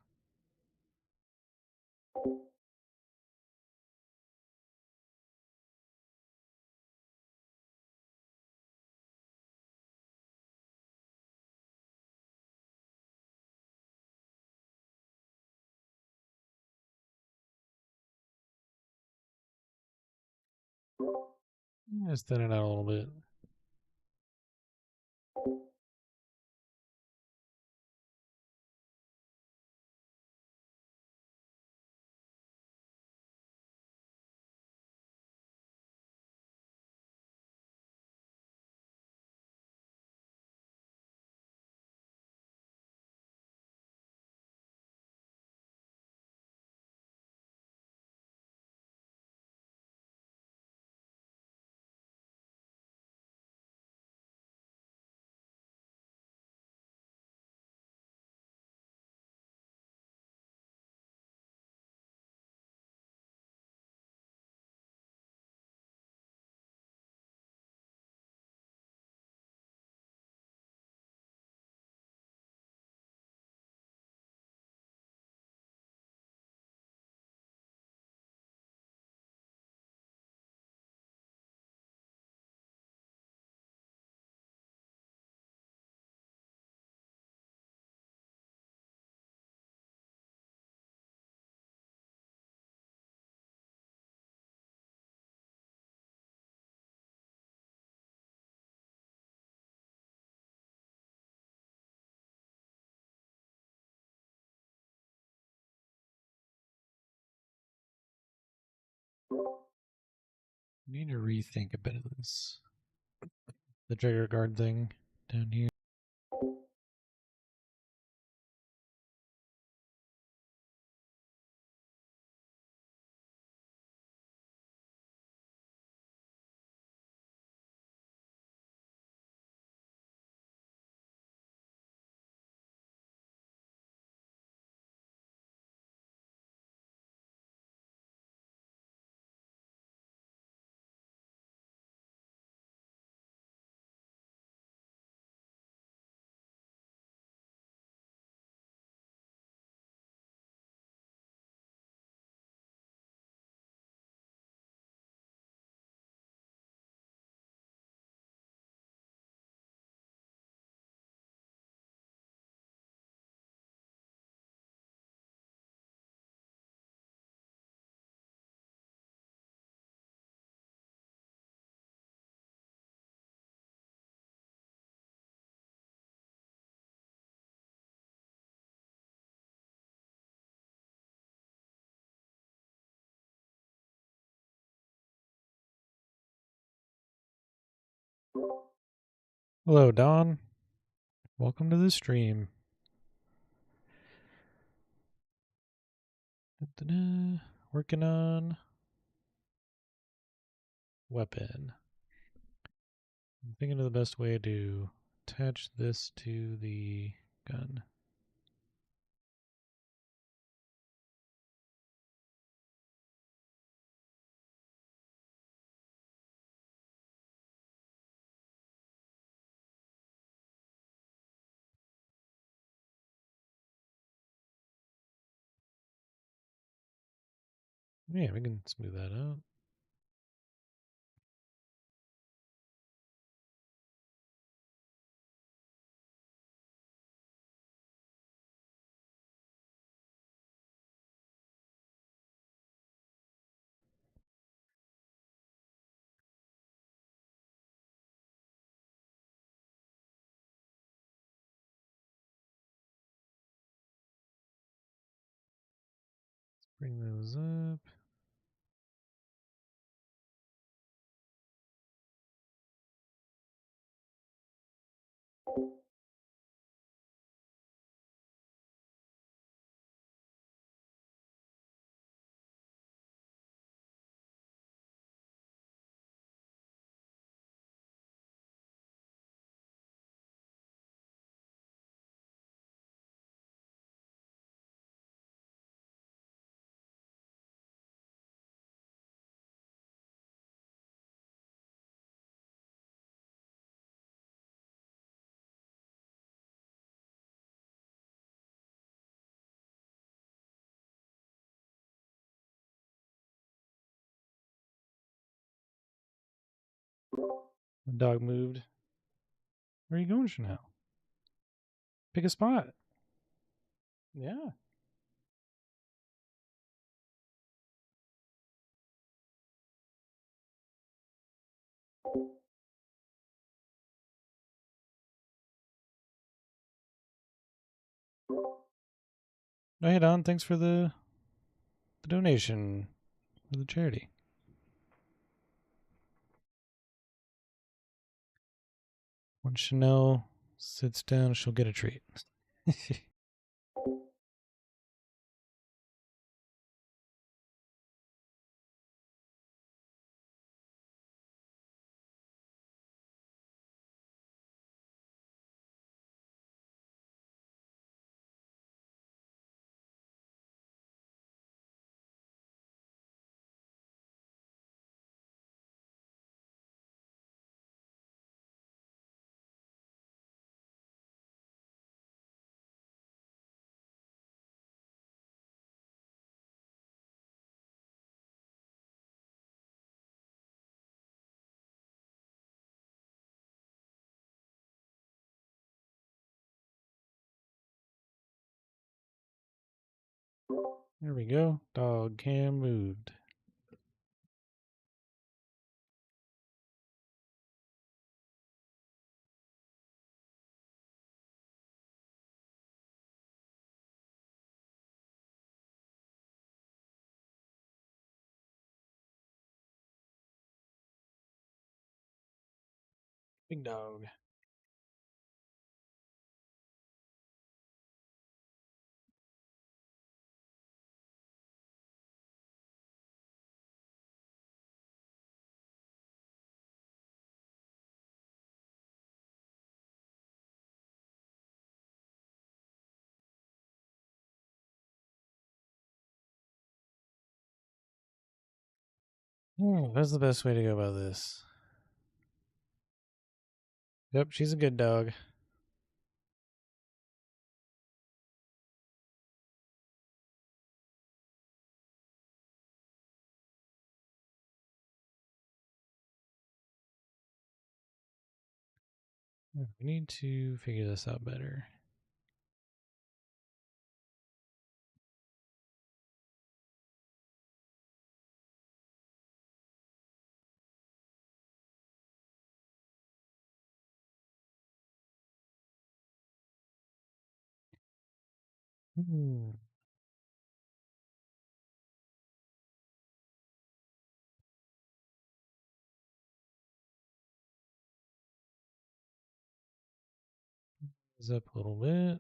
Let's thin it out a little bit. Need to rethink a bit of this. The trigger guard thing down here. Hello, Don. Welcome to the stream. Da-da-da. Working on weapon. I'm thinking of the best way to attach this to the gun. Yeah, we can smooth that out. Bring those up. The dog moved. Where are you going, Chanel? Pick a spot. Yeah. No, hey Don, thanks for the donation for the charity. When Chanel sits down, she'll get a treat. There we go. Dog cam moved. Big dog. That's the best way to go about this. Yep, she's a good dog. We need to figure this out better. Hmm. Is up a little bit.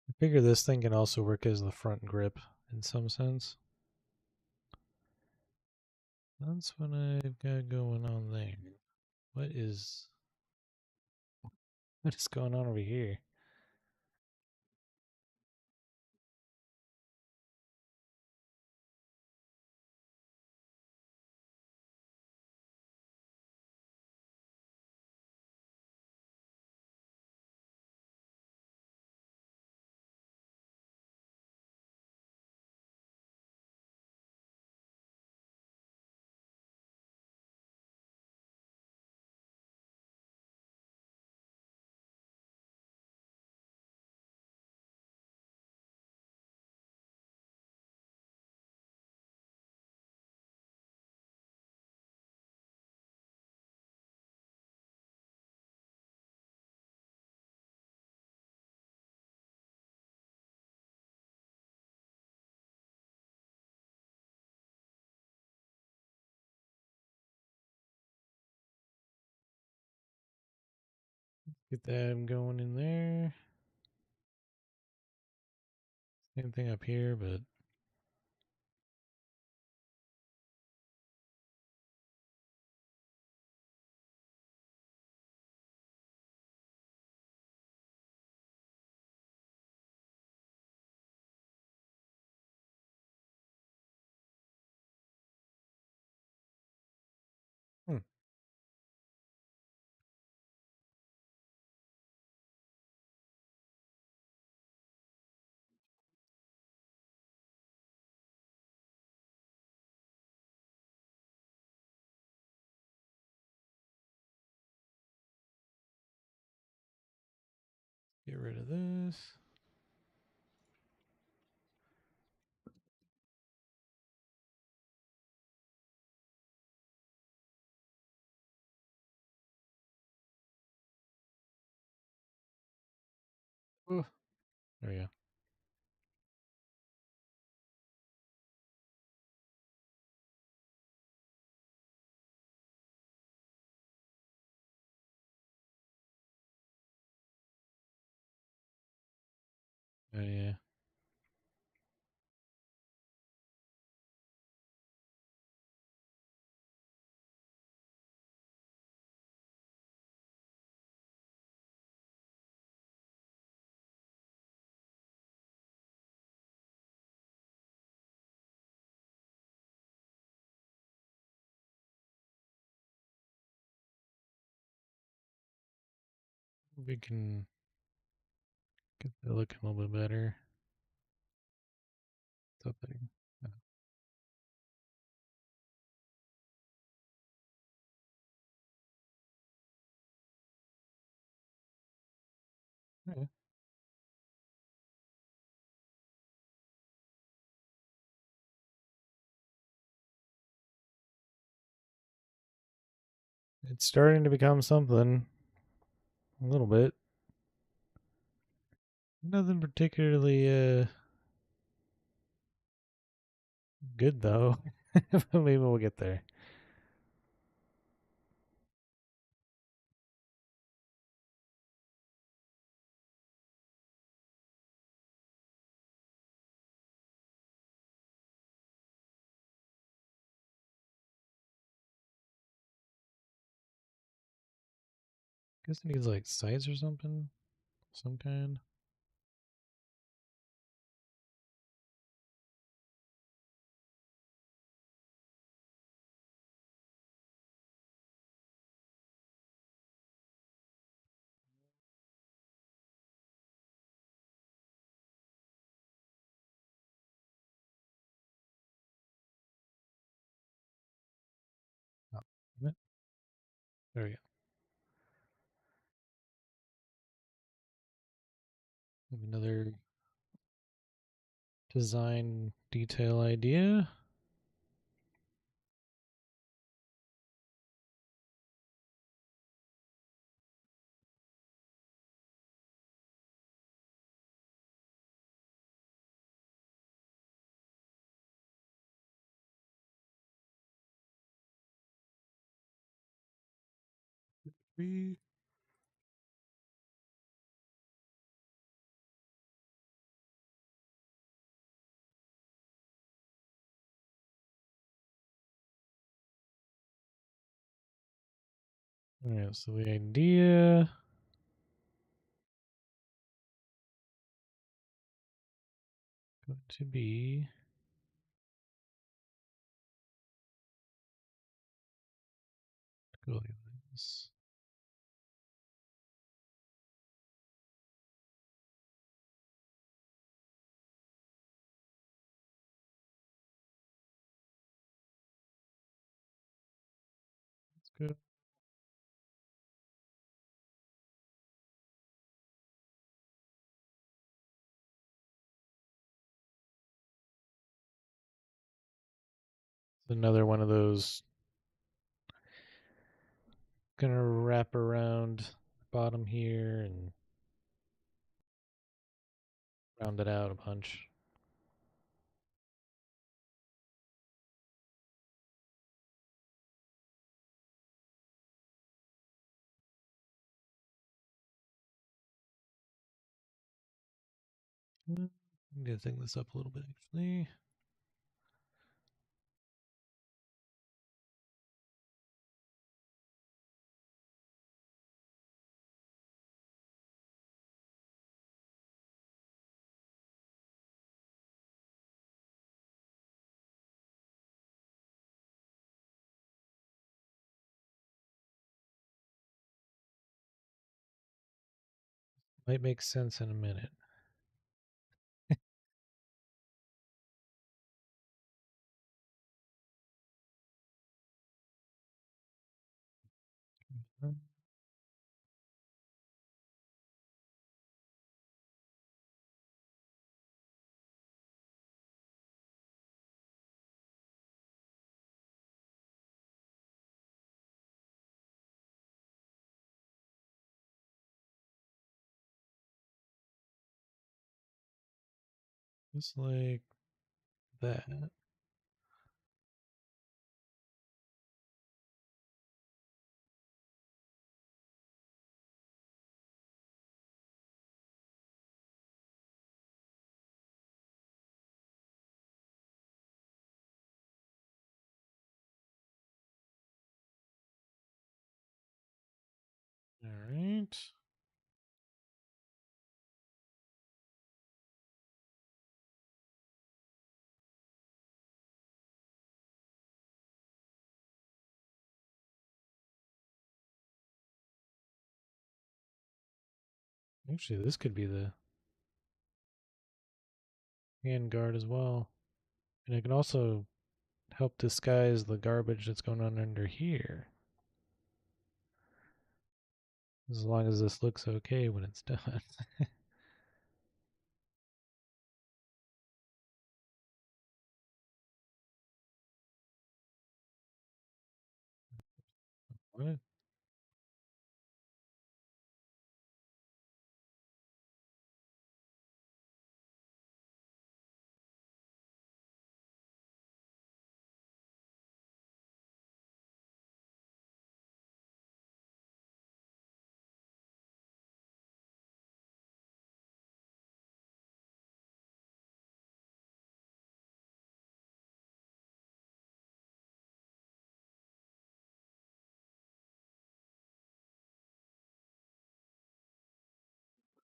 I figure this thing can also work as the front grip in some sense. That's what I've got going on there. What is going on over here? Get that going in there. Same thing up here, but Get rid of this. Oh, there we go. Oh yeah. We can get that looking a little bit better. Something. Yeah. It's starting to become something. A little bit. Nothing particularly good though. But maybe we'll get there. Guess it needs like sights or something. Some kind. Oh, damn it. There we go. Maybe another design detail idea. We Alright, so the idea going to be go like this. Let's go. Another one of those gonna wrap around the bottom here and round it out a bunch. I'm gonna think this up a little bit actually. Might make sense in a minute. Just like that. All right. Actually, this could be the hand guard as well. And it can also help disguise the garbage that's going on under here. As long as this looks okay when it's done. What?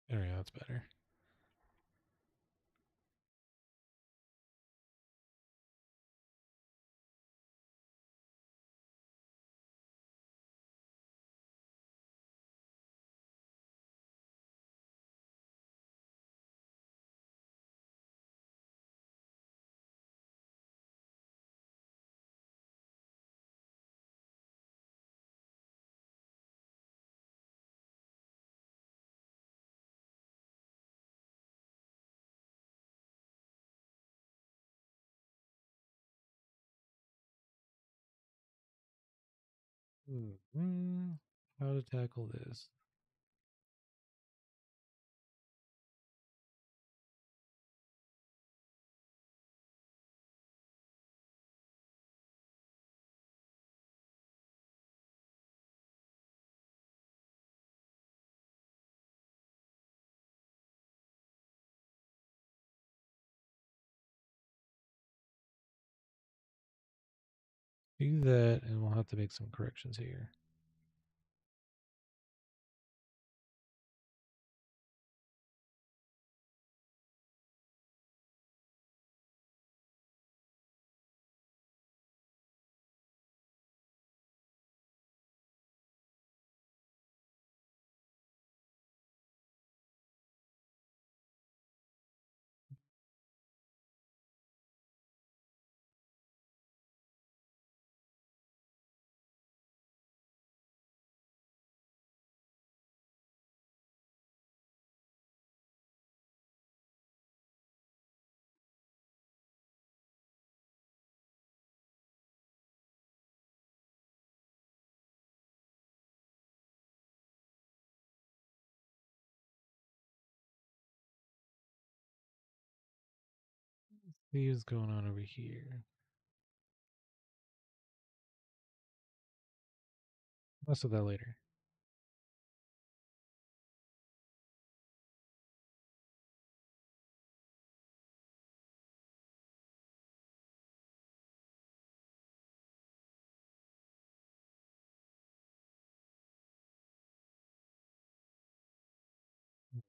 There we go, that's better. How to tackle this? Do that, and we'll have to make some corrections here. See what's going on over here. Less of that later.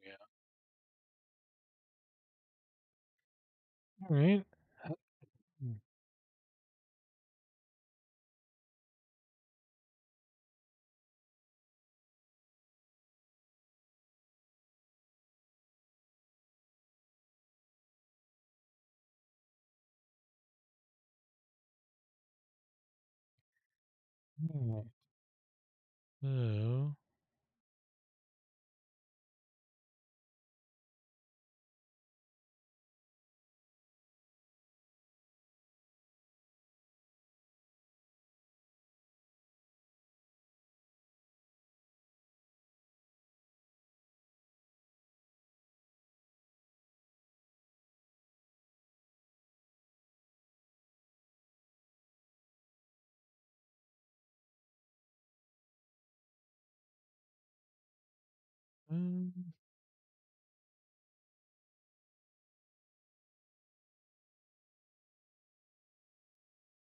Yeah. All right. Alright. So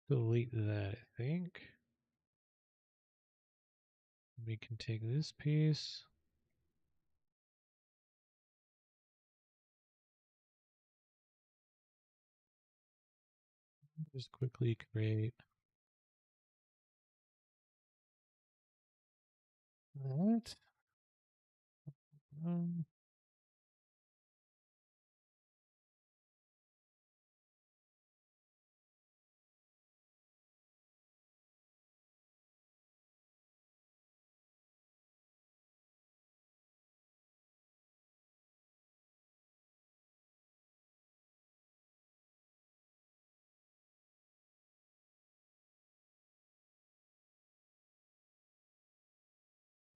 Delete that, I think. We can take this piece. Just quickly create. All right.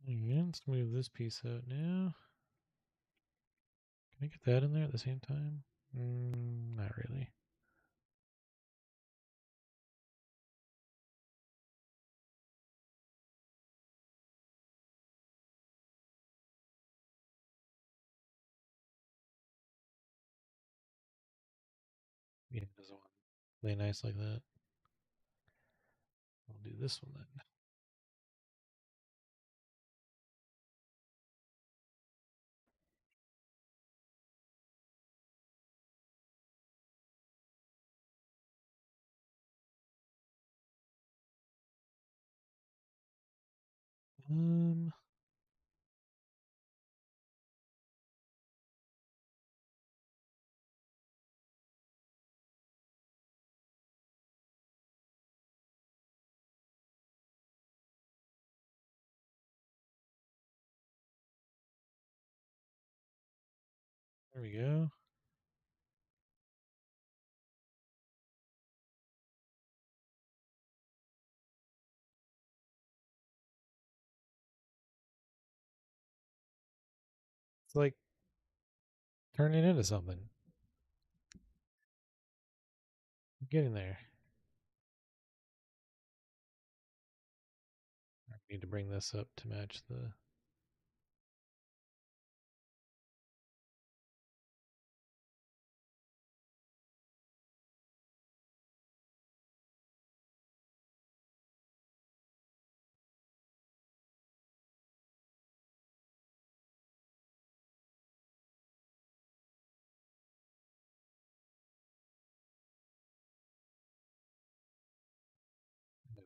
And let's move this piece out now. Can I get that in there at the same time? Not really. Yeah, it doesn't want to lay nice like that. I'll do this one then. Um, there we go. It's like turning into something. I'm getting there. I need to bring this up to match the.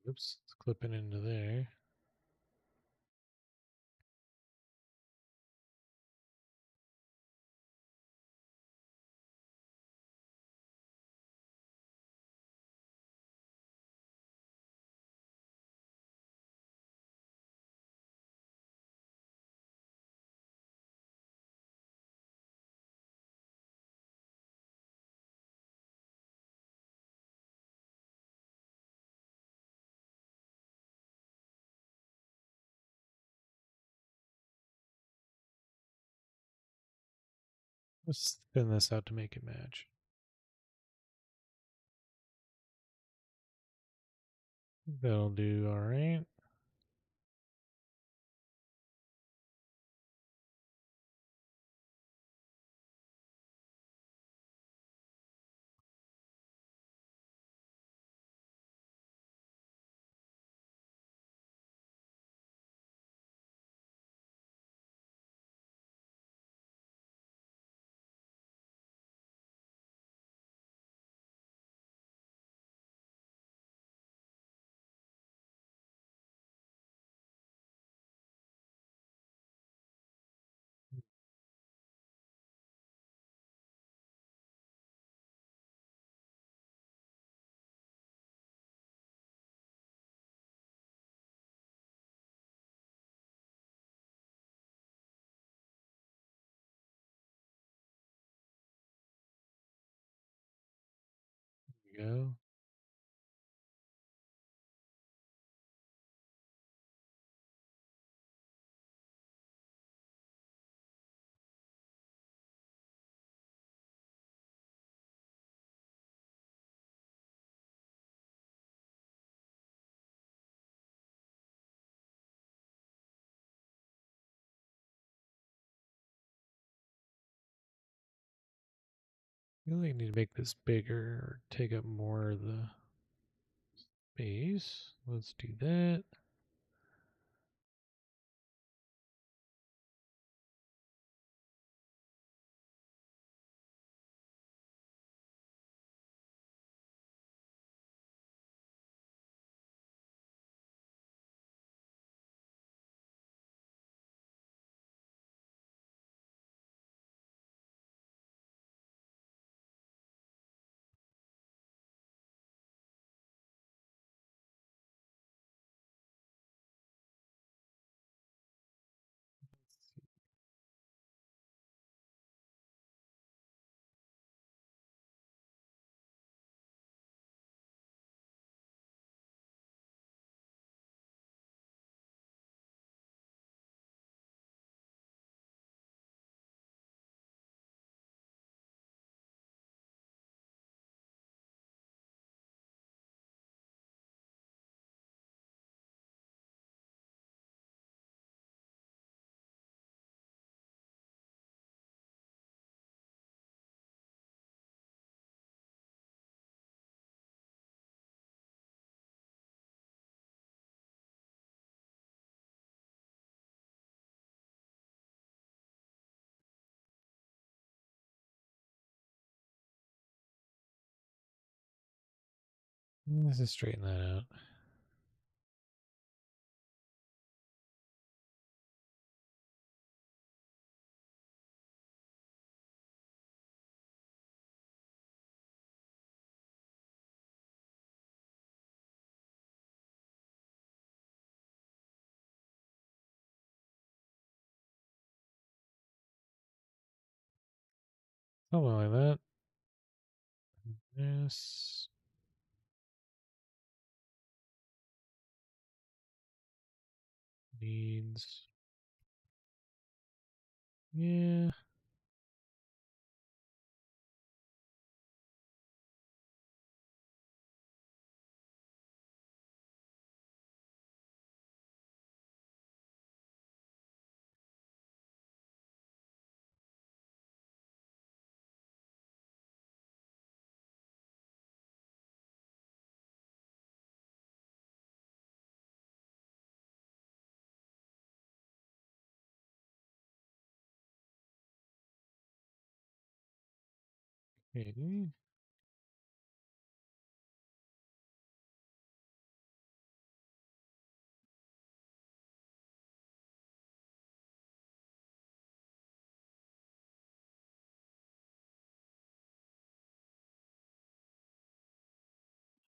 Oops, it's clipping into there. Let's spin this out to make it match. That'll do all right. There we go. I feel like I need to make this bigger or take up more of the space. Let's do that. Let's just straighten that out. Something like that. Yes. Needs. Yeah. Okay.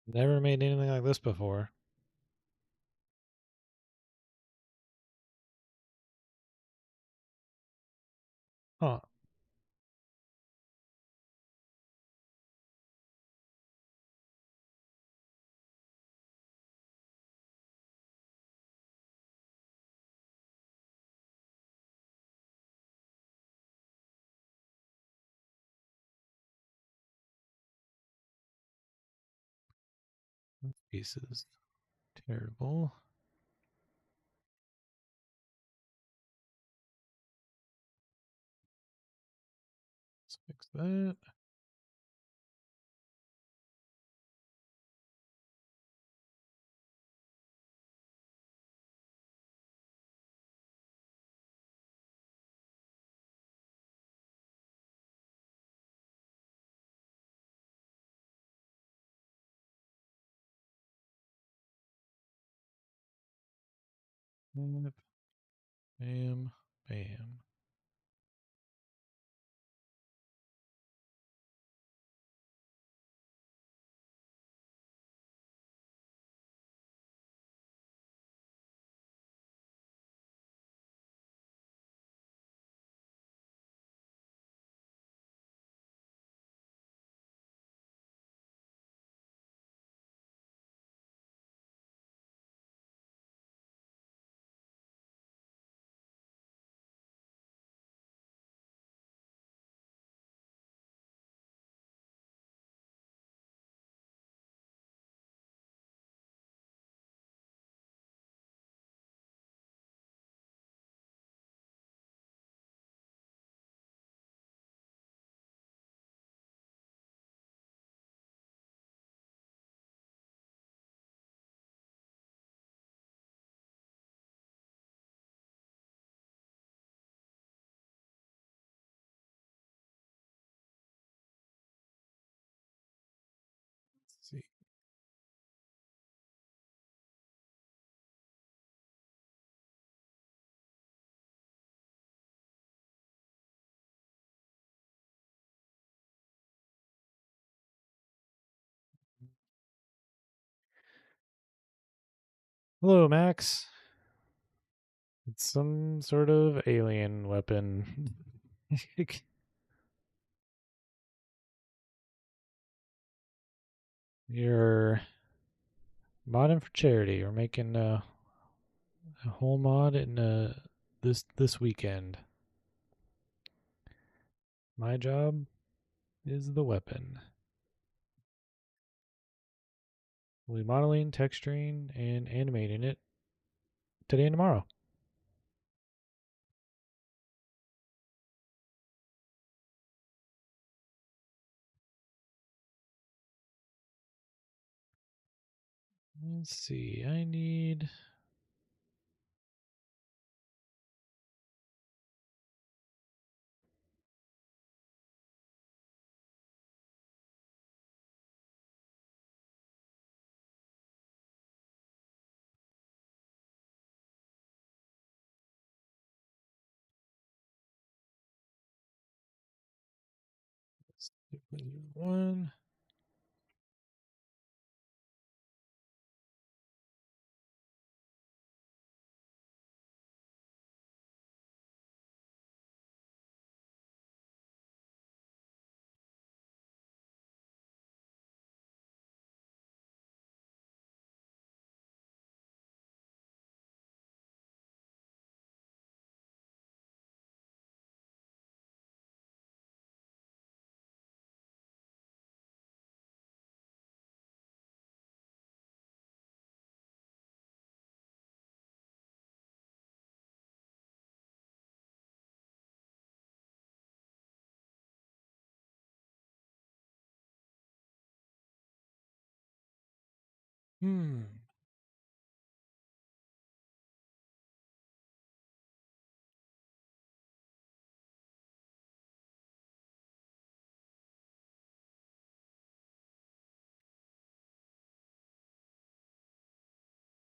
Never made anything like this before. Huh. This piece is terrible. Let's fix that. Yep. Bam. Bam. Hello, Max. It's some sort of alien weapon. You're modding for charity. We're making a whole mod in this weekend. My job is the weapon. We'll be modeling, texturing, and animating it today and tomorrow. Let's see. I need. One. Hmm.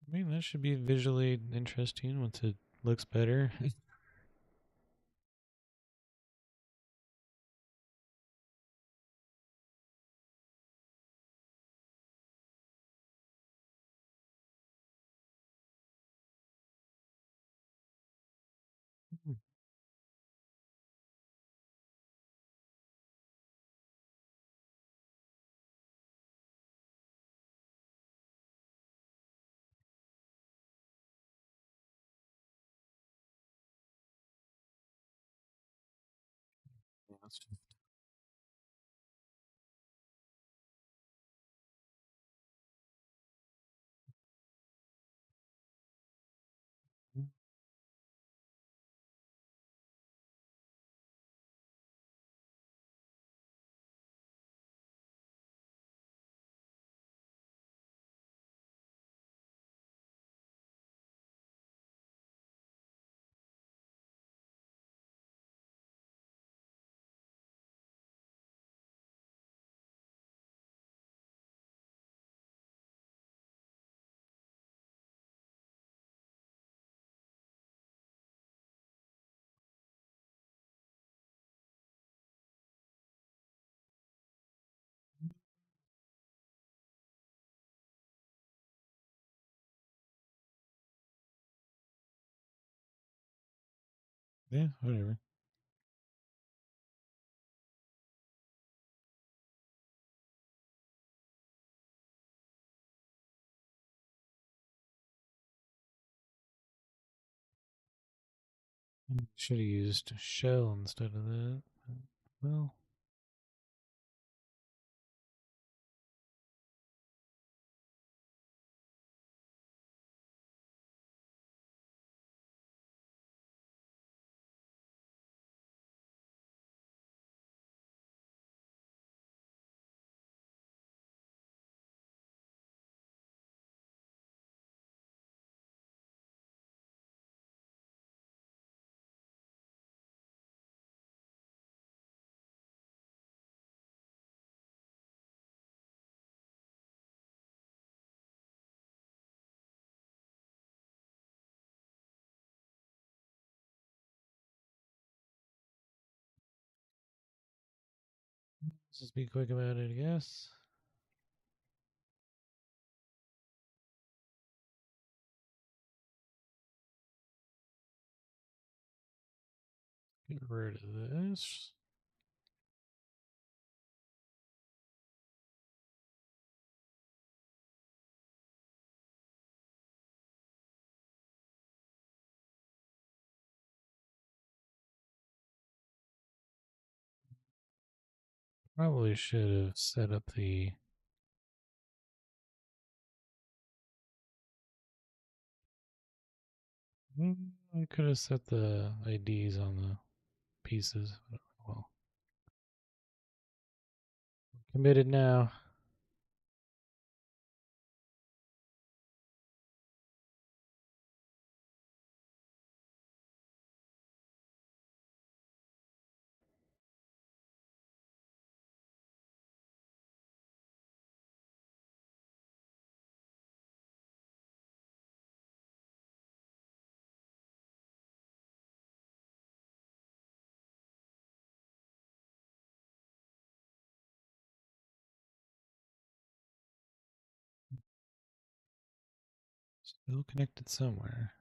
I mean, that should be visually interesting once it looks better. Yeah, whatever. Should have used shell instead of that. Well, let's just be quick about it, I guess. Get rid of this. Probably should have set up the I could have set the IDs on the pieces. Well, committed now. Still connected somewhere.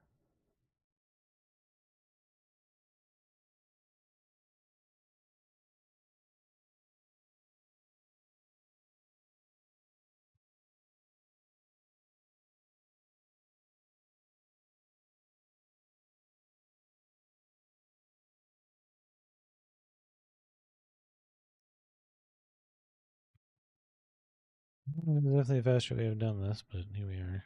There's definitely a faster way of done this, but here we are.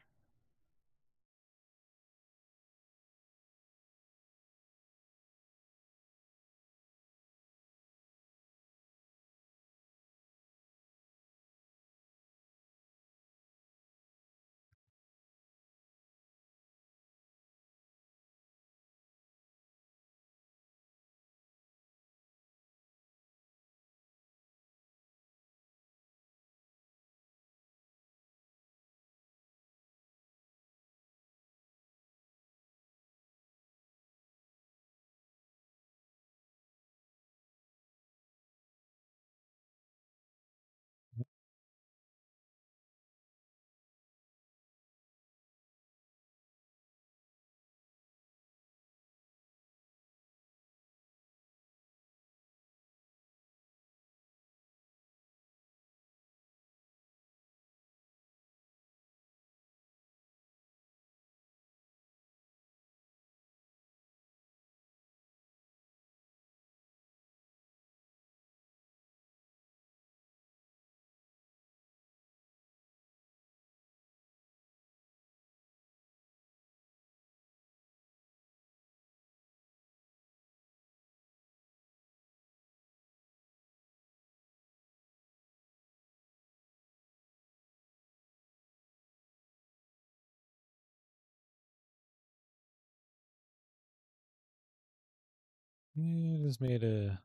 Yeah, just made a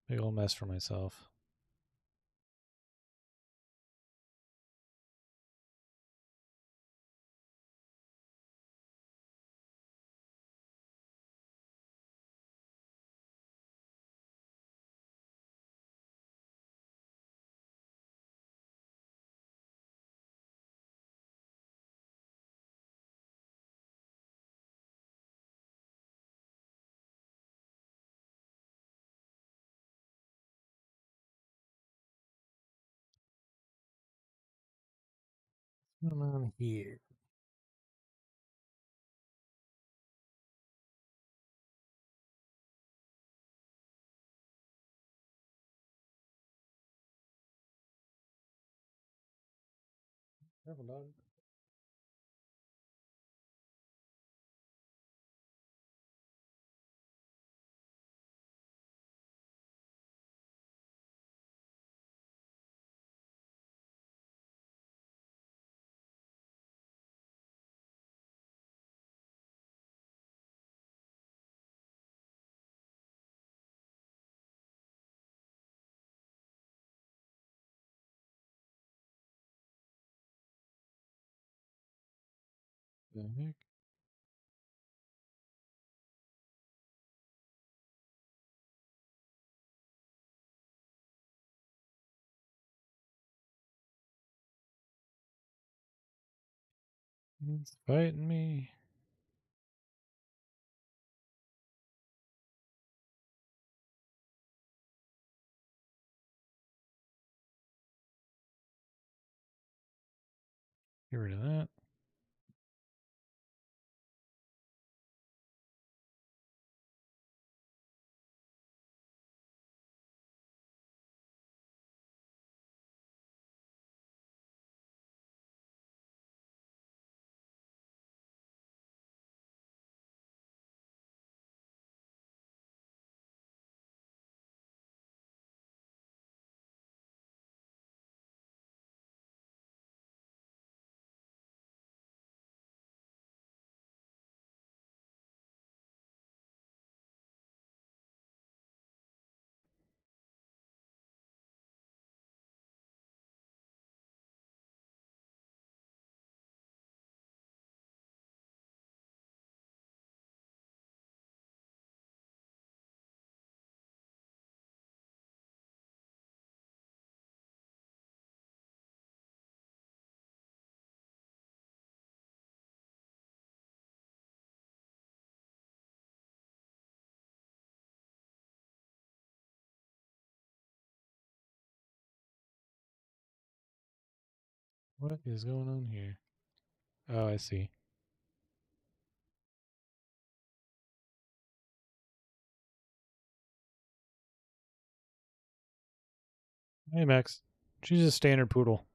big old mess for myself. What's going on here? Careful, dog. The heck? It's fighting me. Get rid of that. What is going on here? Oh, I see. Hey, Max. She's a standard poodle.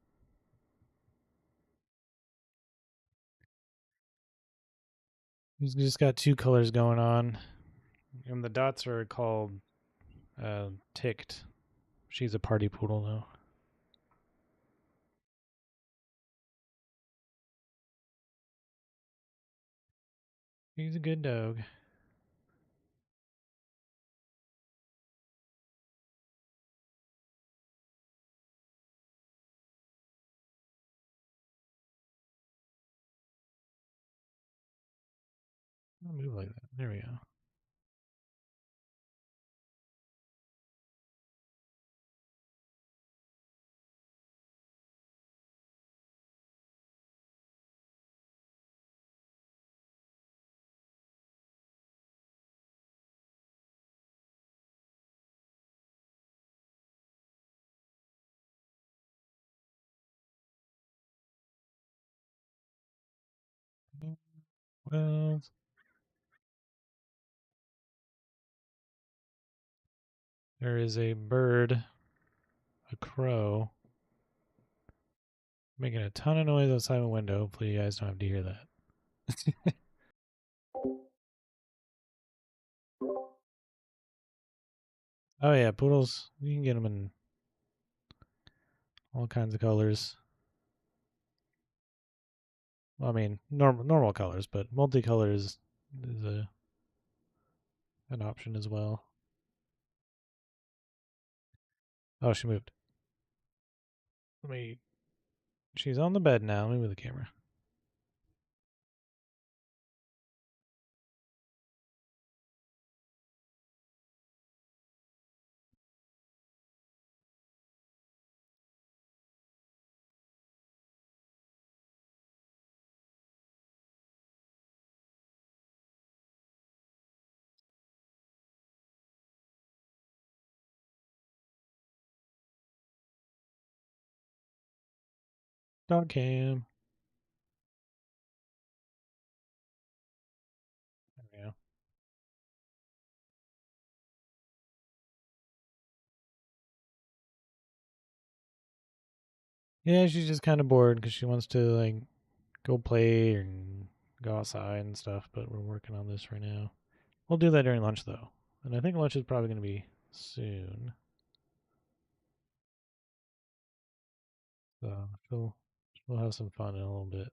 He's just got two colors going on. And the dots are called ticked. She's a party poodle, though. He's a good dog. Don't move like that. There we go. Well, there is a bird, a crow, making a ton of noise outside my window. Hopefully, you guys don't have to hear that. Oh yeah, poodles. You can get them in all kinds of colors. Well, I mean, normal colors, but multicolors is an option as well. Oh, she moved. Let me. She's on the bed now. Let me move the camera. Dog cam. There we go. Yeah, she's just kind of bored because she wants to like go play and go outside and stuff. But we're working on this right now. We'll do that during lunch though, and I think lunch is probably going to be soon. So she'll have some fun in a little bit.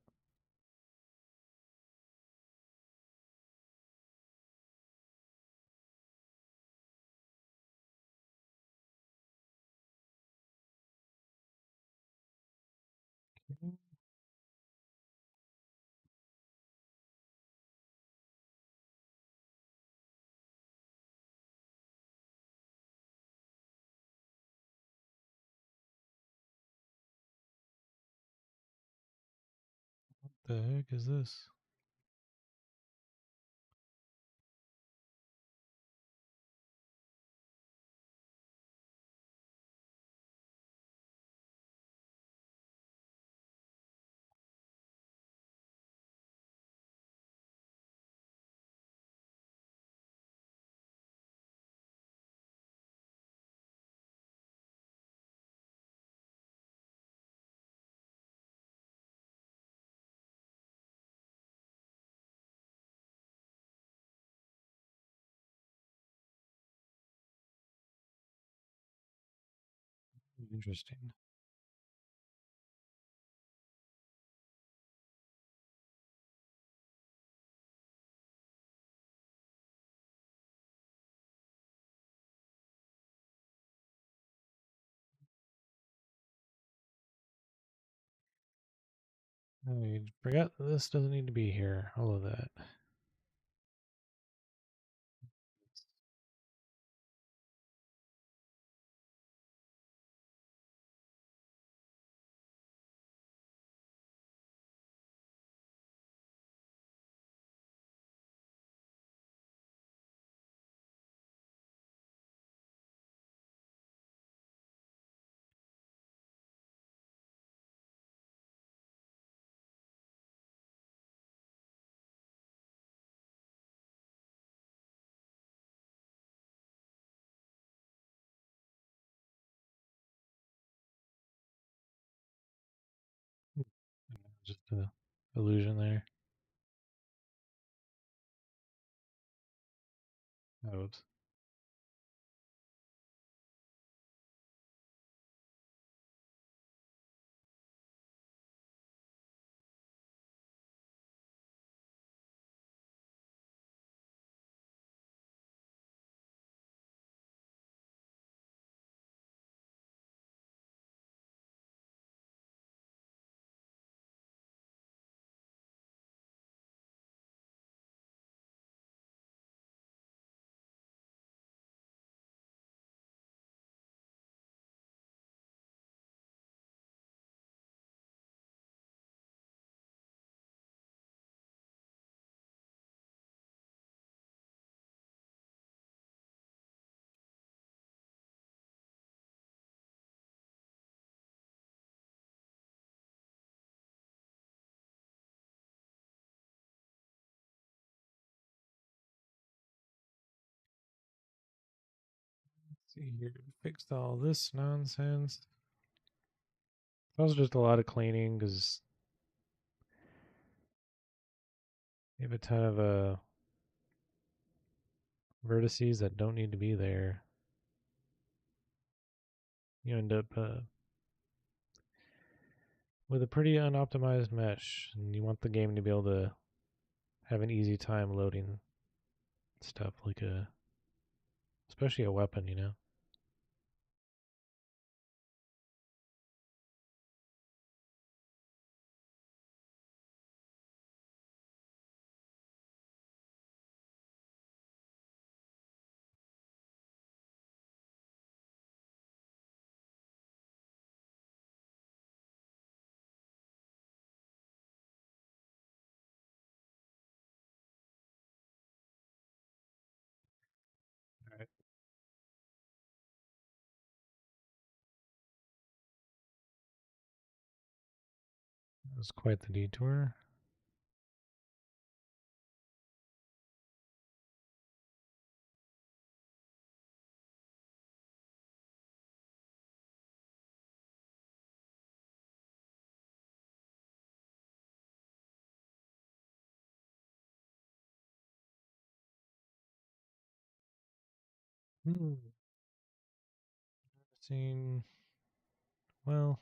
What the heck is this? Interesting. I forgot this doesn't need to be here. All of that. Just an illusion there. Oops. Let's see here. Fixed all this nonsense. That was just a lot of cleaning because you have a ton of vertices that don't need to be there. You end up with a pretty unoptimized mesh, and you want the game to be able to have an easy time loading stuff like especially a weapon, you know? All right. That was quite the detour. Hmm. Seen. Well,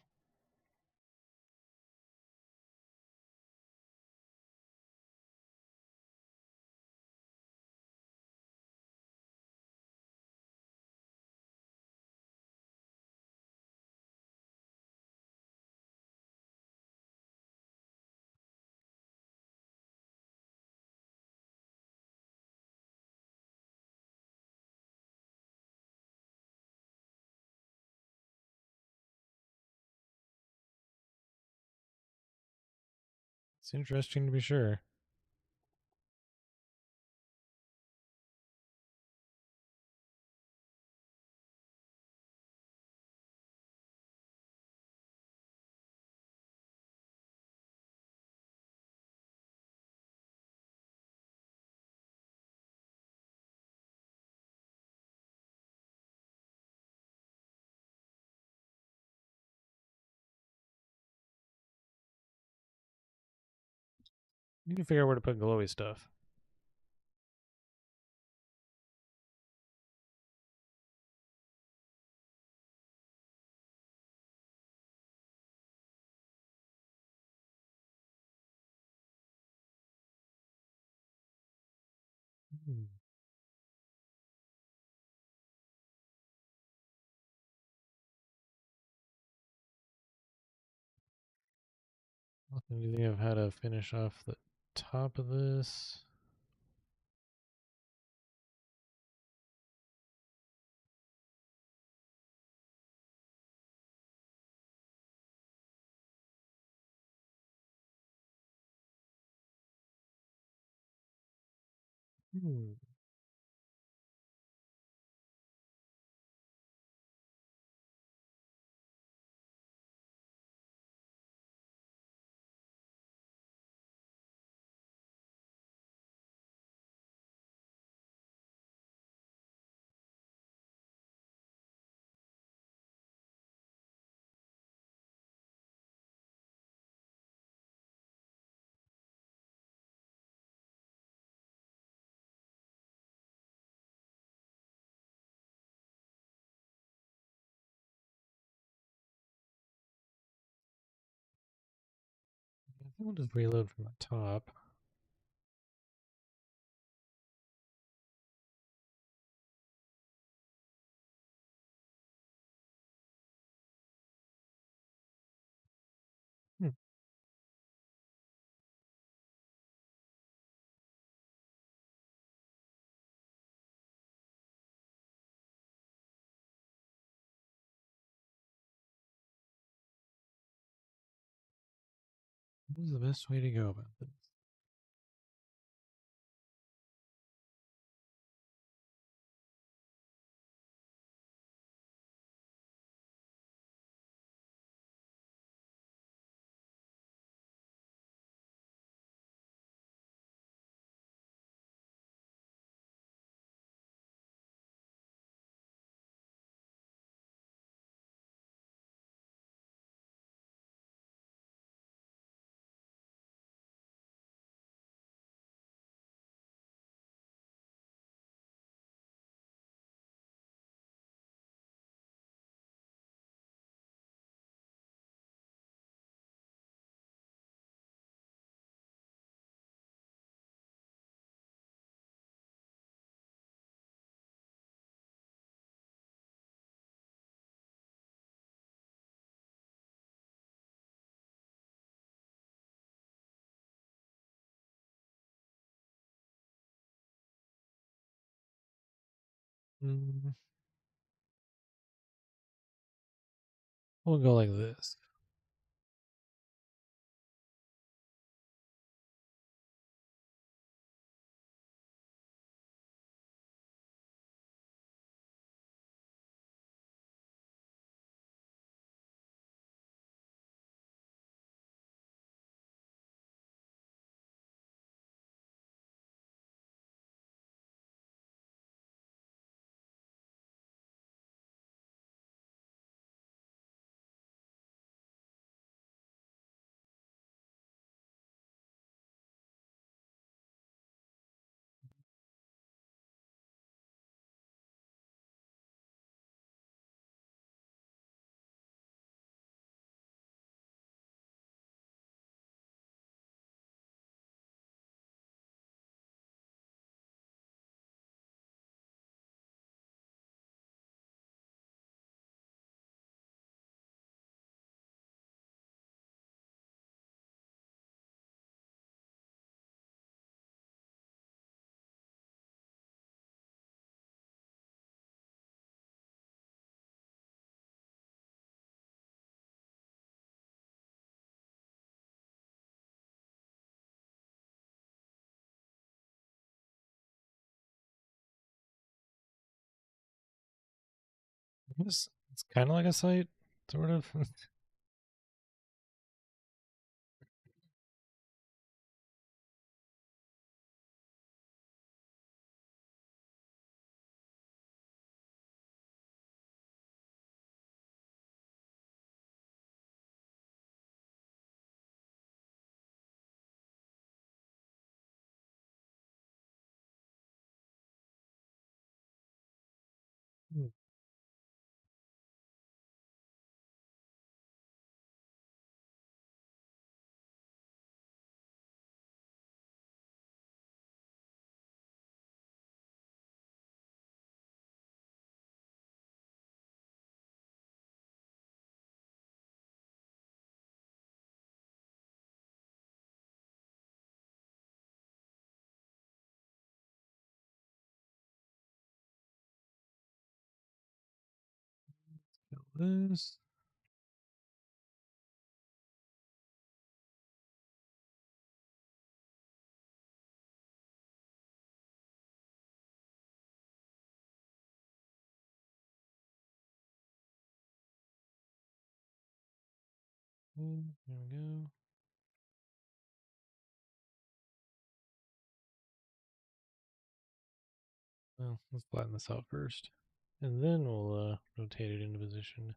it's interesting to be sure. Need to figure out where to put glowy stuff. Hmm. Nothing to think of how to finish off the top of this. Hmm. I think we'll just reload from the top. Hmm. What is the best way to go about this? Mm, we'll go like this. I guess it's kind of like a site, sort of. Hmm. this. There we go. Well, let's flatten this out first. And then we'll rotate it into position.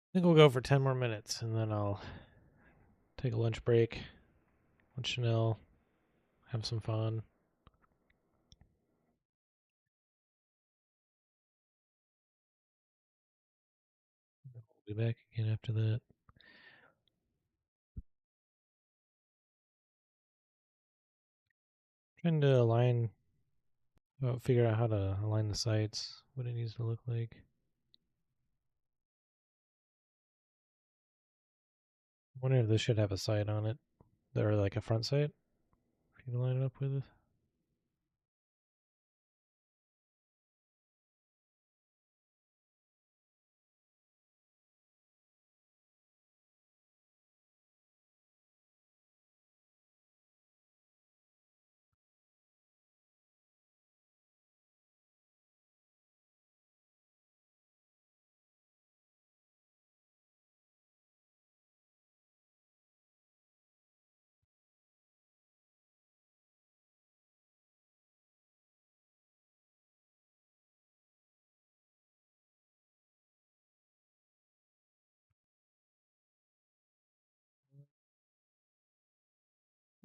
I think we'll go for 10 more minutes and then I'll take a lunch break, let Chanel have some fun. We'll be back again after that. Trying to figure out how to align the sights, what it needs to look like. I wonder if this should have a sight on it, or like a front sight, if you line it up with it.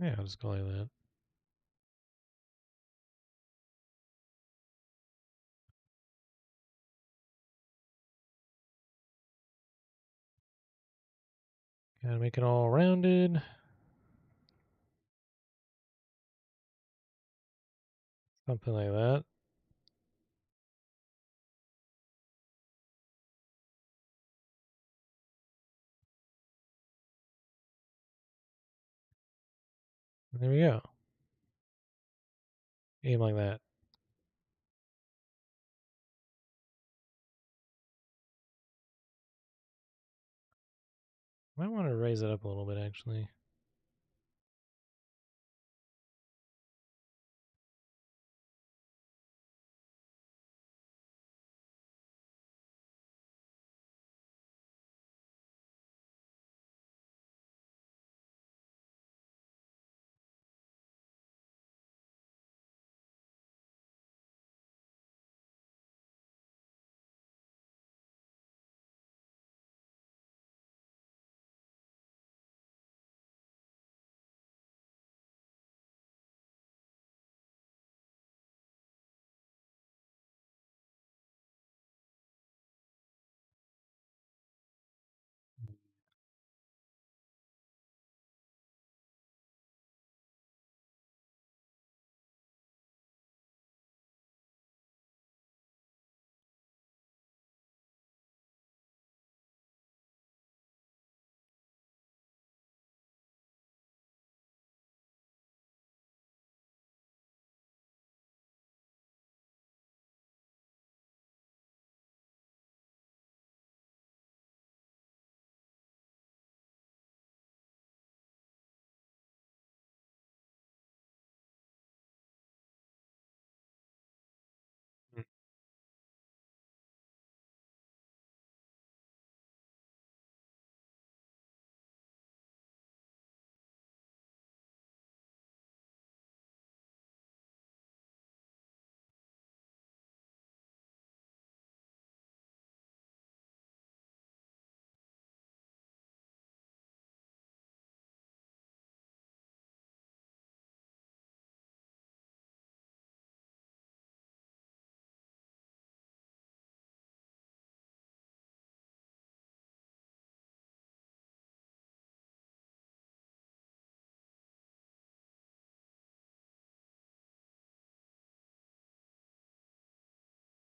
Yeah, I'll just go like that. Gotta make it all rounded. Something like that. There we go. Aim like that. Might want to raise it up a little bit, actually.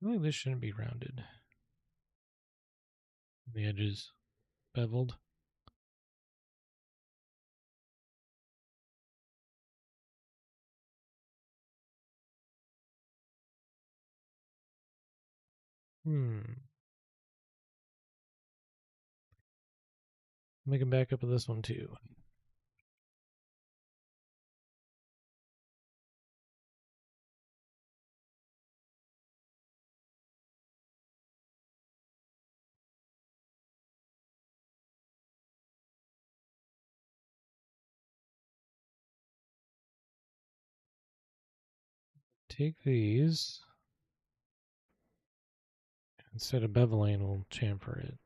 feel like this shouldn't be rounded. The edges beveled. Make a backup of this one too. Take these. Instead of beveling, we'll chamfer it.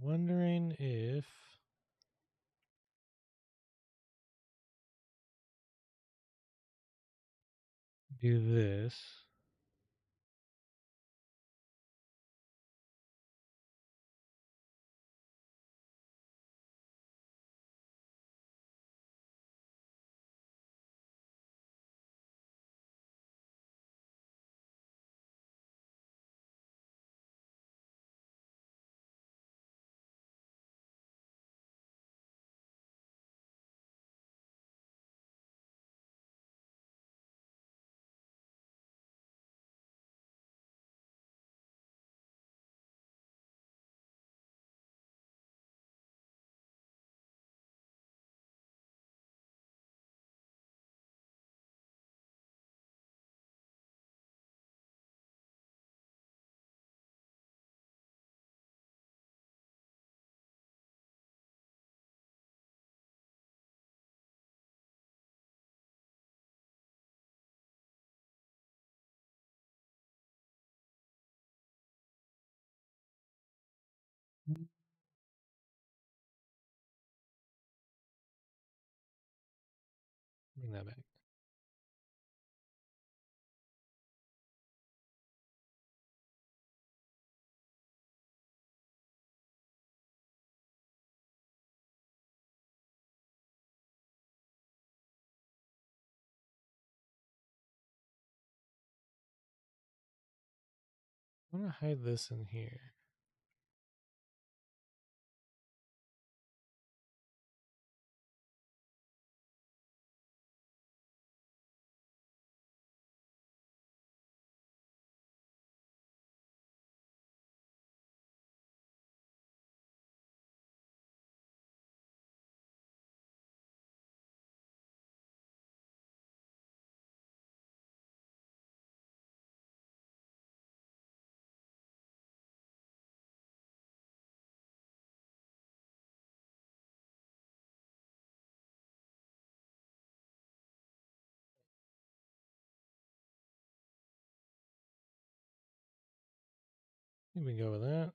Wondering if do this. Bring that back. I'm gonna hide this in here. We can go with that.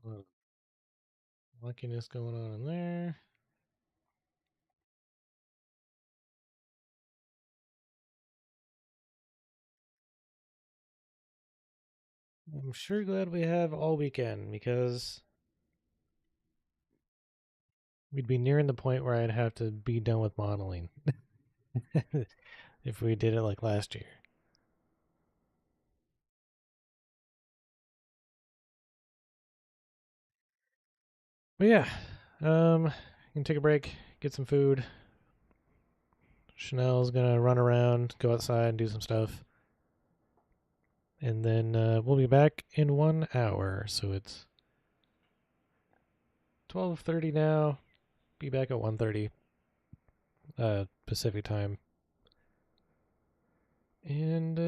A little luckiness going on in there. I'm sure glad we have all weekend because we'd be nearing the point where I'd have to be done with modeling if we did it like last year. But yeah, you can take a break, get some food. Chanel's gonna run around, go outside, do some stuff, and then we'll be back in 1 hour. So it's 12:30 now. Be back at 1:30 Pacific time. And